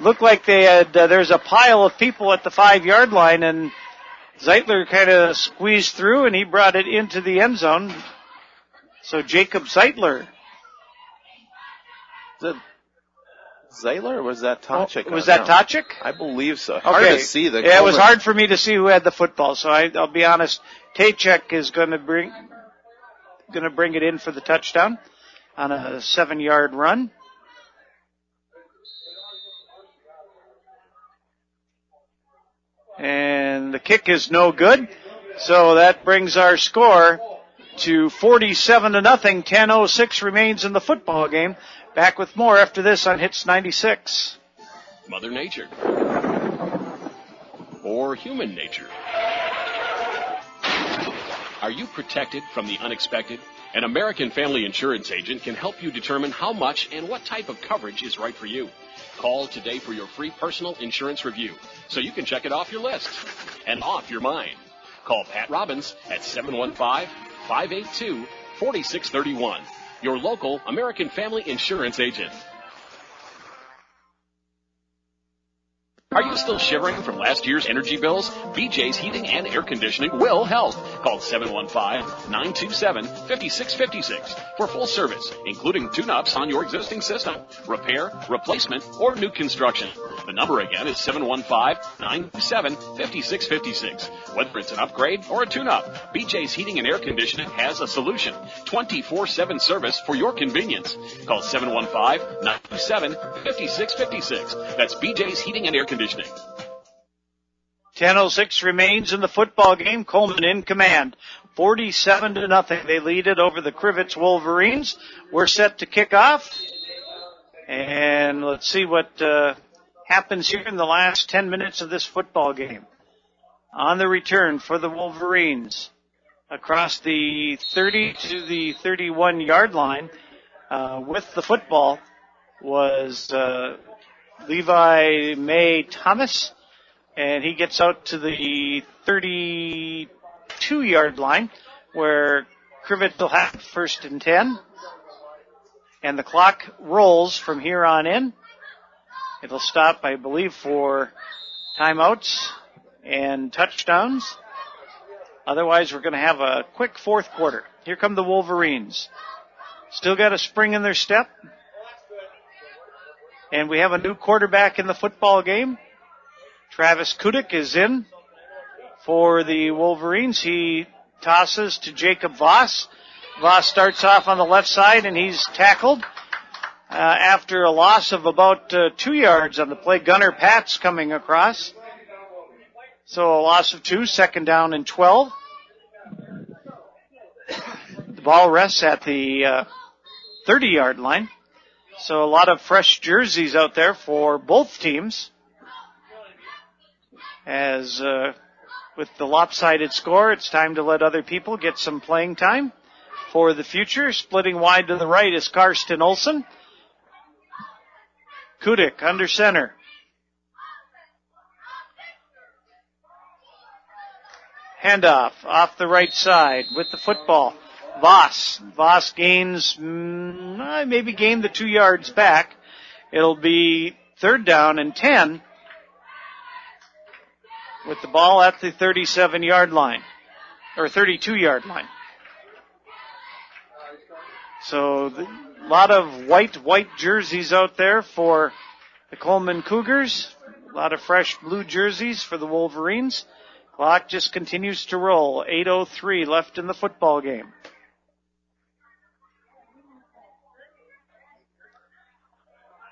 Looked like they had, there's a pile of people at the 5-yard line, and Zeitler kind of squeezed through, and he brought it into the end zone. So Jacob Zeitler. Zeitler, or was that Tochik? Was that Tochik? I believe so. Okay. Hard to see. Yeah, it was hard for me to see who had the football, so I'll be honest. Tachek is going to bring it in for the touchdown on a 7-yard run. And the kick is no good, so that brings our score to 47-0. 10:06 remains in the football game. Back with more after this on Hits 96. Mother Nature. Or human nature. Are you protected from the unexpected? An American Family Insurance agent can help you determine how much and what type of coverage is right for you. Call today for your free personal insurance review so you can check it off your list and off your mind. Call Pat Robbins at 715-582-4631. Your local American Family Insurance agent. Are you still shivering from last year's energy bills? BJ's Heating and Air Conditioning will help. Call 715-927-5656 for full service, including tune-ups on your existing system, repair, replacement, or new construction. The number again is 715-927-5656. Whether it's an upgrade or a tune-up, BJ's Heating and Air Conditioning has a solution. 24/7 service for your convenience. Call 715-927-5656. That's BJ's Heating and Air Conditioning. 10:06 remains in the football game. Coleman in command. 47-0. They lead it over the Crivitz Wolverines. We're set to kick off. And let's see what happens here in the last 10 minutes of this football game. On the return for the Wolverines. Across the 30 to the 31-yard line with the football was Levi May Thomas, and he gets out to the 32-yard line where Crivitz will have first and 10. And the clock rolls from here on in. It'll stop, I believe, for timeouts and touchdowns. Otherwise, we're going to have a quick fourth quarter. Here come the Wolverines. Still got a spring in their step. And we have a new quarterback in the football game. Travis Kudik is in for the Wolverines. He tosses to Jacob Voss. Voss starts off on the left side, and he's tackled after a loss of about 2 yards on the play. Gunnar Patz coming across. So a loss of 2, second down and 12. The ball rests at the 30-yard line. So a lot of fresh jerseys out there for both teams. As with the lopsided score, it's time to let other people get some playing time for the future. Splitting wide to the right is Karsten Olsen. Kudik under center. Handoff off the right side with the football. Voss gains, maybe gained the 2 yards back. It'll be third down and 10 with the ball at the 37-yard line, or 32-yard line. So a lot of white jerseys out there for the Coleman Cougars. A lot of fresh blue jerseys for the Wolverines. Clock just continues to roll. 8:03 left in the football game.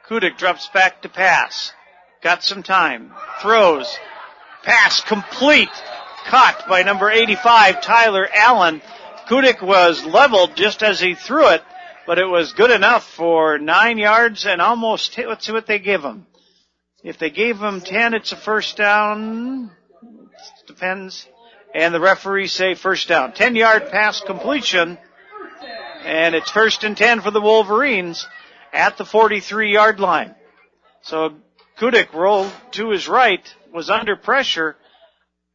Kudik drops back to pass. Got some time. Throws. Pass complete. Caught by number 85, Tyler Allen. Kudik was leveled just as he threw it, but it was good enough for 9 yards and almost hit. Let's see what they give him. If they gave him 10, it's a first down. Depends. And the referees say first down. 10-yard pass completion. And it's 1st and 10 for the Wolverines at the 43-yard line. So Kudik rolled to his right, was under pressure,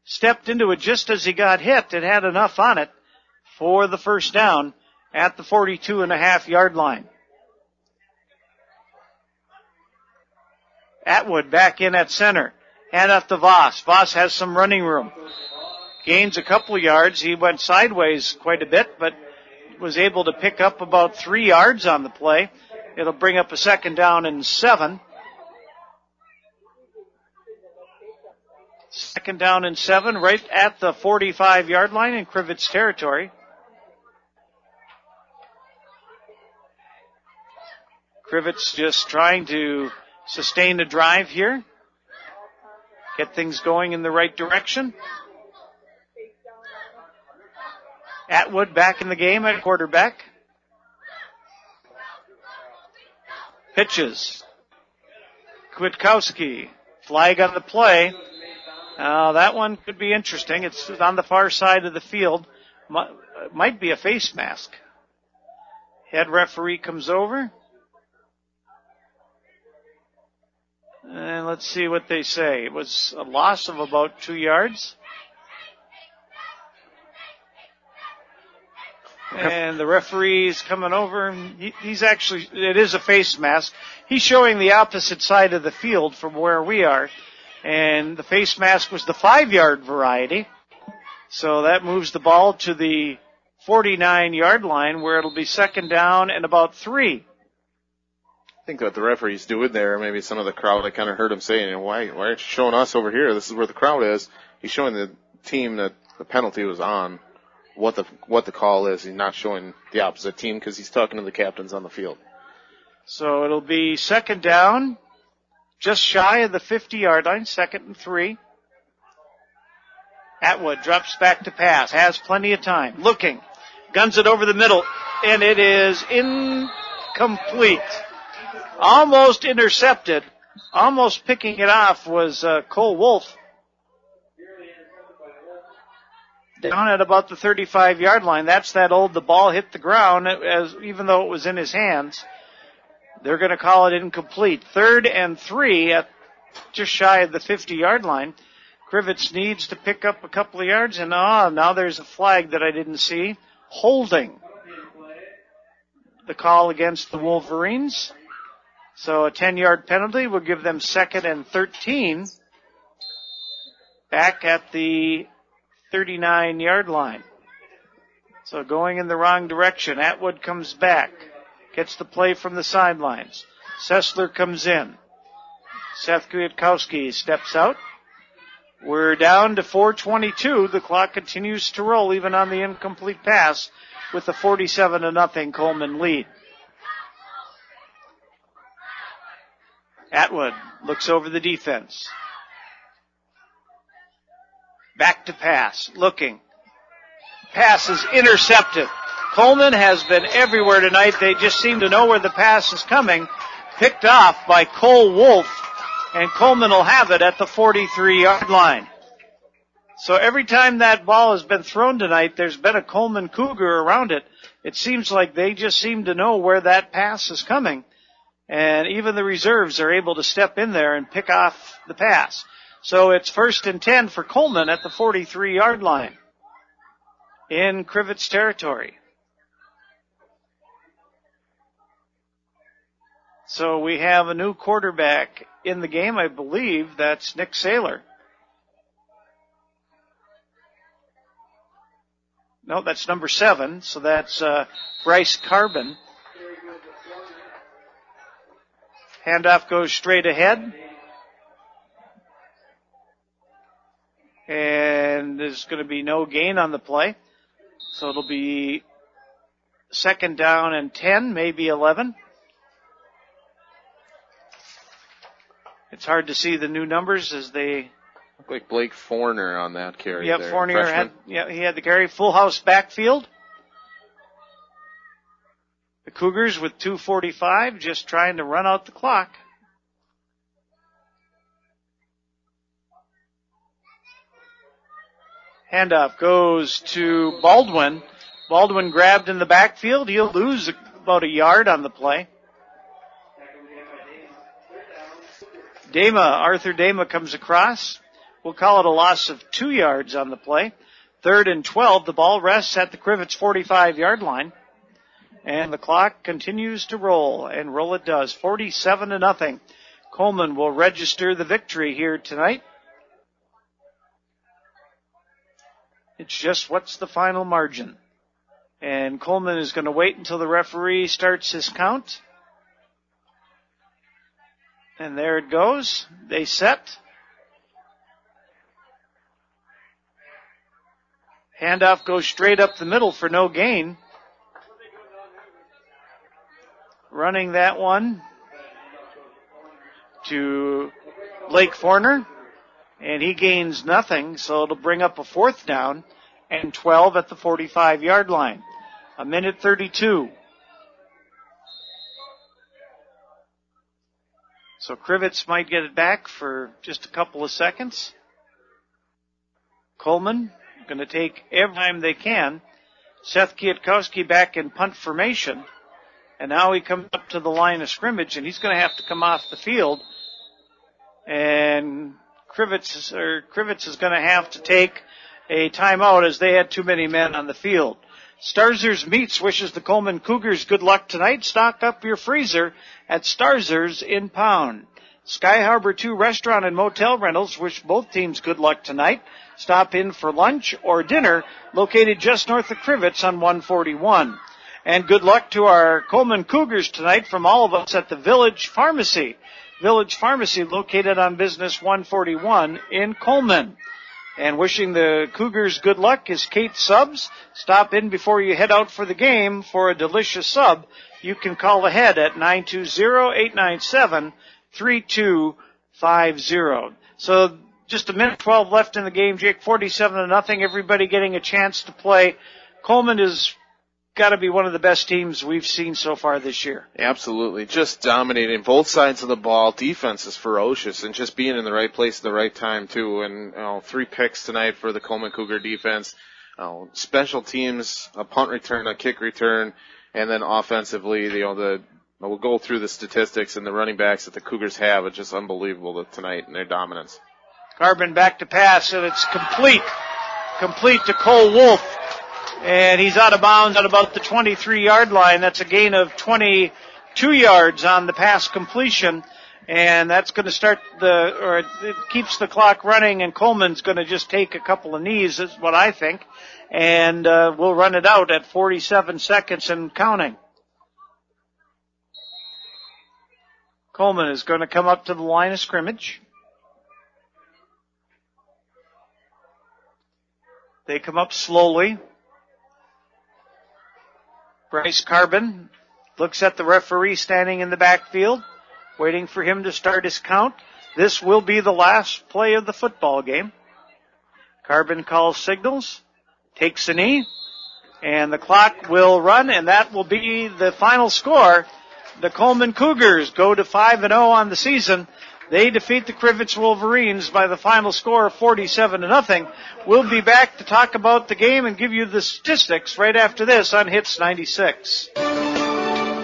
stepped into it just as he got hit. It had enough on it for the first down at the 42.5-yard line. Atwood back in at center. Hand off to Voss. Voss has some running room. Gains a couple yards. He went sideways quite a bit, but was able to pick up about 3 yards on the play. It'll bring up a 2nd down and 7. 2nd down and 7 right at the 45-yard line in Crivitz territory. Crivitz just trying to sustain the drive here. Get things going in the right direction. Atwood back in the game at quarterback. Pitches. Kwiatkowski. Flag on the play. That one could be interesting. It's on the far side of the field. Might be a face mask. Head referee comes over. And let's see what they say. It was a loss of about 2 yards. And the referee's coming over. He's actually, it is a face mask. He's showing the opposite side of the field from where we are. And the face mask was the 5-yard variety. So that moves the ball to the 49-yard line where it'll be 2nd down and about 3. I think what the referee's doing there, maybe some of the crowd, I kind of heard him saying, why aren't you showing us over here? This is where the crowd is. He's showing the team that the penalty was on, what the call is. He's not showing the opposite team because he's talking to the captains on the field. So it'll be 2nd down, just shy of the 50-yard line, 2nd and 3. Atwood drops back to pass, has plenty of time, looking, guns it over the middle, and it is incomplete. Almost intercepted. Almost picking it off was Cole Wolf. Down at about the 35-yard line. That's that old, the ball hit the ground even though it was in his hands. They're going to call it incomplete. 3rd and 3 at just shy of the 50-yard line. Crivitz needs to pick up a couple of yards, and now there's a flag that I didn't see. Holding. The call against the Wolverines. So a 10-yard penalty will give them 2nd and 13 back at the 39-yard line. So going in the wrong direction. Atwood comes back. Gets the play from the sidelines. Sessler comes in. Seth Kwiatkowski steps out. We're down to 4:22. The clock continues to roll even on the incomplete pass with the 47-0 Coleman lead. Atwood looks over the defense. Back to pass. Looking. Pass is intercepted. Coleman has been everywhere tonight. They just seem to know where the pass is coming. Picked off by Cole Wolf. And Coleman will have it at the 43-yard line. So every time that ball has been thrown tonight, there's been a Coleman Cougar around it. It seems like they just seem to know where that pass is coming. And even the reserves are able to step in there and pick off the pass. So it's 1st and 10 for Coleman at the 43-yard line in Crivitz territory. So we have a new quarterback in the game. I believe that's Nick Saylor. No, that's number 7. So that's Bryce Carbon. Handoff goes straight ahead. And there's going to be no gain on the play. So it'll be 2nd down and 10, maybe 11. It's hard to see the new numbers as they look like Blake Fournier on that carry. Yep, there. Fournier he had the carry. Full house backfield. The Cougars with 2:45 just trying to run out the clock. Handoff goes to Baldwin. Baldwin grabbed in the backfield. He'll lose about a yard on the play. Arthur Dama comes across. We'll call it a loss of 2 yards on the play. 3rd and 12. The ball rests at the Crivitz 45-yard line. And the clock continues to roll, and roll it does. 47-0. Coleman will register the victory here tonight. It's just what's the final margin. And Coleman is going to wait until the referee starts his count. And there it goes. They set. Handoff goes straight up the middle for no gain. Running that one to Blake Forner. And he gains nothing, so it'll bring up a 4th down and 12 at the 45-yard line. 1:32. So Crivitz might get it back for just a couple of seconds. Coleman going to take every time they can. Seth Kwiatkowski back in punt formation. And now he comes up to the line of scrimmage, and he's going to have to come off the field. And Crivitz is going to have to take a timeout as they had too many men on the field. Starzer's Meats wishes the Coleman Cougars good luck tonight. Stock up your freezer at Starzer's in Pound. Sky Harbor 2 Restaurant and Motel Rentals wish both teams good luck tonight. Stop in for lunch or dinner, located just north of Crivitz on 141. And good luck to our Coleman Cougars tonight from all of us at the Village Pharmacy. Village Pharmacy located on Business 141 in Coleman. And wishing the Cougars good luck is Kate Subs. Stop in before you head out for the game for a delicious sub. You can call ahead at 920-897-3250. So just 1:12 left in the game, Jake. 47-0. Everybody getting a chance to play. Coleman is got to be one of the best teams we've seen so far this year. Absolutely. Just dominating both sides of the ball. Defense is ferocious, and just being in the right place at the right time, too. And 3 picks tonight for the Coleman Cougar defense. Special teams, a punt return, a kick return, and then offensively, we'll go through the statistics and the running backs that the Cougars have. It's just unbelievable tonight in their dominance. Carbon back to pass, and it's complete. Complete to Cole Wolf. And he's out of bounds at about the 23-yard line. That's a gain of 22 yards on the pass completion. And that's going to it keeps the clock running, and Coleman's going to just take a couple of knees, is what I think. And we'll run it out at 47 seconds and counting. Coleman is going to come up to the line of scrimmage. They come up slowly. Bryce Carbon looks at the referee standing in the backfield, waiting for him to start his count. This will be the last play of the football game. Carbon calls signals, takes a knee, and the clock will run, and that will be the final score. The Coleman Cougars go to 5-0 on the season. They defeat the Crivitz Wolverines by the final score of 47-0. We'll be back to talk about the game and give you the statistics right after this on Hits 96.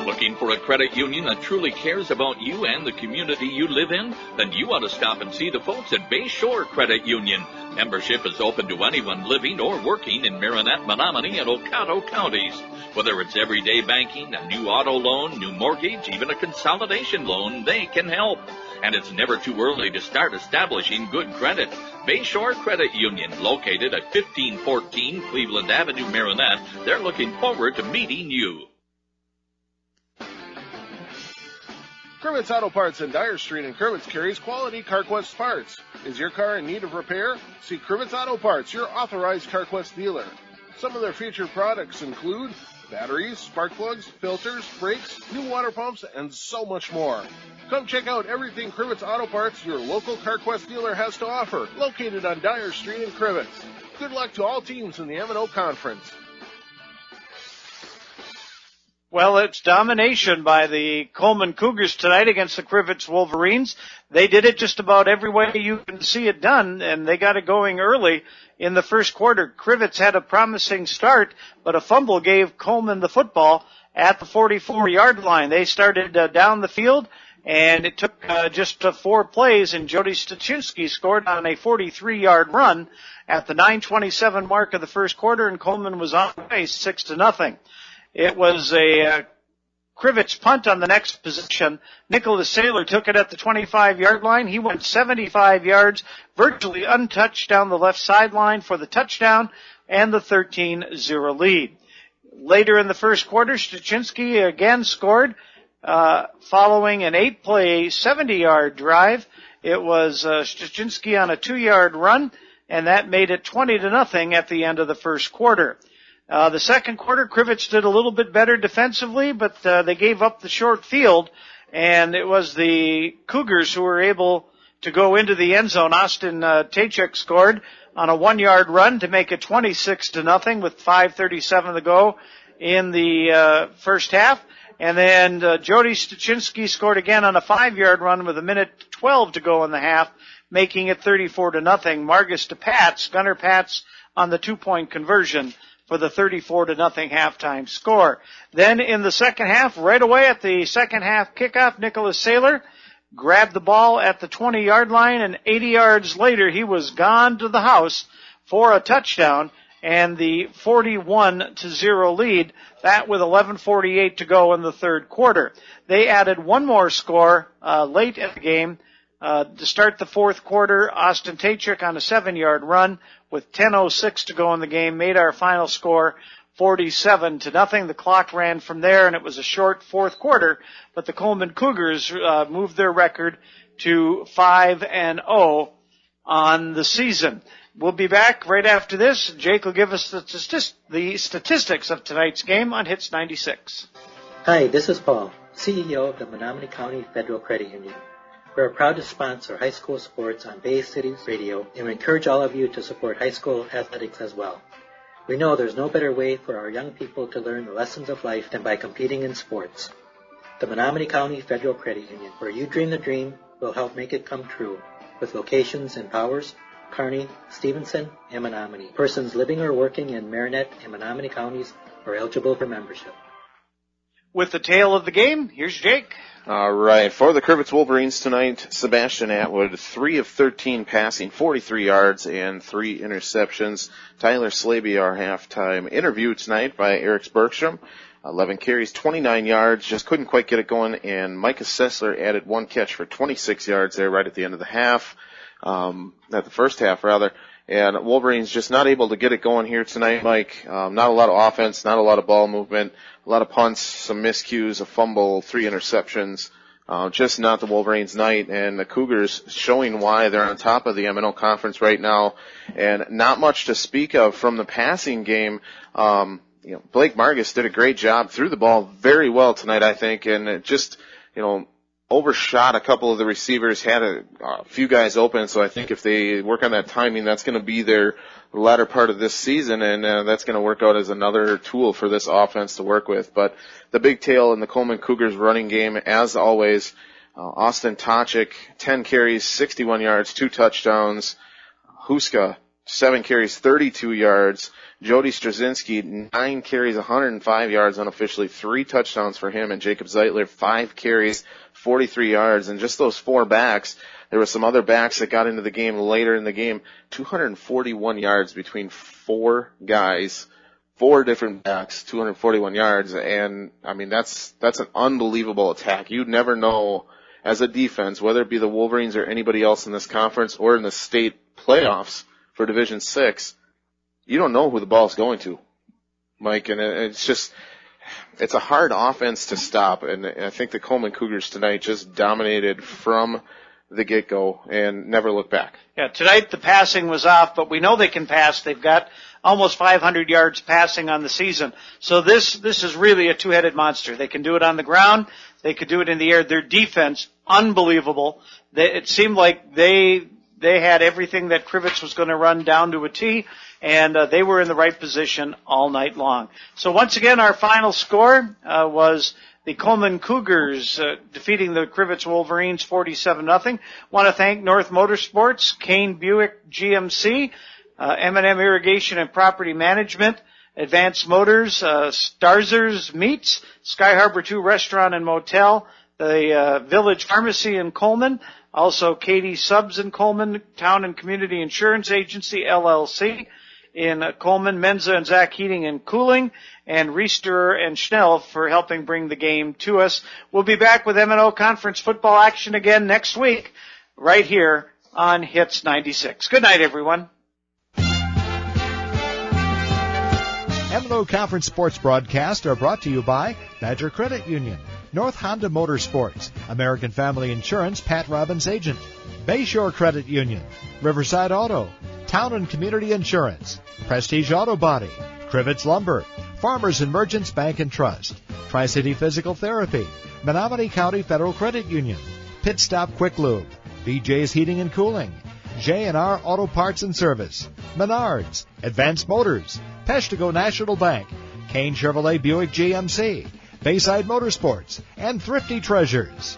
Looking for a credit union that truly cares about you and the community you live in? Then you ought to stop and see the folks at Bayshore Credit Union. Membership is open to anyone living or working in Marinette, Menominee, and Oconto counties. Whether it's everyday banking, a new auto loan, new mortgage, even a consolidation loan, they can help. And it's never too early to start establishing good credit. Bayshore Credit Union, located at 1514 Cleveland Avenue, Marinette. They're looking forward to meeting you. Crivitz Auto Parts in Dyer Street in Crivitz carries quality CarQuest parts. Is your car in need of repair? See Crivitz Auto Parts, your authorized CarQuest dealer. Some of their featured products include batteries, spark plugs, filters, brakes, new water pumps, and so much more. Come check out everything Crivitz Auto Parts, your local CarQuest dealer, has to offer, located on Dyer Street in Crivitz. Good luck to all teams in the M&O Conference. Well, it's domination by the Coleman Cougars tonight against the Crivitz Wolverines. They did it just about every way you can see it done, and they got it going early in the first quarter. Crivitz had a promising start, but a fumble gave Coleman the football at the 44-yard line. They started down the field, and it took just 4 plays, and Jody Stachinski scored on a 43-yard run at the 9:27 mark of the first quarter, and Coleman was on the way 6-0. It was a Crivitz punt on the next possession. Nicholas Saylor took it at the 25-yard line. He went 75 yards, virtually untouched down the left sideline for the touchdown and the 13-0 lead. Later in the first quarter, Stachinski again scored, following an 8-play, 70-yard drive. It was Stachinski on a 2-yard run, and that made it 20-0 at the end of the first quarter. The second quarter, Crivitz did a little bit better defensively, but they gave up the short field, and it was the Cougars who were able to go into the end zone. Austin Tachek scored on a 1-yard run to make it 26-0 with 5:37 to go in the first half. And then Jody Stachinski scored again on a 5-yard run with 1:12 to go in the half, making it 34-0. Margus to Pats, Gunnar Pats on the 2-point conversion for the 34-0 halftime score. Then in the second half, right away at the second half kickoff, Nicholas Saylor grabbed the ball at the 20-yard line, and 80 yards later he was gone to the house for a touchdown and the 41-0 lead, that with 11:48 to go in the third quarter. They added one more score late in the game to start the fourth quarter. Austin Tachek on a 7-yard run with 10:06 to go in the game made our final score 47-0. The clock ran from there, and it was a short fourth quarter, but the Coleman Cougars moved their record to 5-0 on the season. We'll be back right after this. Jake will give us the statistics of tonight's game on Hits 96. Hi, this is Paul, CEO of the Menominee County Federal Credit Union. We're proud to sponsor high school sports on Bay City Radio, and we encourage all of you to support high school athletics as well. We know there's no better way for our young people to learn the lessons of life than by competing in sports. The Menominee County Federal Credit Union, where you dream the dream, will help make it come true, with locations in Powers, Kearney, Stevenson, and Menominee. Persons living or working in Marinette and Menominee counties are eligible for membership. With the tale of the game, here's Jake. All right, for the Crivitz Wolverines tonight, Sebastian Atwood, 3 of 13 passing, 43 yards and 3 interceptions. Tyler Slaby, our halftime interview tonight by Eric Bergstrom, 11 carries, 29 yards, just couldn't quite get it going, and Micah Sessler added 1 catch for 26 yards there right at the end of the half, at the first half rather. And Wolverines just not able to get it going here tonight, Mike. Not a lot of offense, not a lot of ball movement, a lot of punts, some miscues, a fumble, 3 interceptions. Just not the Wolverines' night. And the Cougars showing why they're on top of the M&O conference right now. And not much to speak of from the passing game. Blake Margus did a great job, threw the ball very well tonight, I think, and it just, overshot a couple of the receivers, had a few guys open, so I think if they work on that timing, that's going to be their latter part of this season, and that's going to work out as another tool for this offense to work with. But the big tail in the Coleman Cougars running game, as always, Austin Tachek, 10 carries, 61 yards, 2 touchdowns. Huska, 7 carries, 32 yards. Jody Straczynski, 9 carries, 105 yards unofficially, 3 touchdowns for him. And Jacob Zeitler, 5 carries, 43 yards. And just those 4 backs, there were some other backs that got into the game later in the game, 241 yards between 4 guys, 4 different backs, 241 yards. And, that's an unbelievable attack. You'd never know as a defense, whether it be the Wolverines or anybody else in this conference or in the state playoffs for Division 6, you don't know who the ball's going to, Mike, and it's a hard offense to stop, and I think the Coleman Cougars tonight just dominated from the get-go and never looked back. Yeah, tonight the passing was off, but we know they can pass. They've got almost 500 yards passing on the season. So this is really a two-headed monster. They can do it on the ground. They could do it in the air. Their defense, unbelievable. It seemed like they they had everything that Crivitz was going to run down to a T, and they were in the right position all night long. So once again, our final score was the Coleman Cougars defeating the Crivitz Wolverines 47-0. Want to thank North Motorsports, Kane Buick GMC, M&M Irrigation and Property Management, Advanced Motors, Starzer's Meats, Sky Harbor 2 Restaurant and Motel, the Village Pharmacy in Coleman, also Katie Subs in Coleman, Town and Community Insurance Agency, LLC, in Coleman, Menza and Zach Heating and Cooling, and Reister and Schnell for helping bring the game to us. We'll be back with M&O Conference football action again next week, right here on Hits 96. Good night, everyone. M&O Conference sports broadcasts are brought to you by Badger Credit Union, North Honda Motorsports, American Family Insurance, Pat Robbins Agent, Bayshore Credit Union, Riverside Auto, Town and Community Insurance, Prestige Auto Body, Crivitz Lumber, Farmers and Merchants Bank and Trust, Tri-City Physical Therapy, Menominee County Federal Credit Union, Pit Stop Quick Lube, BJ's Heating and Cooling, J&R Auto Parts and Service, Menards, Advanced Motors, Peshtigo National Bank, Kane Chevrolet Buick GMC, Bayside Motorsports, and Thrifty Treasures.